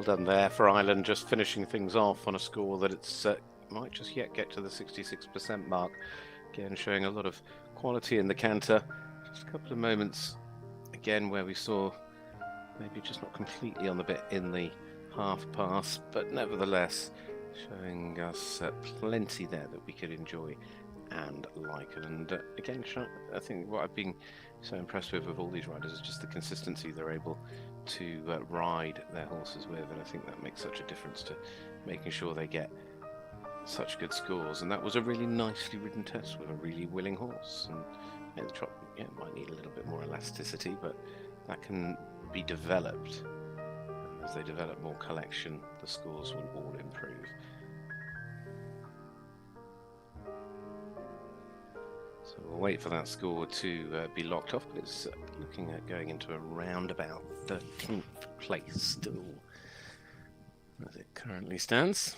Well done there for Ireland, just finishing things off on a score that it's might just yet get to the 66% mark. Again, showing a lot of quality in the canter. Just a couple of moments again where we saw maybe just not completely on the bit in the half pass, but nevertheless showing us plenty there that we could enjoy and like. And again, I think what I've been so impressed with all these riders is just the consistency they're able to ride their horses with, and I think that makes such a difference to making sure they get such good scores. And that was a really nicely ridden test with a really willing horse, and the trot might need a little bit more elasticity, but that can be developed, and as they develop more collection, the scores will all improve. So we'll wait for that score to be locked off, but it's looking at going into around about 13th place still, as it currently stands.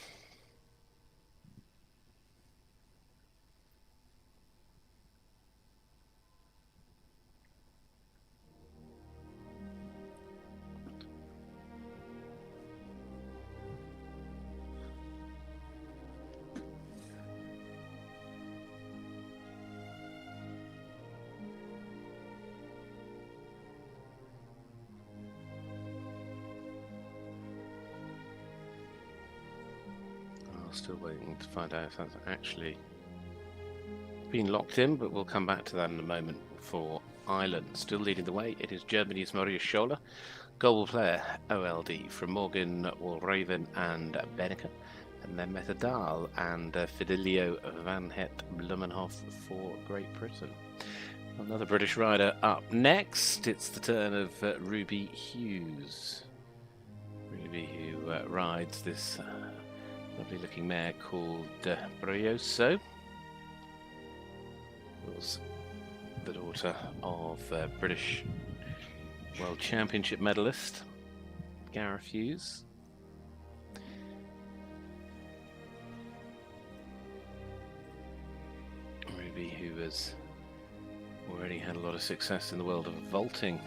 Still waiting to find out if that's actually been locked in, but we'll come back to that in a moment. For Ireland, still leading the way, it is Germany's Maria Scholler, Global Player OLD from Morgan, Walraven and Benneker, and then Meta Dahl and Fidelio van Het Blumenhof for Great Britain. Another British rider up next. It's the turn of Ruby Hughes. Ruby, who rides this lovely looking mare called Brioso. Was the daughter of British World Championship medalist Gareth Hughes. Ruby, who has already had a lot of success in the world of vaulting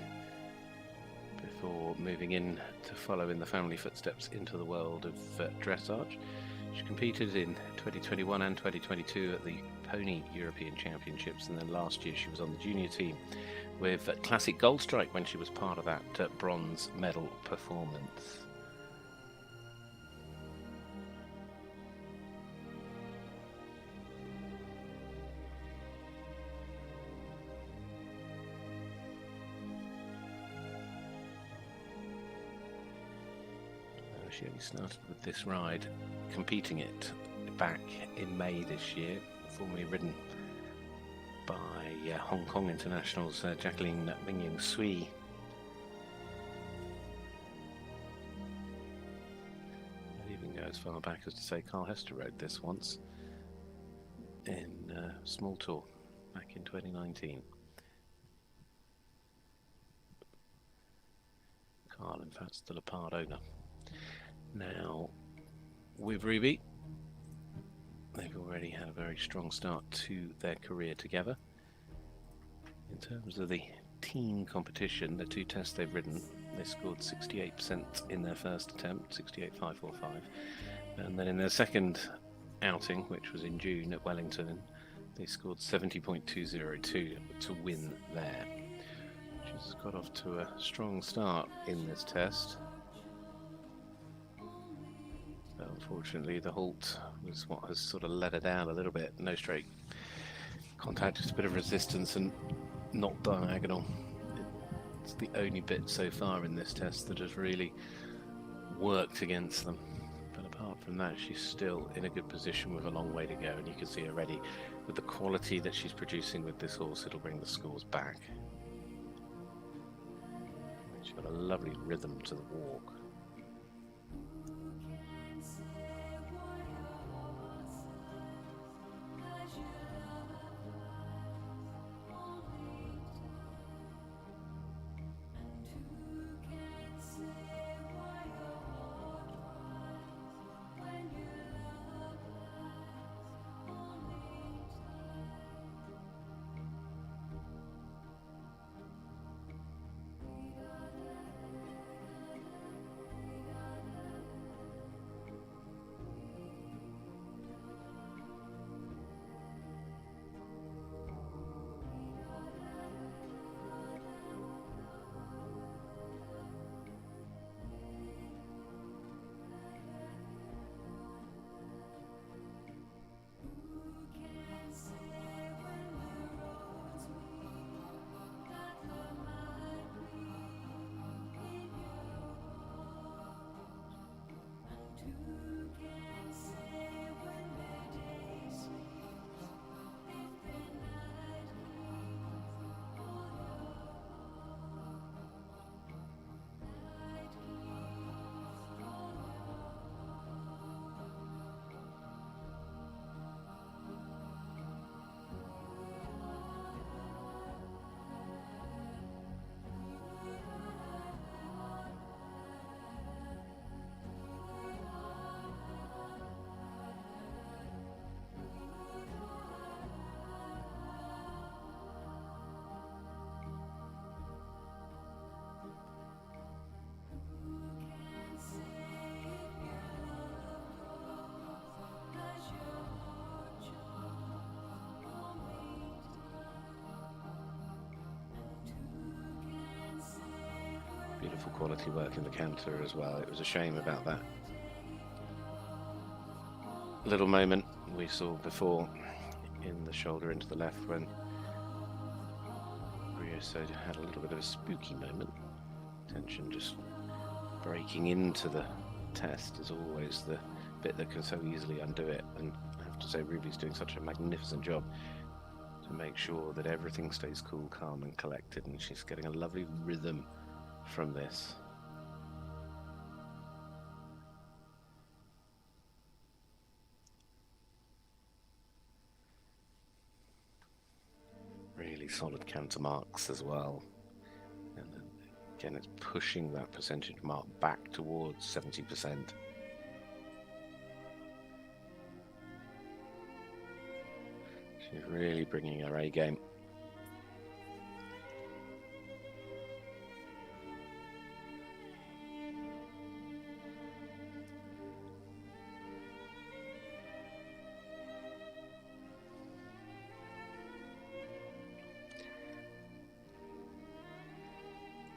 before moving in to follow in the family footsteps into the world of dressage. She competed in 2021 and 2022 at the Pony European Championships, and then last year she was on the junior team with Classic Goldstrike when she was part of that bronze medal performance. She only started with this ride, competing it back in May this year, formerly ridden by Hong Kong internationals Jacqueline Mingying Sui. I'd even go as far back as to say Carl Hester rode this once in Small Tour back in 2019. Carl, in fact, still a part owner. Now, with Ruby, they've already had a very strong start to their career together. In terms of the team competition, the two tests they've ridden, they scored 68% in their first attempt, 68.545, and then in their second outing, which was in June at Wellington, they scored 70.202 to win there. She's got off to a strong start in this test. Unfortunately, the halt was what has sort of let her down a little bit. No straight contact, just a bit of resistance and not diagonal. It's the only bit so far in this test that has really worked against them. But apart from that, she's still in a good position with a long way to go, and you can see already with the quality that she's producing with this horse, it'll bring the scores back. She's got a lovely rhythm to the walk. beautiful quality work in the canter as well. It was a shame about that little moment we saw before in the shoulder into the left when Rioso had a little bit of a spooky moment. Tension just breaking into the test is always the bit that can so easily undo it, and I have to say Ruby's doing such a magnificent job to make sure that everything stays cool, calm and collected, and she's getting a lovely rhythm from this. Really solid canter marks as well, and then again it's pushing that percentage mark back towards 70%. She's really bringing her A game.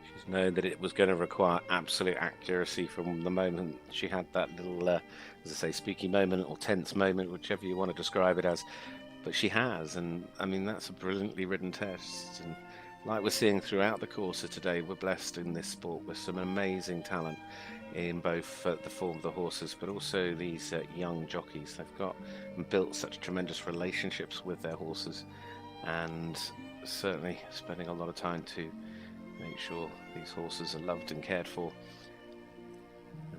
She's known that it was going to require absolute accuracy from the moment she had that little, as I say, spooky moment or tense moment, whichever you want to describe it as. But she has, and I mean, that's a brilliantly ridden test. And like we're seeing throughout the course of today, we're blessed in this sport with some amazing talent in both the form of the horses, but also these young jockeys. They've got and built such tremendous relationships with their horses, and certainly spending a lot of time to make sure these horses are loved and cared for.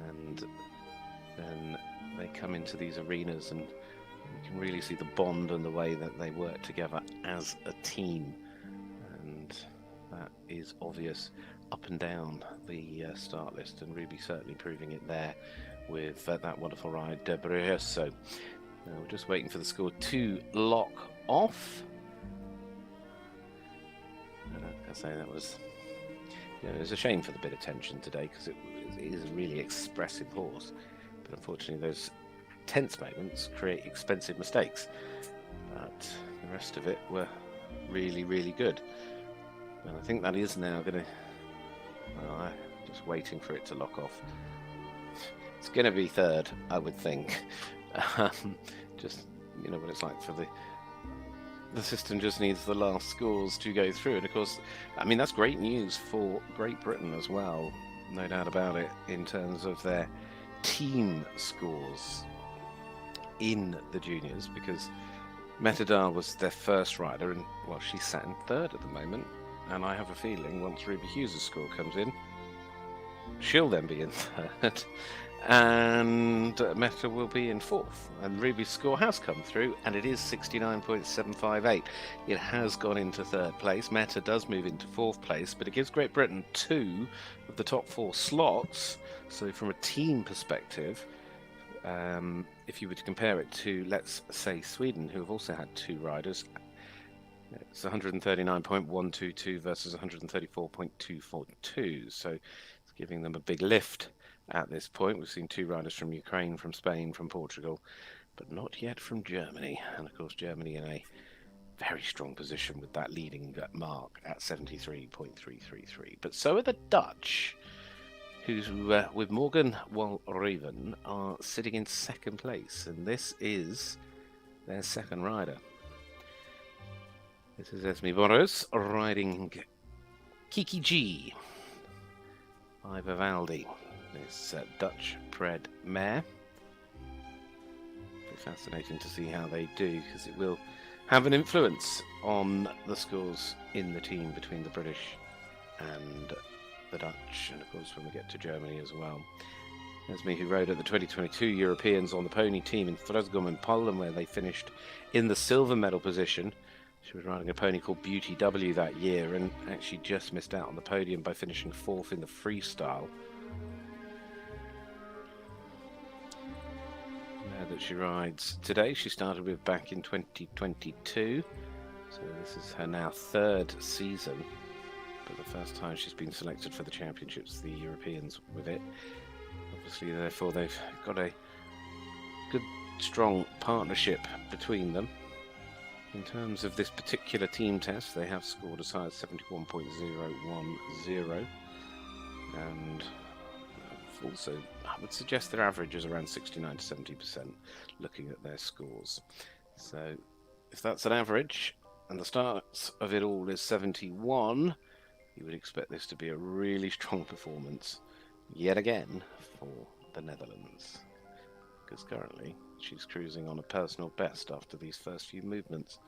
And then they come into these arenas and you can really see the bond and the way that they work together as a team, and that is obvious up and down the start list, and Ruby certainly proving it there with that wonderful ride, Dressage. So we're just waiting for the score to lock off. And I say that was, it was a shame for the bit of tension today, because it is a really expressive horse, but unfortunately those tense moments create expensive mistakes, but the rest of it were really, really good. And I think that is now going to, well, I'm just waiting for it to lock off. It's going to be third, I would think. Just, you know what it's like for the system just needs the last scores to go through. And of course, I mean, that's great news for Great Britain as well, no doubt about it, in terms of their team scores in the juniors, because Metadar was their first rider, and well, she's sat in third at the moment, and I have a feeling once Ruby Hughes' score comes in, she'll then be in third, and Meta will be in fourth. And Ruby's score has come through, and it is 69.758. It has gone into third place. Meta does move into fourth place, but it gives Great Britain 2 of the top 4 slots. So from a team perspective, if you were to compare it to, let's say, Sweden, who have also had 2 riders, it's 139.122 versus 134.242. So it's giving them a big lift at this point. We've seen 2 riders from Ukraine, from Spain, from Portugal, but not yet from Germany. And of course, Germany in a very strong position with that leading mark at 73.333. But so are the Dutch, who's with Morgan Walraven are sitting in second place, and this is their second rider. This is Esme Boros riding Kiki G by Vivaldi, this Dutch bred mare. It'll be fascinating to see how they do, because it will have an influence on the scores in the team between the British and the Dutch, and of course when we get to Germany as well. Esme, who rode at the 2022 Europeans on the pony team in Thresgum in Poland, where they finished in the silver medal position. She was riding a pony called Beauty W that year, and actually just missed out on the podium by finishing 4th in the freestyle. Now that she rides today, she started with back in 2022, so this is her now 3rd season, but the first time she's been selected for the championships, the Europeans, with it. Obviously, therefore, they've got a good, strong partnership between them. In terms of this particular team test, they have scored as high as 71.010. And also, I would suggest their average is around 69 to 70%, looking at their scores. So, if that's an average, and the start of it all is 71, you would expect this to be a really strong performance, yet again, for the Netherlands. Because currently, she's cruising on a personal best after these first few movements.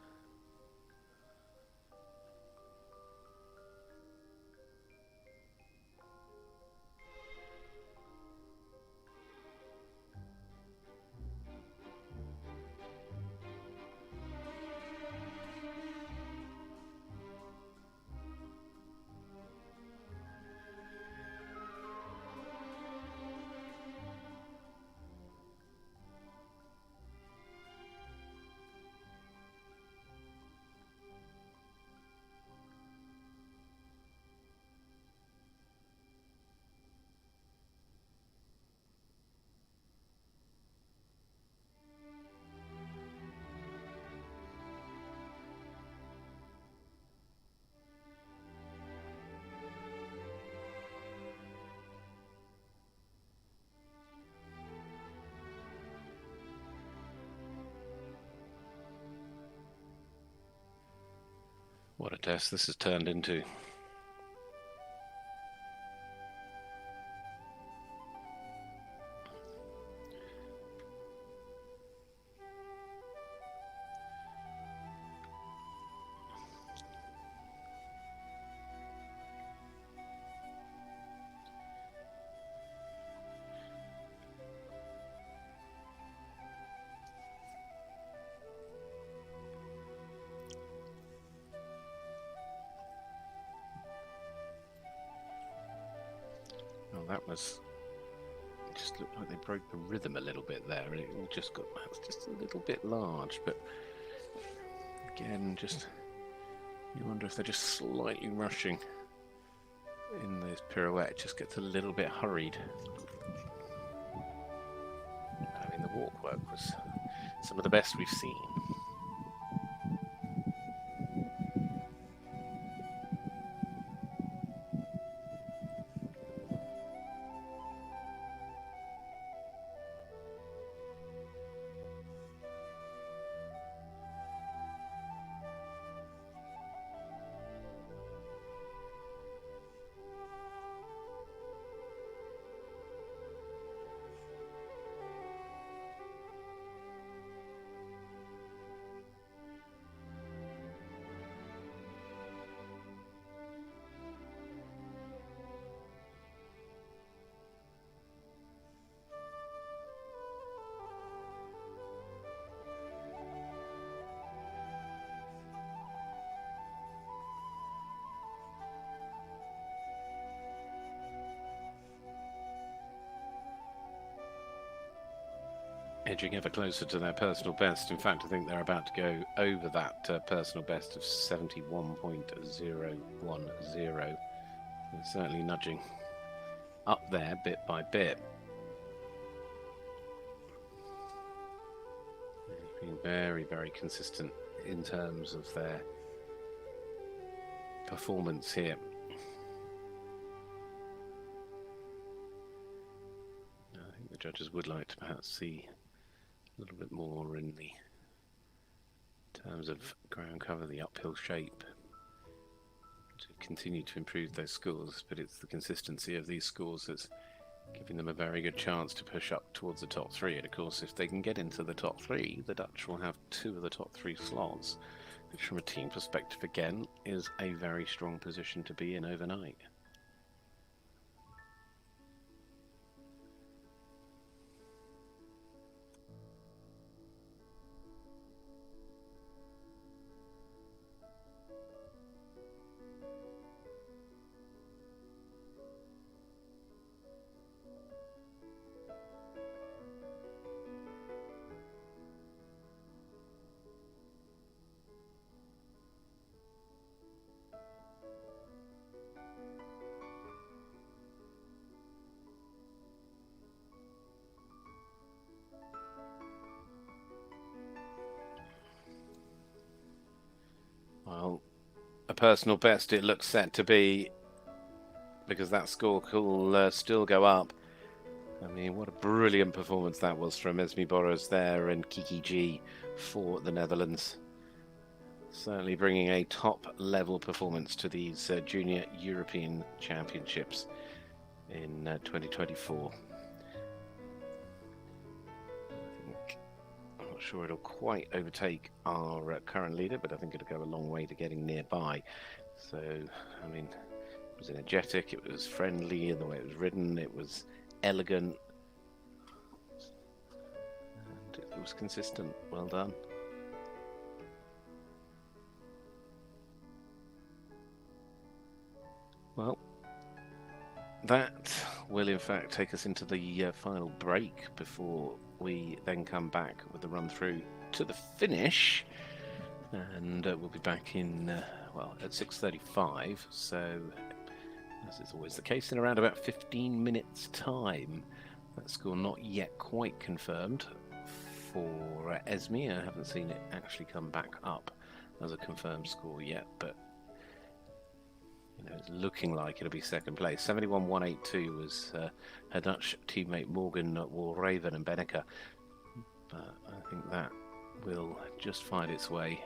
What a test this has turned into. Well, that was... It just looked like they broke the rhythm a little bit there, and it all just got just a little bit large, but again, just you wonder if they're just slightly rushing in this pirouette. It just gets a little bit hurried. I mean, the walk work was some of the best we've seen. Edging ever closer to their personal best. In fact, I think they're about to go over that personal best of 71.010. They're certainly nudging up there bit by bit. They've been very, very consistent in terms of their performance here. I think the judges would like to perhaps see a little bit more in the terms of ground cover, the uphill shape, to continue to improve those scores, but it's the consistency of these scores that's giving them a very good chance to push up towards the top three. And of course, if they can get into the top three, the Dutch will have 2 of the top 3 slots, which from a team perspective again is a very strong position to be in overnight. Well, a personal best it looks set to be because that score will still go up. I mean, what a brilliant performance that was from Esme Boros there and Kiki G for the Netherlands. Certainly bringing a top-level performance to these Junior European Championships in 2024. I'm not sure it'll quite overtake our current leader, but I think it'll go a long way to getting nearby. So, I mean, it was energetic, it was friendly in the way it was ridden, it was elegant, and it was consistent. Well done. Well, that will in fact take us into the final break before we then come back with the run through to the finish, and we'll be back in at 6:35. So, as is always the case, in around about 15 minutes time. That score not yet quite confirmed for Esme. I haven't seen it actually come back up as a confirmed score yet, but it's looking like it'll be second place. 71.182 was her Dutch teammate Morgan Walraven and Benneker. But I think that will just find its way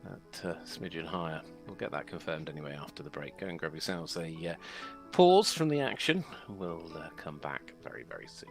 at smidgen higher. We'll get that confirmed anyway after the break. Go and grab yourselves a pause from the action. We'll come back very, very soon.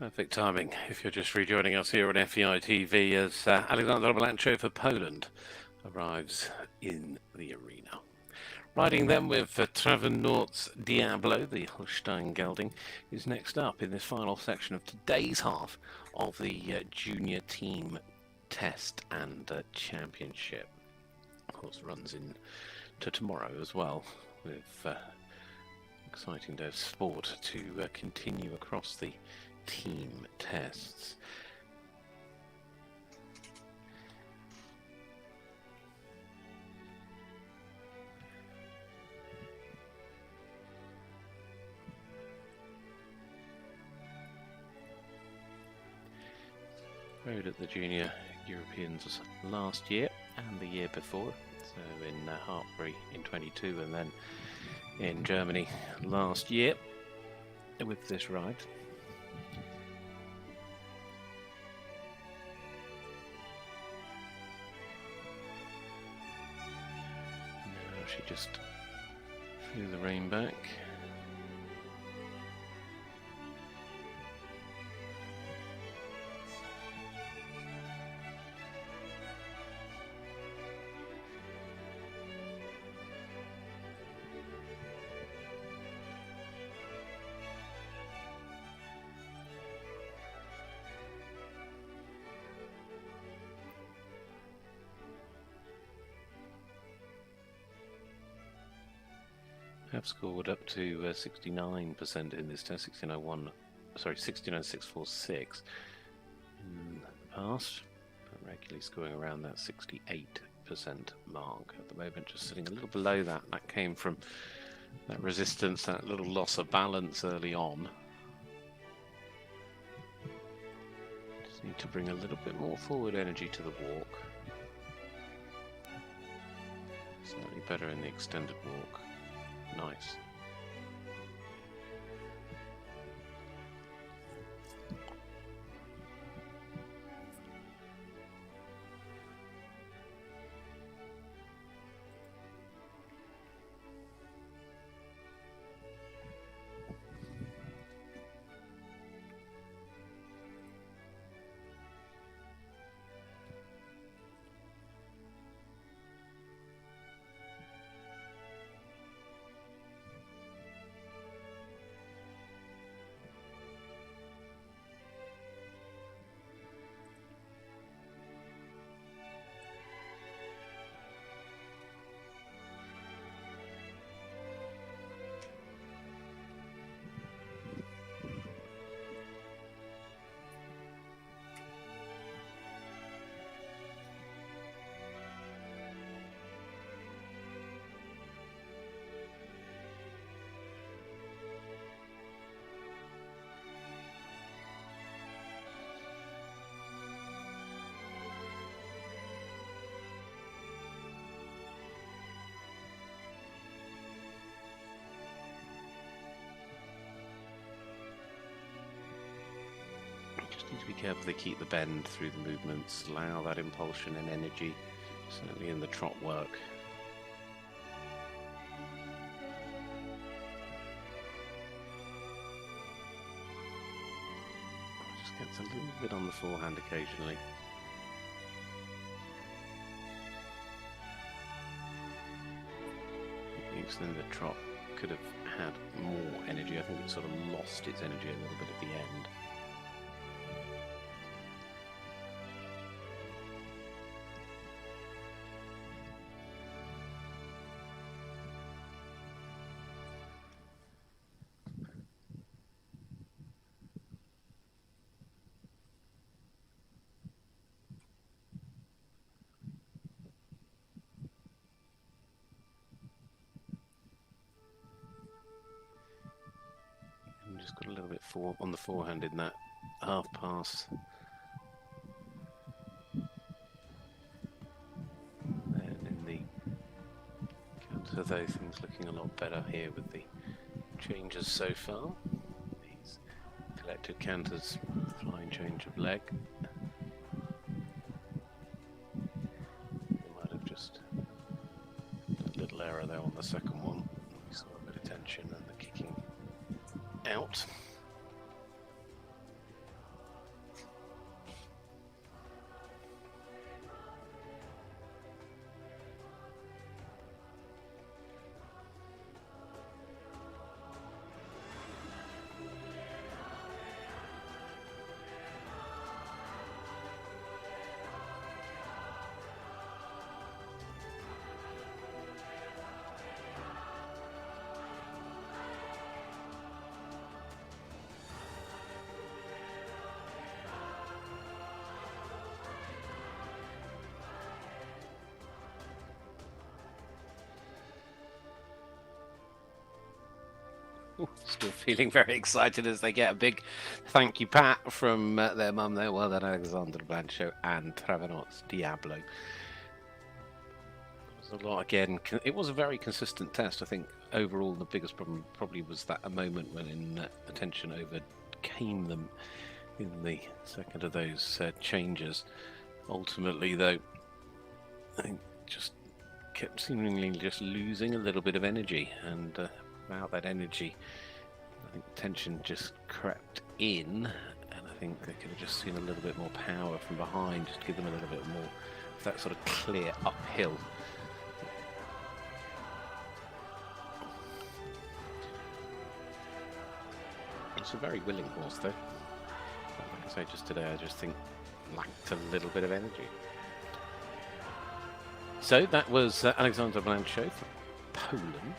Perfect timing if you're just rejoining us here on FEI TV as Alexander Blancho for Poland arrives in the arena. Riding then with Travennort's Diablo, the Holstein Gelding, is next up in this final section of today's half of the junior team test and championship. Of course, runs in to tomorrow as well, with exciting day of sport to continue across the team tests. Rode at the Junior Europeans last year and the year before, so in Hungary in 22 and then in Germany last year with this ride. Now she just threw the rein back. Have scored up to 69% in this test, 69,646 in the past, but regularly scoring around that 68% mark at the moment, just sitting a little below that. That came from that resistance, that little loss of balance early on. Just need to bring a little bit more forward energy to the walk. Slightly better in the extended walk. Nice. Need to be careful they keep the bend through the movements, allow that impulsion and energy, certainly in the trot work. Just gets a little bit on the forehand occasionally. Then the trot could have had more energy. I think it sort of lost its energy a little bit at the end. Just got a little bit on the forehand in that half pass. And in the counter, though, things looking a lot better here with the changes so far. These collected canters, flying change of leg. They might have just a little error there on the second one. We saw a bit of tension and the kicking out. Still feeling very excited as they get a big thank you pat from their mum there. Well done, Alexander Blancho and Travanos Diablo. It was a lot again. It was a very consistent test. I think overall the biggest problem probably was that a moment when attention overcame them in the second of those changes. Ultimately, though, I think just kept seemingly just losing a little bit of energy, and without that energy, I think tension just crept in, and I think they could have just seen a little bit more power from behind, just to give them a little bit more of that sort of clear uphill. It's a very willing horse, though. Like I say, just today, I just think lacked a little bit of energy. So that was Alexander Blancho for Poland.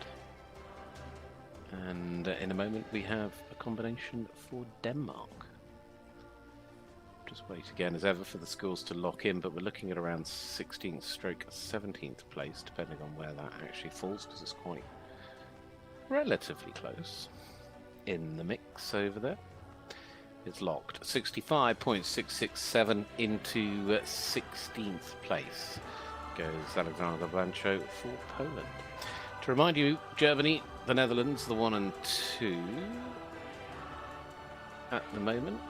And in a moment we have a combination for Denmark. Just wait again as ever for the scores to lock in, but we're looking at around 16th stroke 17th place, depending on where that actually falls, because it's quite relatively close in the mix over there. It's locked. 65.667 into 16th place goes Alexander Blancho for Poland. To remind you, Germany, the Netherlands, the 1 and 2 at the moment.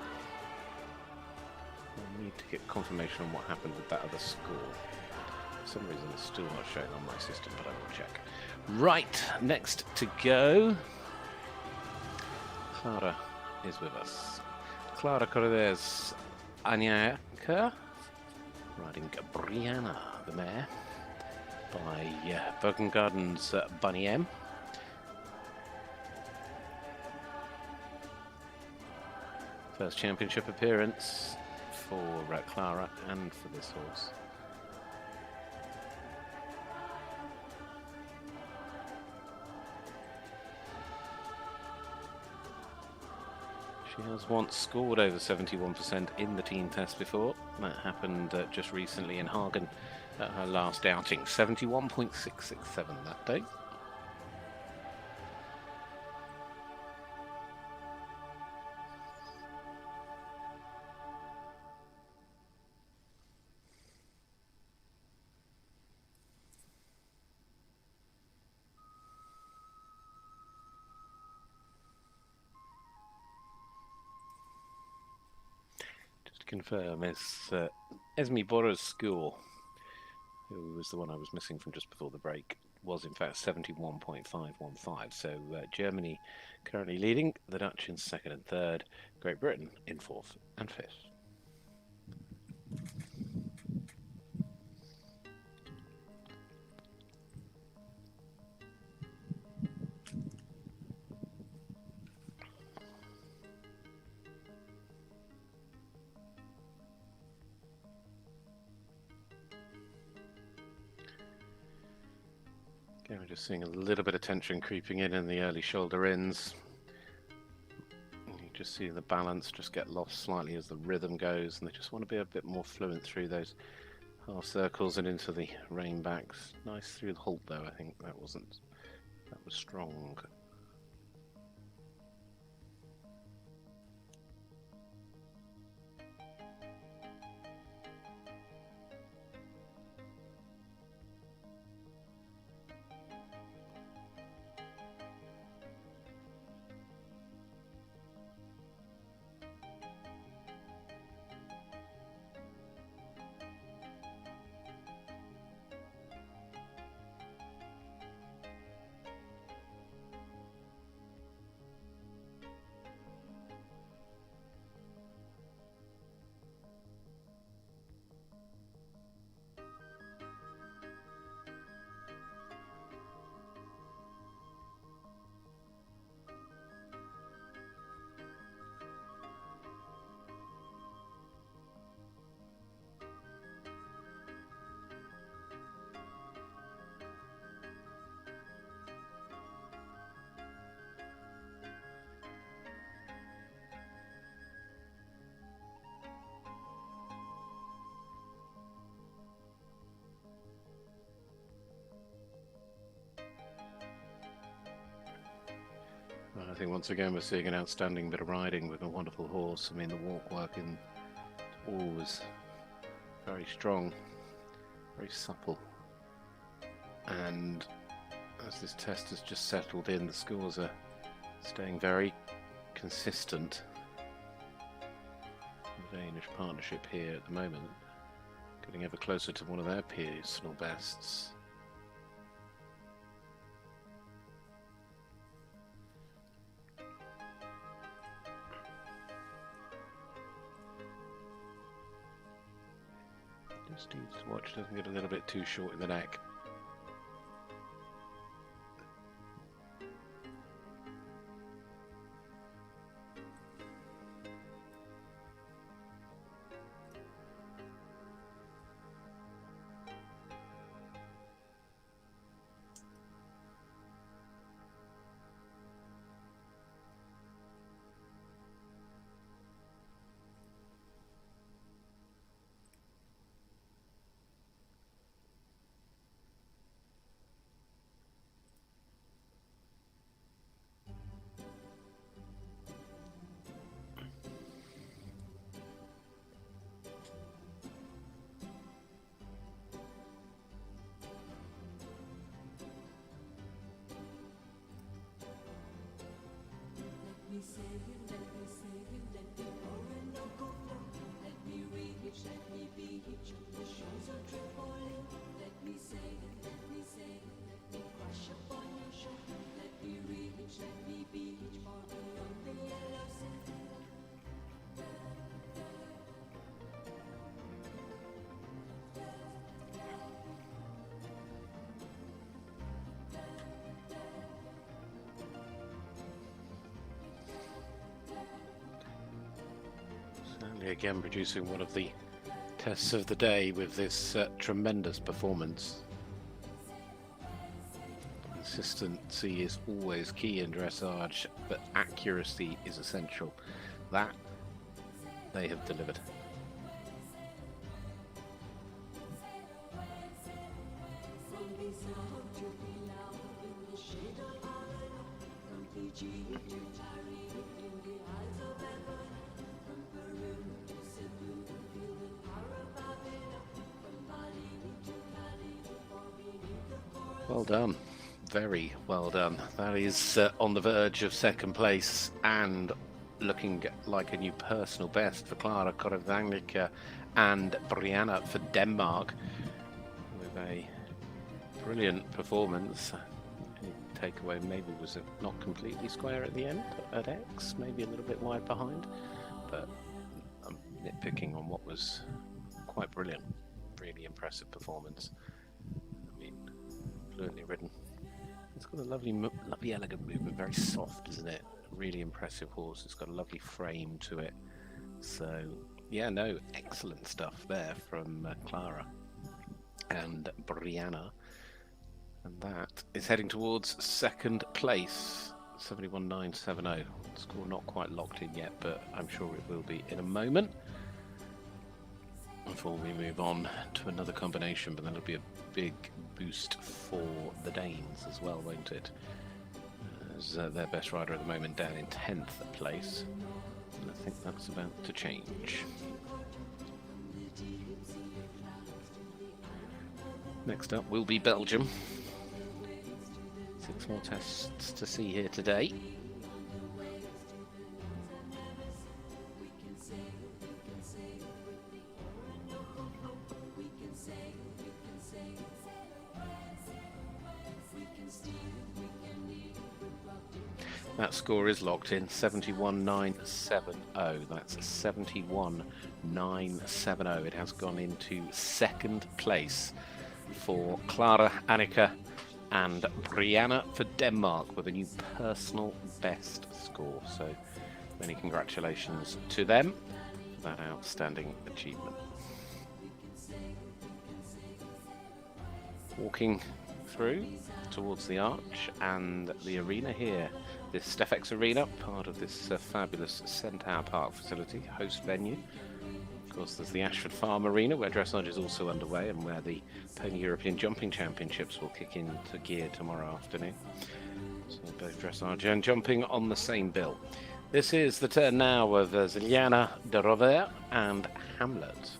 I need to get confirmation on what happened with that other score. For some reason it's still not showing on my system, but I will check. Right, next to go, Clara is with us. Clara Corrales Anyaka, riding Brianna, the mare, by Bergengarden's Bunny M. First championship appearance for Clara and for this horse. She has once scored over 71% in the team test before. That happened just recently in Hagen at her last outing. 71.667 that day. Confirm it's Esme Borra's school, who was the one I was missing from just before the break, was in fact 71.515. So Germany currently leading, the Dutch in second and third, Great Britain in fourth and fifth. We're just seeing a little bit of tension creeping in the early shoulder ins. You just see the balance just get lost slightly as the rhythm goes, and they just want to be a bit more fluent through those half circles and into the rein backs. Nice through the halt though. I think that was strong. think once again we're seeing an outstanding bit of riding with a wonderful horse. I mean, the walk work in always very strong, very supple. And as this test has just settled in, the scores are staying very consistent. The Danish partnership here at the moment, getting ever closer to one of their personal bests. Steve's watch doesn't get a little bit too short in the neck. Again producing one of the tests of the day with this tremendous performance. Consistency is always key in dressage, but accuracy is essential. That they have delivered. Well done, very well done. That is on the verge of second place and looking like a new personal best for Clara Korovagnica and Brianna for Denmark, with a brilliant performance. Any takeaway maybe was not completely square at the end at X, maybe a little bit wide behind, but I'm nitpicking on what was quite brilliant, really impressive performance. Fluently ridden. It's got a lovely elegant movement, very soft, isn't it? Really impressive horse. It's got a lovely frame to it. So yeah, no, excellent stuff there from Clara and Brianna. And that is heading towards second place, 71.970. Score not quite locked in yet, but I'm sure it will be in a moment. Before we move on to another combination, but that'll be a big boost for the Danes as well, won't it? As their best rider at the moment down in 10th place. And I think that's about to change. Next up will be Belgium. 6 more tests to see here today. That score is locked in, 71.970. That's 71.970. It has gone into second place for Clara, Annika and Brianna for Denmark with a new personal best score. So many congratulations to them for that outstanding achievement. Walking through towards the arch and the arena here. This Steffex Arena, part of this fabulous Centaur Park facility, host venue. Of course, there's the Ashford Farm Arena, where dressage is also underway and where the Pony European Jumping Championships will kick into gear tomorrow afternoon. So both dressage and jumping on the same bill. This is the turn now of Ziliana de Rover and Hamlet.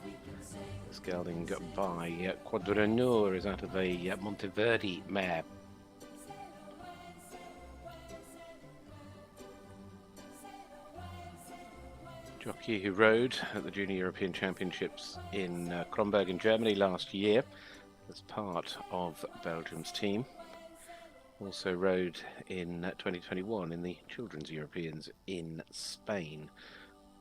This gelding by Quadranur is out of a Monteverdi mare. Jockey who rode at the Junior European Championships in Kronberg in Germany last year as part of Belgium's team. Also rode in 2021 in the Children's Europeans in Spain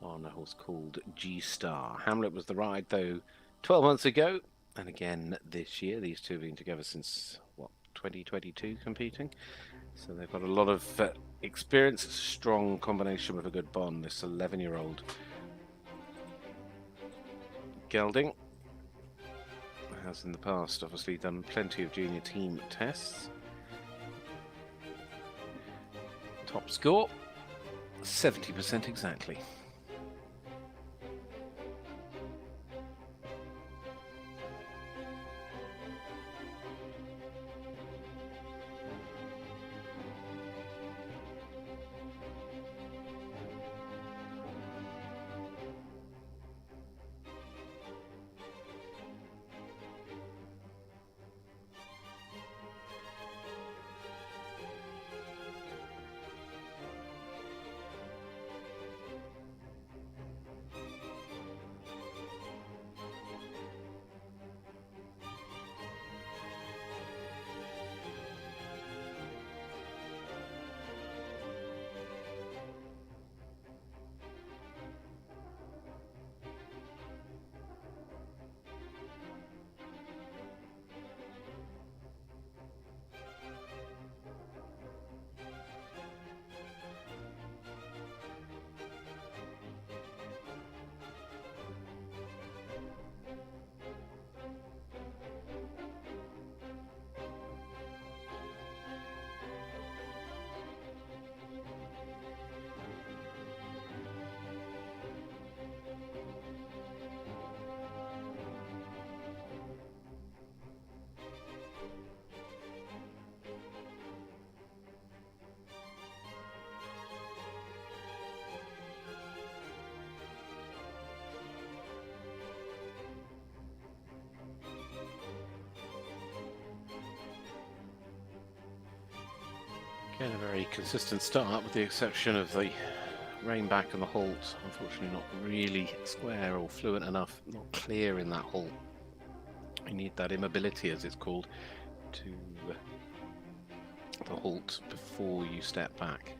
on a horse called G-Star. Hamlet was the ride, though, 12 months ago, and again this year. These two have been together since, 2022 competing. So they've got a lot of experience, strong combination with a good bond. This 11-year-old gelding has in the past obviously done plenty of junior team tests. Top score, 70% exactly. Again, a very consistent start with the exception of the rein back and the halt. Unfortunately not really square or fluent enough, not clear in that halt. You need that immobility, as it's called, to the halt before you step back.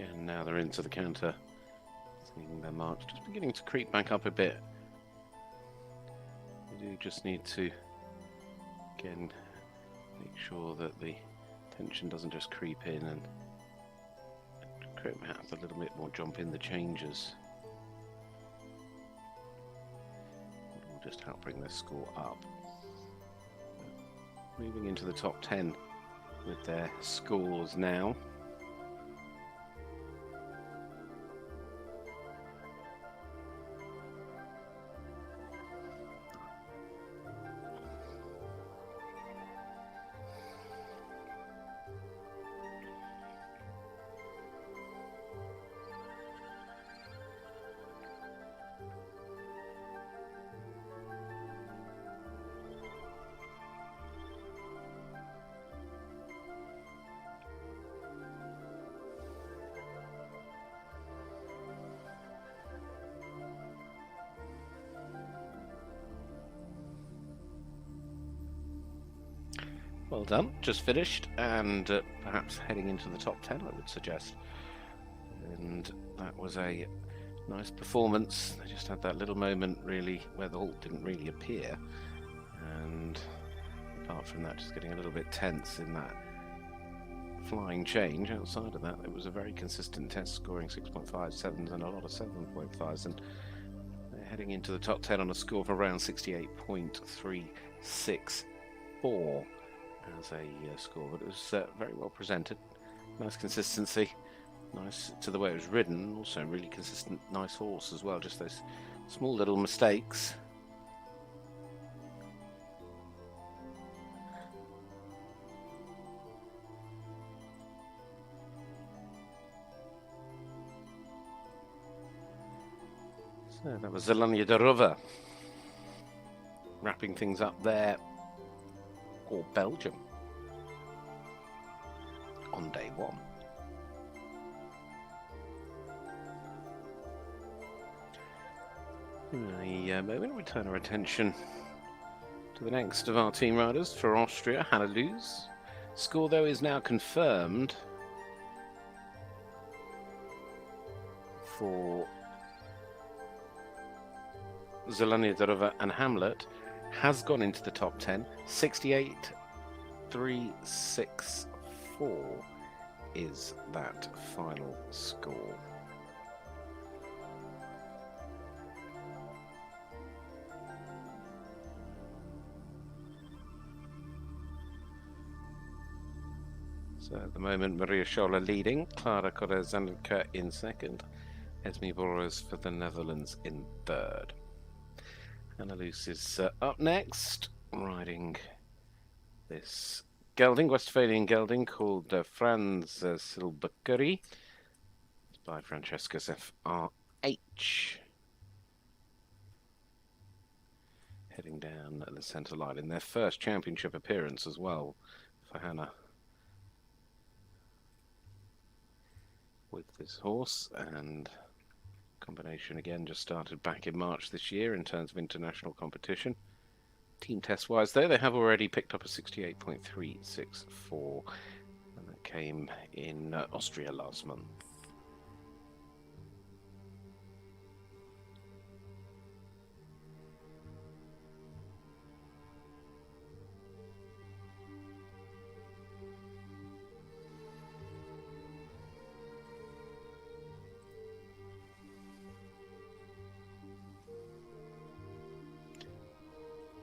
Again, now they're into the counter. Seeing their marks just beginning to creep back up a bit. We do just need to, again, make sure that the tension doesn't just creep in and create perhaps a little bit more jump in the changes. It will just help bring their score up. Moving into the top 10 with their scores now. Well done, just finished, and perhaps heading into the top 10, I would suggest. And that was a nice performance. They just had that little moment, really, where the halt didn't really appear. And apart from that, just getting a little bit tense in that flying change. Outside of that, it was a very consistent test, scoring 6.57s and a lot of 7.5s. And they're heading into the top 10 on a score of around 68.364. As a score, but it was very well presented. Nice consistency, nice to the way it was ridden. Also, really consistent, nice horse as well. Just those small little mistakes. So that was Zelania Darova wrapping things up there. Or Belgium on day one. In a moment, we turn our attention to the next of our team riders for Austria, Hannah. Score, though, is now confirmed for Zelania Darova and Hamlet. Has gone into the top 10. 68.364 is that final score. So at the moment, Maria Scholler leading, Clara Korezanka in second, Esme Boros for the Netherlands in third. Annalise is up next, riding this gelding, Westphalian gelding called Franz Silbekeri. It's by Francesca FRH. Heading down the centre line in their first championship appearance as well for Hannah with this horse, and combination again just started back in March this year in terms of international competition. Team test wise though, they have already picked up a 68.364, and that came in Austria last month.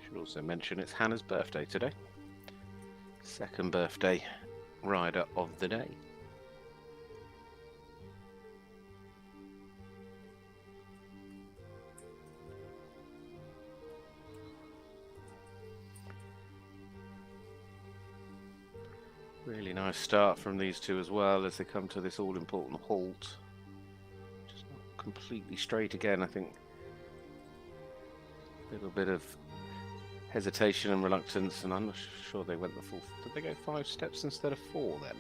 Should also mention it's Hannah's birthday today. Second birthday rider of the day. Really nice start from these two as well as they come to this all-important halt. Just not completely straight again, I think. A little bit of hesitation and reluctance, and I'm not sure they went the full. Did they go 5 steps instead of 4 then?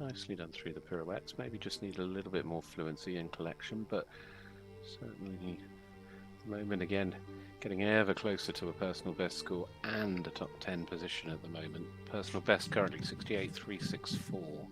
Nicely done through the pirouettes. Maybe just need a little bit more fluency in collection, but certainly at the moment again getting ever closer to a personal best score and a top 10 position at the moment. Personal best currently 68.364.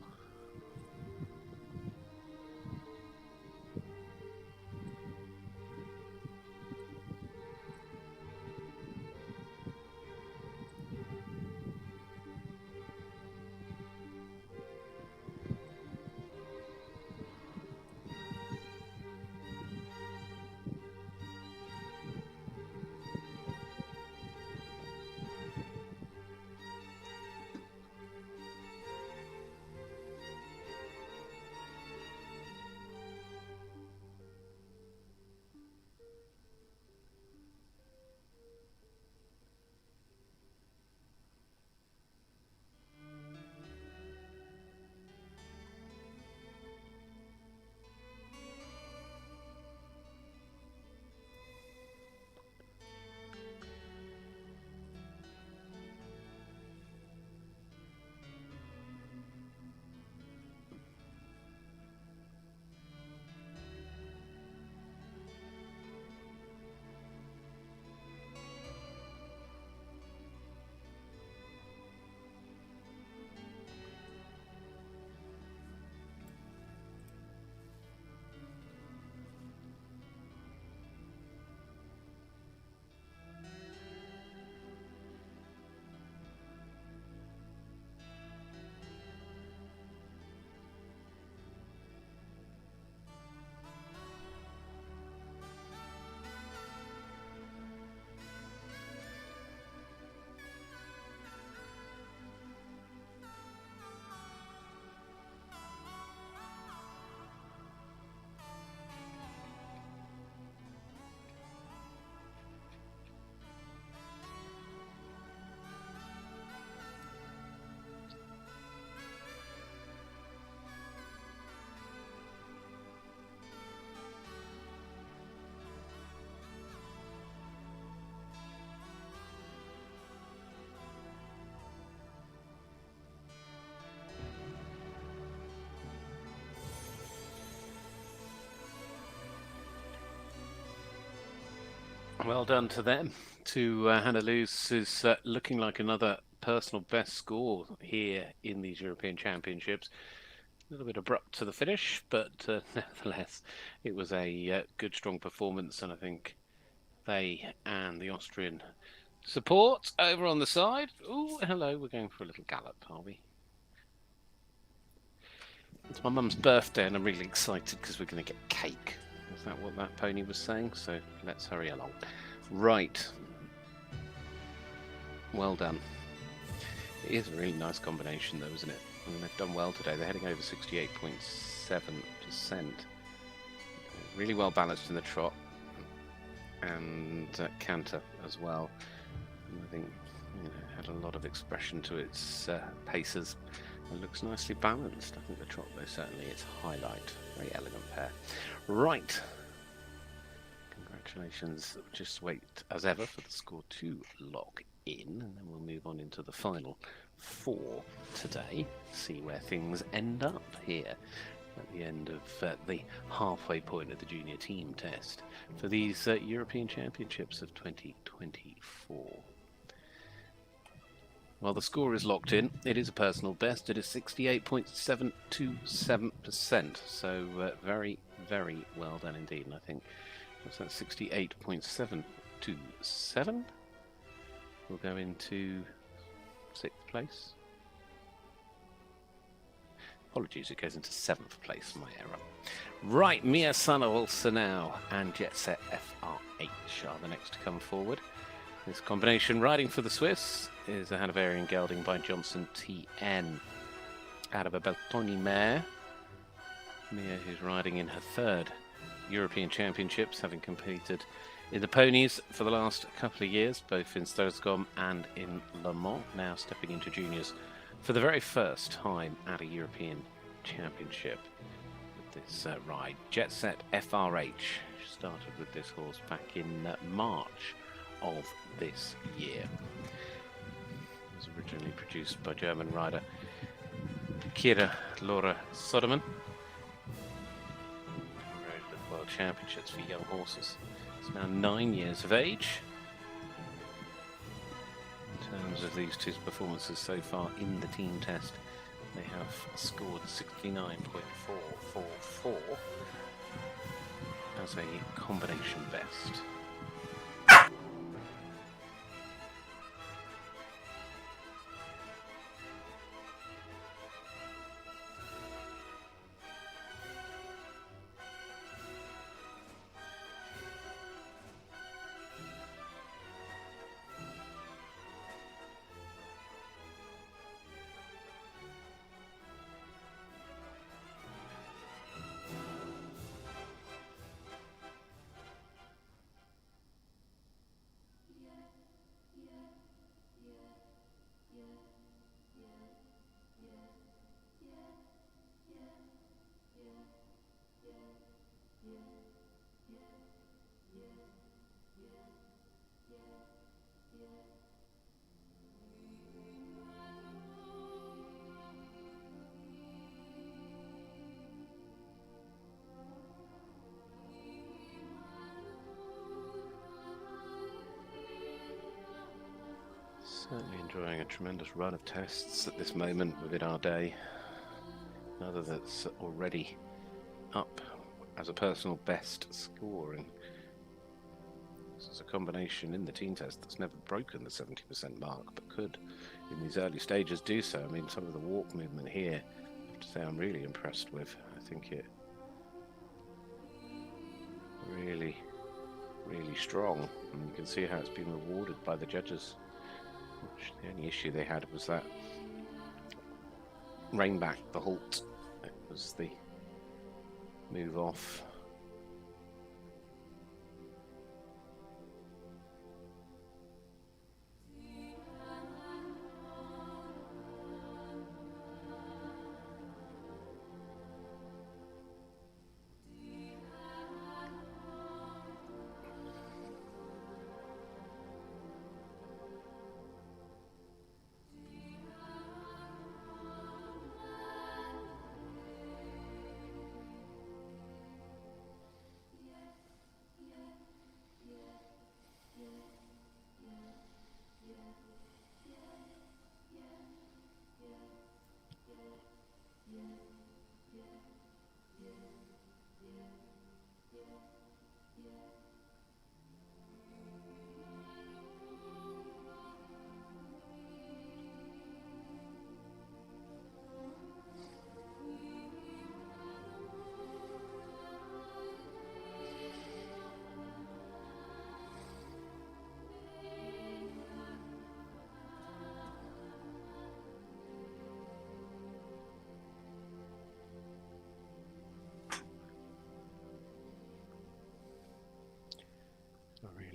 Well done to them. To Hannah Luce is looking like another personal best score here in these European Championships. A little bit abrupt to the finish, but nevertheless, it was a good, strong performance, and I think they and the Austrian support over on the side. Oh, hello, we're going for a little gallop, are we? It's my mum's birthday, and I'm really excited because we're going to get cake. Is that what that pony was saying? So let's hurry along. Right. Well done. It is a really nice combination, though, isn't it? I mean, they've done well today. They're heading over 68.7%. Really well balanced in the trot and canter as well. And I think had a lot of expression to its paces. It looks nicely balanced. I think the trot, though, certainly its highlight. Very elegant pair. Right. Congratulations. Just wait, as ever, for the score to log in, and then we'll move on into the final four today. See where things end up here at the end of the halfway point of the junior team test for these European Championships of 2024. Well, the score is locked in. It is a personal best. It is 68.727%. So very, very well done indeed. And I think what's that? 68.727. We'll go into 6th place. Apologies, it goes into 7th place. My error. Right, Mia Sanna now and Jet Set FRH are the next to come forward. This combination riding for the Swiss is a Hanoverian gelding by Johnson TN out of a Beltoni mare. Mia, who's riding in her 3rd European Championships, having competed in the ponies for the last couple of years, both in Stoscom and in Le Mans, now stepping into juniors for the very first time at a European Championship with this ride. Jet Set FRH started with this horse back in March of this year. It was originally produced by German rider Kira Laura Soderman. Rode the World Championships for young horses. She's now 9 years of age. In terms of these two performances so far in the team test, they have scored 69.444 as a combination best. Certainly enjoying a tremendous run of tests at this moment within our day. Another that's already up as a personal best score, and this is a combination in the team test that's never broken the 70% mark, but could in these early stages do so. I mean, some of the walk movement here, I have to say I'm really impressed with. I think it really strong, and you can see how it's been rewarded by the judges. The only issue they had was that rein back, the halt. It was the move off.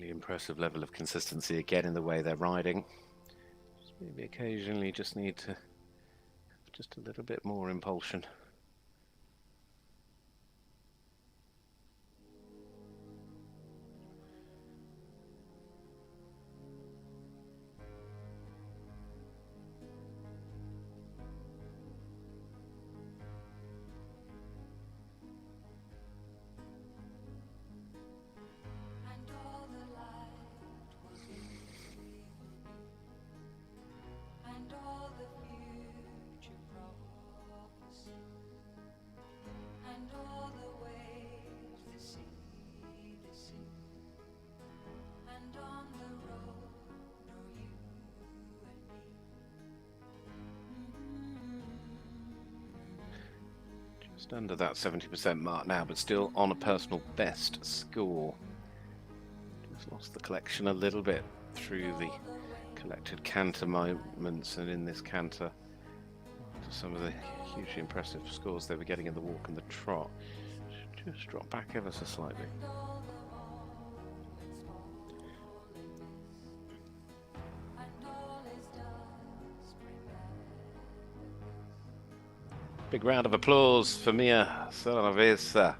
Impressive level of consistency again in the way they're riding. Just maybe occasionally just need to just a little bit more impulsion. Just under that 70% mark now, but still on a personal best score. Just lost the collection a little bit through the collected canter moments, and in this canter, some of the hugely impressive scores they were getting in the walk and the trot just dropped back ever so slightly. Big round of applause for Mia Solovesa,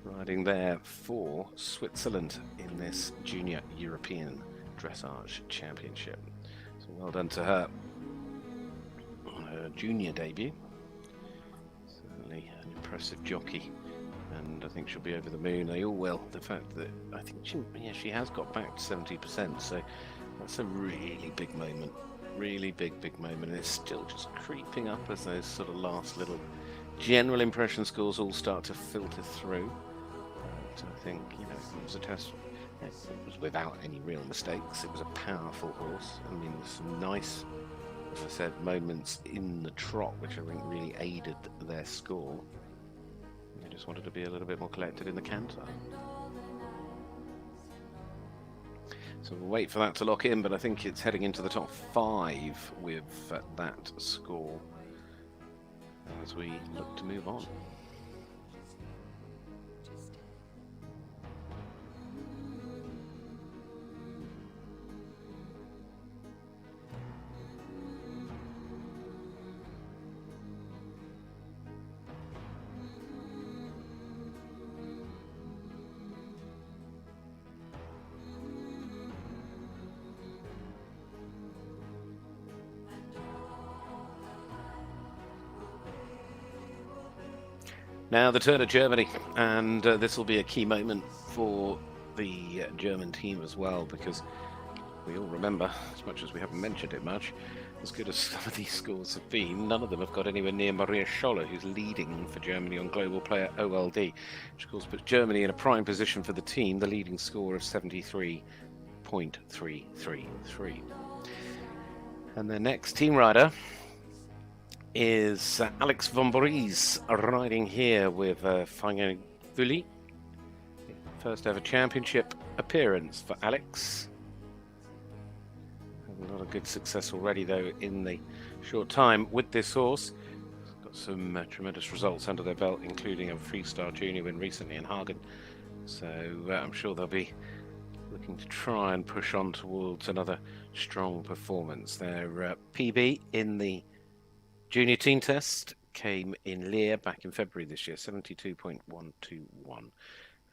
riding there for Switzerland in this Junior European Dressage Championship. So well done to her on her junior debut. impressive jockey, and I think she'll be over the moon. They all will. The fact that I think she has got back to 70%, so that's a really big moment. Really big moment, and it's still just creeping up as those sort of last little general impression scores all start to filter through. But I think, it was a test. It was without any real mistakes. It was a powerful horse. I mean, there's some nice, as I said, moments in the trot which I think really aided their score. They just wanted to be a little bit more collected in the canter. So we'll wait for that to lock in, but I think it's heading into the top 5 with that score as we look to move on. Now the turn of Germany, and this will be a key moment for the German team as well, because we all remember, as much as we haven't mentioned it much, as good as some of these scores have been, none of them have got anywhere near Maria Scholler, who's leading for Germany on Global Player OLD, which of course puts Germany in a prime position for the team, the leading score of 73.333. And their next team rider is Alex von Bries, riding here with Finland. First ever championship appearance for Alex. A lot of good success already though in the short time with this horse. Got some tremendous results under their belt, including a Freestar Junior win recently in Hagen. So I'm sure they'll be looking to try and push on towards another strong performance. Their PB in the Junior team test came in Leer back in February this year, 72.121.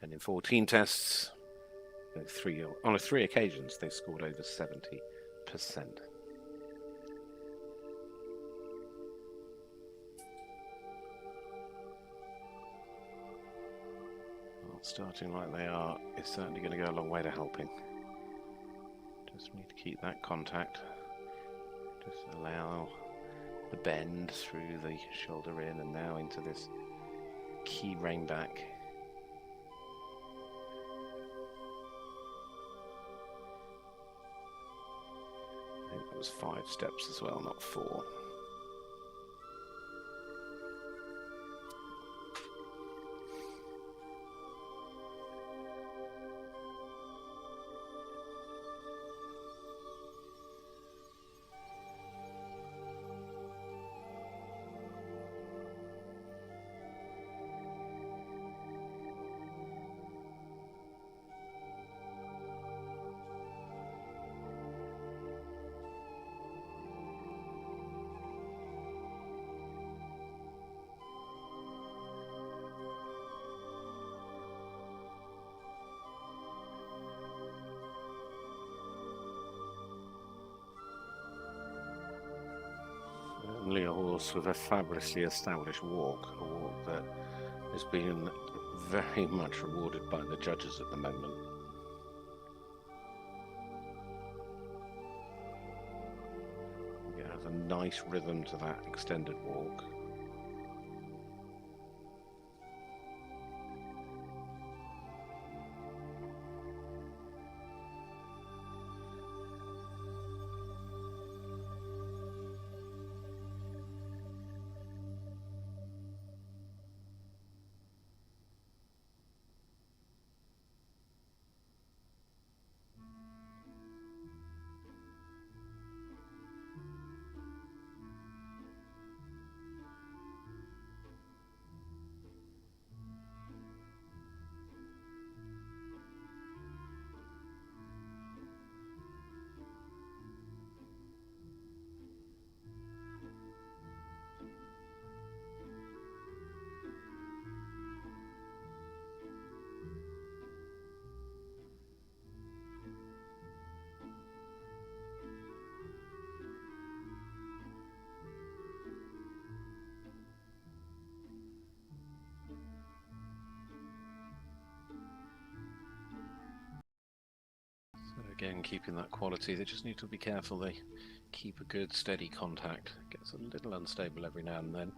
And in 14 tests, on 3 occasions, they scored over 70%. Well, starting like they are is certainly going to go a long way to helping. Just need to keep that contact. Just allow the bend through the shoulder in and now into this key rein back. I think it was 5 steps as well, not 4. Certainly a horse with a fabulously established walk, a walk that has been very much rewarded by the judges at the moment. It has a nice rhythm to that extended walk. Again, keeping that quality. They just need to be careful they keep a good steady contact. It gets a little unstable every now and then.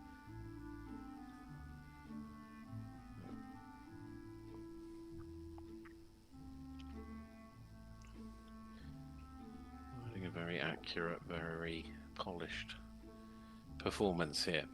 I think a very accurate, very polished performance here.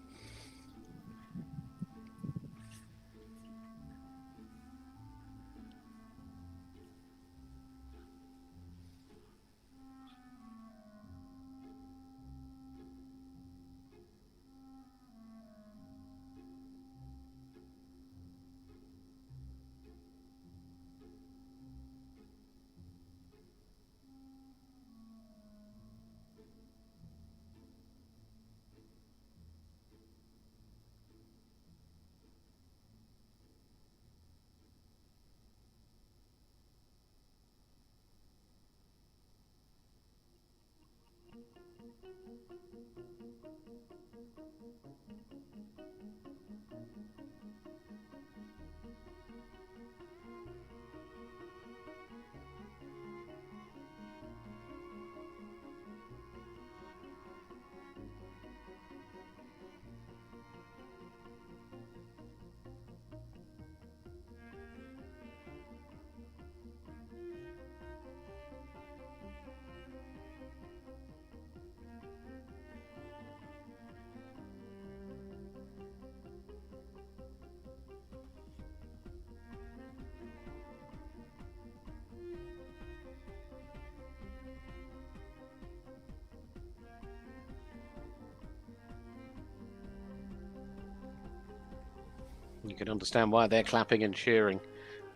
You can understand why they're clapping and cheering.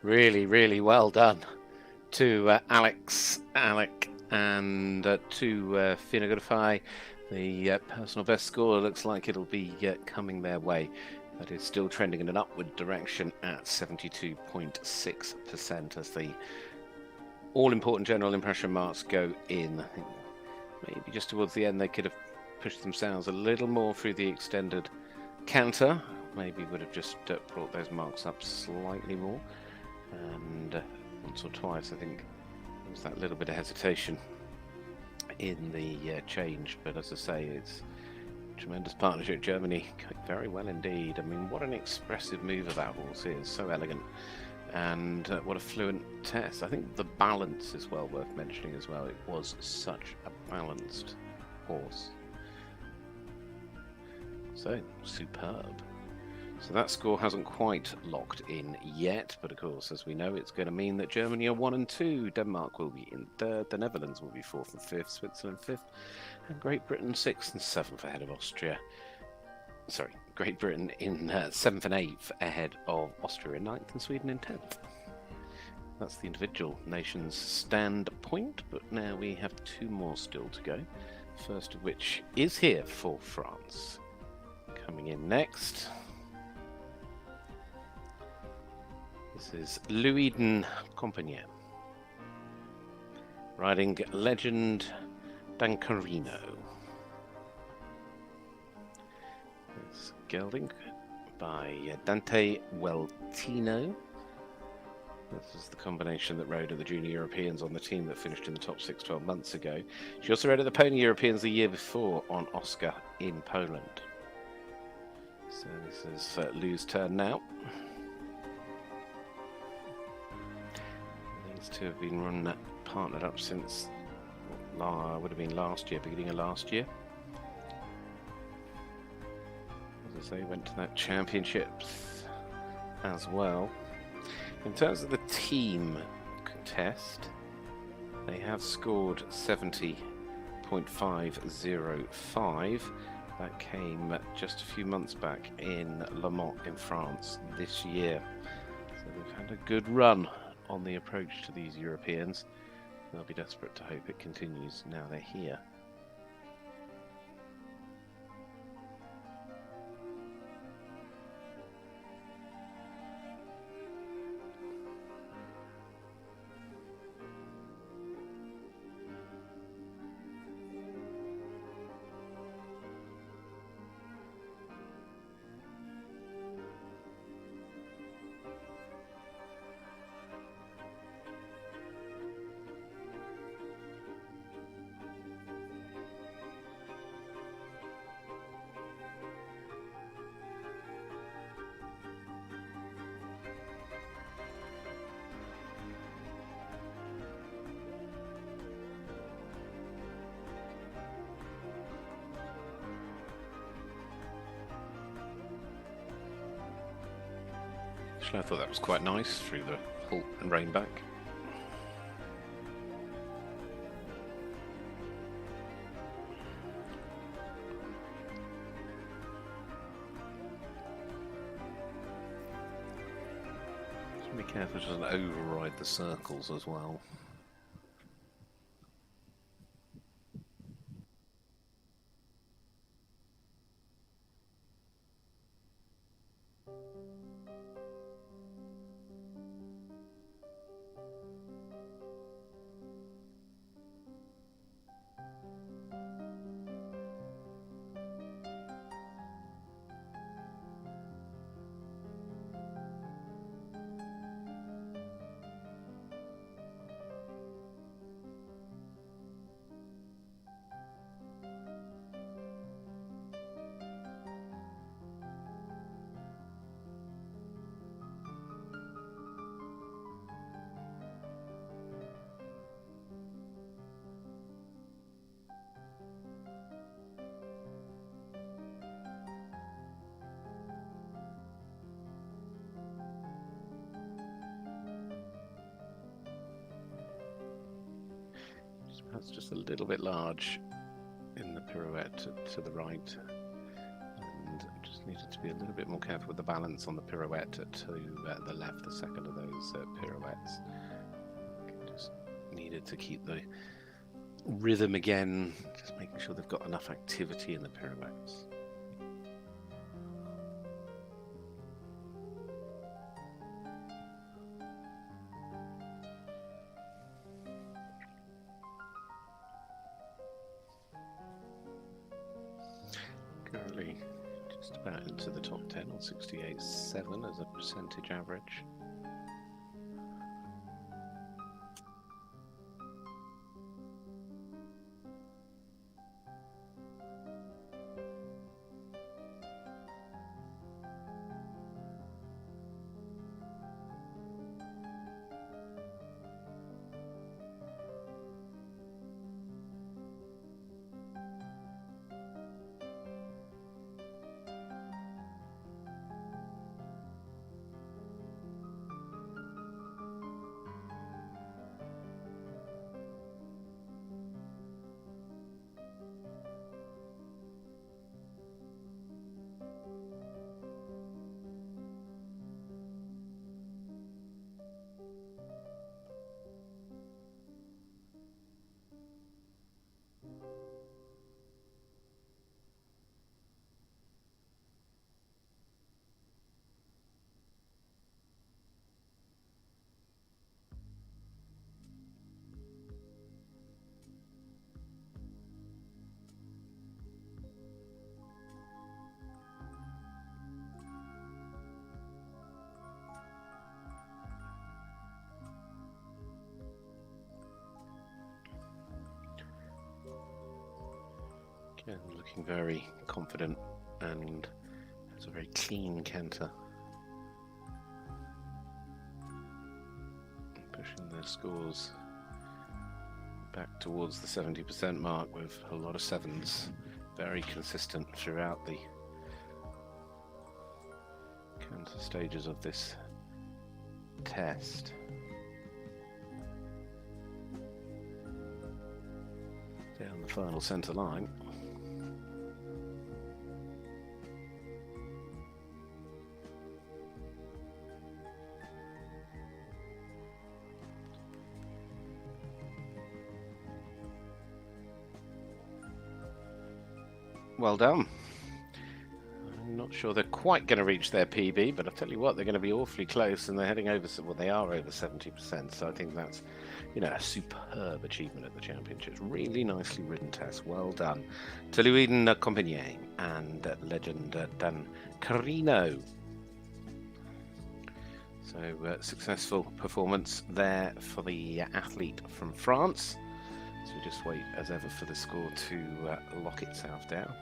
Really, really well done to Alex, Alec, and to FEI. The personal best score looks like it'll be coming their way. That is still trending in an upward direction at 72.6% as the all-important general impression marks go in. I think maybe just towards the end they could have pushed themselves a little more through the extended canter. Maybe would have just brought those marks up slightly more, and once or twice I think there was that little bit of hesitation in the change, but as I say, it's a tremendous partnership. Germany going very well indeed. I mean, what an expressive move of that horse is, so elegant, and what a fluent test. I think the balance is well worth mentioning as well. It was such a balanced horse, so superb. So that score hasn't quite locked in yet, but of course, as we know, it's going to mean that Germany are 1 and 2, Denmark will be in third, the Netherlands will be 4th and 5th, Switzerland 5th, and Great Britain 6th and 7th ahead of Austria. Sorry, Great Britain in 7th and 8th ahead of Austria in 9th and Sweden in 10th. That's the individual nations standpoint, but now we have 2 more still to go. First of which is here for France. Coming in next. This is Louis Compagnie, riding Legend Dancarino. It's gelding by Dante Weltino. This is the combination that rode at the Junior Europeans on the team that finished in the top 6 12 months ago. She also rode at the Pony Europeans the year before on Oscar in Poland. So this is Lou's turn now. These two have been partnered up since would have been last year, beginning of last year. As I say, went to that championships as well. In terms of the team contest, they have scored 70.505. That came just a few months back in Le Mans in France this year. So they've had a good run on the approach to these Europeans. They'll be desperate to hope it continues now they're here. Actually, I thought that was quite nice through the halt and rein back. Just be careful it doesn't override the circles as well. That's just a little bit large in the pirouette to the right, and I just needed to be a little bit more careful with the balance on the pirouette to the left, the second of those pirouettes. Just needed to keep the rhythm again, just making sure they've got enough activity in the pirouettes. Currently just about into the top 10 on 68.7 as a percentage average. Again, looking very confident and has a very clean canter. Pushing their scores back towards the 70% mark with a lot of sevens. Very consistent throughout the canter stages of this test. Down the final centre line. Well done. I'm not sure they're quite going to reach their PB, but I'll tell you what, they're going to be awfully close, and they're heading over, well, they are over 70%, so I think that's, you know, a superb achievement at the Championships. Really nicely ridden test. Well done to Louis Compagnie and legend Dan Carino. So, successful performance there for the athlete from France. So we just wait, as ever, for the score to lock itself down.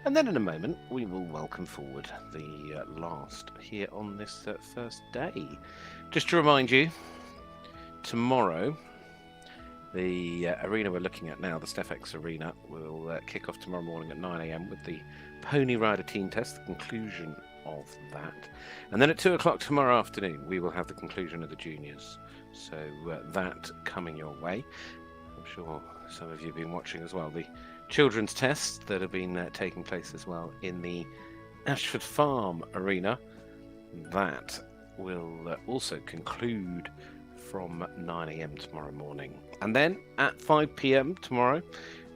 And then in a moment, we will welcome forward the last here on this first day. Just to remind you, tomorrow, the arena we're looking at now, the Stefex Arena, will kick off tomorrow morning at 9 AM with the Pony Rider team test, the conclusion of that. And then at 2 o'clock tomorrow afternoon, we will have the conclusion of the juniors. So that coming your way. I'm sure some of you have been watching as well the children's tests that have been taking place as well in the Ashford Farm arena. That will also conclude from 9 a.m. tomorrow morning. And then at 5 p.m. tomorrow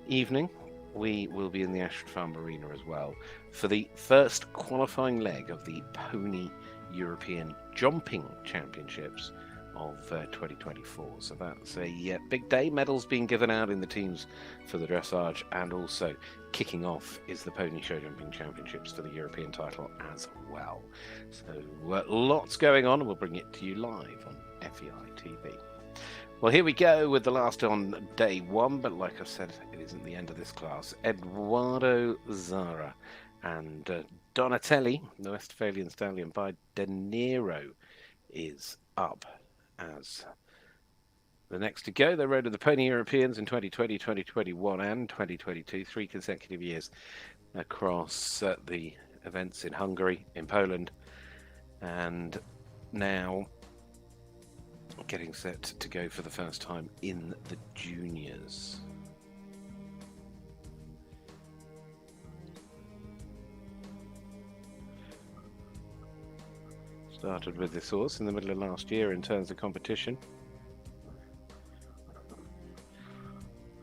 evening, we will be in the Ashford Farm arena as well for the first qualifying leg of the Pony European Jumping Championships of 2024. So that's a big day. Medals being given out in the teams for the dressage, and also kicking off is the Pony Show Jumping Championships for the European title as well. So lots going on, and we'll bring it to you live on FEI TV. Well, here we go with the last on day one, but like I said, it isn't the end of this class. Eduardo Zara and Donatelli, the Westphalian stallion by De Niro, is up as the next to go. They rode at the Pony Europeans in 2020, 2021 and 2022, 3 consecutive years across the events in Hungary, in Poland, and now getting set to go for the first time in the juniors. Started with this horse in the middle of last year in terms of competition.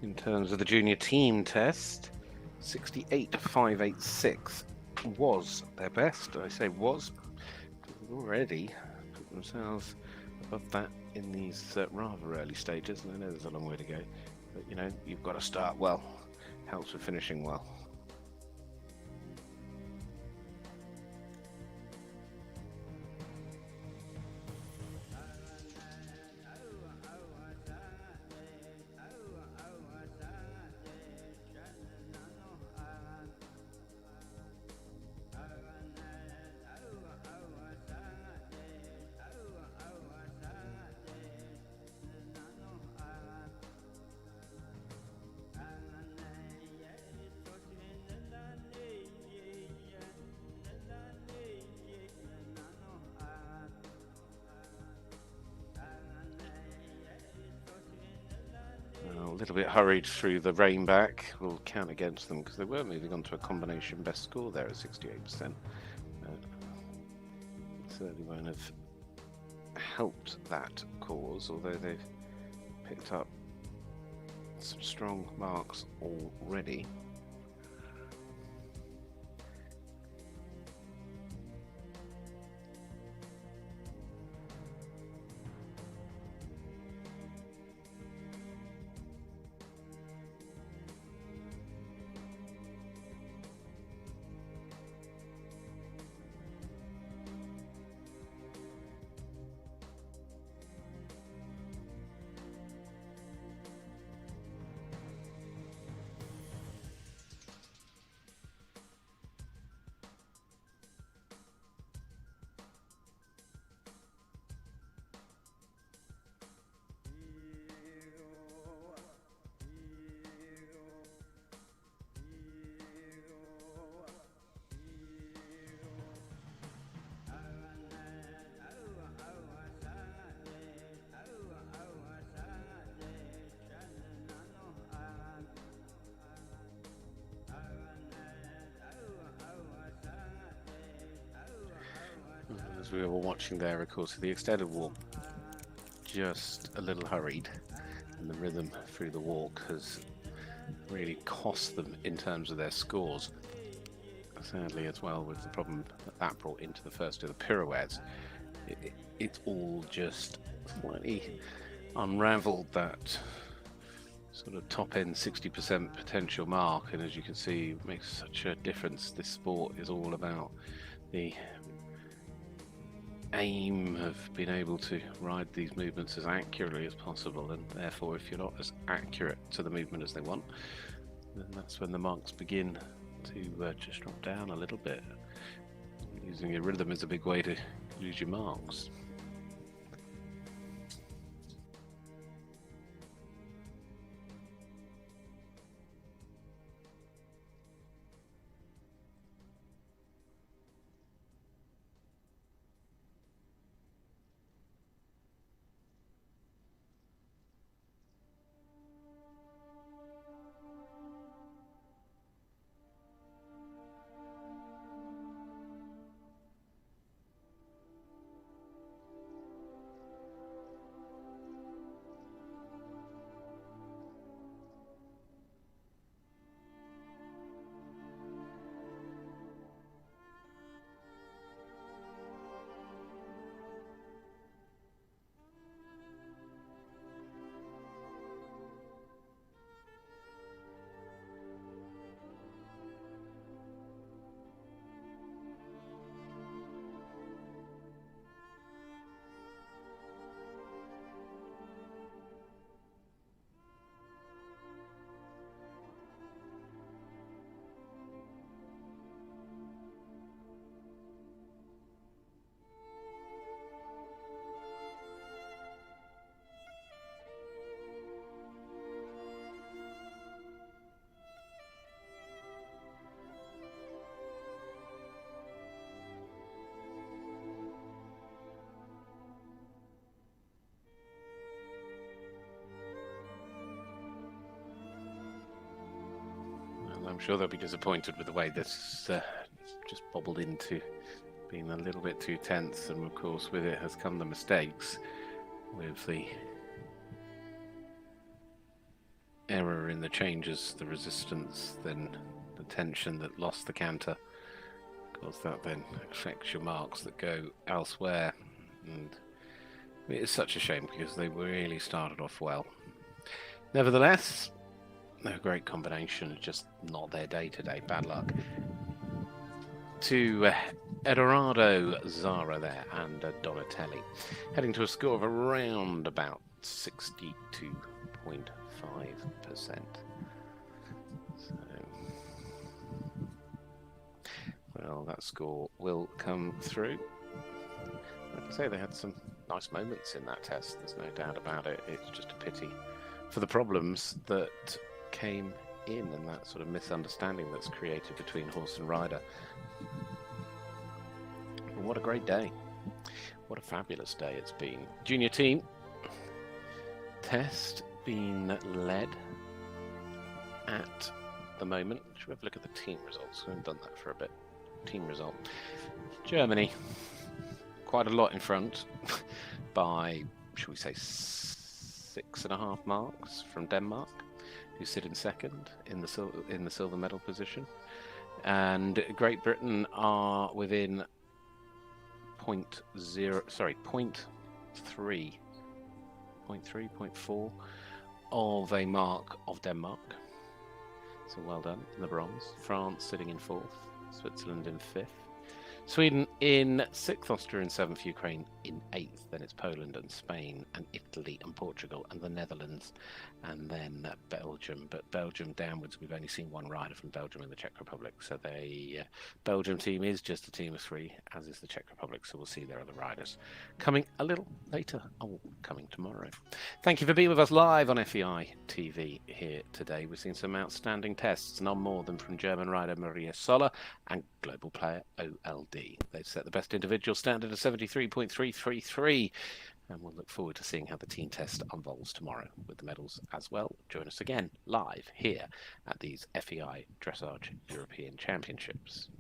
In terms of the junior team test, 68.586 was their best. I say was, already put themselves above that in these rather early stages, and I know there's a long way to go, but you know, you've got to start well. Helps with finishing well. A little bit hurried through the rain back. Will count against them because they were moving on to a combination best score there at 68%. Certainly won't have helped that cause, although they've picked up some strong marks already. As we were watching there, of course, the extended walk, just a little hurried, and the rhythm through the walk has really cost them in terms of their scores. Sadly, as well, with the problem that brought into the first of the pirouettes, it's all just slightly unravelled that sort of top end 60% potential mark, and as you can see, it makes such a difference. This sport is all about the aim of being able to ride these movements as accurately as possible, and therefore if you're not as accurate to the movement as they want, then that's when the marks begin to just drop down a little bit. Using your rhythm is a big way to lose your marks. I'm sure they'll be disappointed with the way this just bobbled into being a little bit too tense, and of course with it has come the mistakes with the error in the changes, the resistance, then the tension that lost the canter. Of course that then affects your marks that go elsewhere, and it is such a shame because they really started off well. Nevertheless, no great combination, just not their day today, bad luck. To Edoardo, Zara there, and Donatelli, heading to a score of around about 62.5%. So, well, that score will come through. Like I say, they had some nice moments in that test, there's no doubt about it. It's just a pity for the problems that came in and that sort of misunderstanding that's created between horse and rider. But what a great day. What a fabulous day it's been. Junior team test being led at the moment. Should we have a look at the team results? We haven't done that for a bit. Team result. Germany, quite a lot in front by, should we say, 6.5 marks from Denmark, who sit in second in the silver medal position, and Great Britain are within 0.4 of a mark of Denmark. So well done in the bronze. France sitting in 4th, Switzerland in 5th. Sweden in 6th, Austria in 7th, Ukraine in 8th. Then it's Poland and Spain and Italy and Portugal and the Netherlands, and then Belgium. But Belgium downwards, we've only seen one rider from Belgium in the Czech Republic. So the Belgium team is just a team of 3, as is the Czech Republic. So we'll see their other riders coming a little later. Coming tomorrow. Thank you for being with us live on FEI TV here today. We've seen some outstanding tests, none more than from German rider Maria Soller and global player OLD. They've set the best individual standard of 73.333, and we'll look forward to seeing how the team test unfolds tomorrow with the medals as well. Join us again live here at these FEI Dressage European Championships.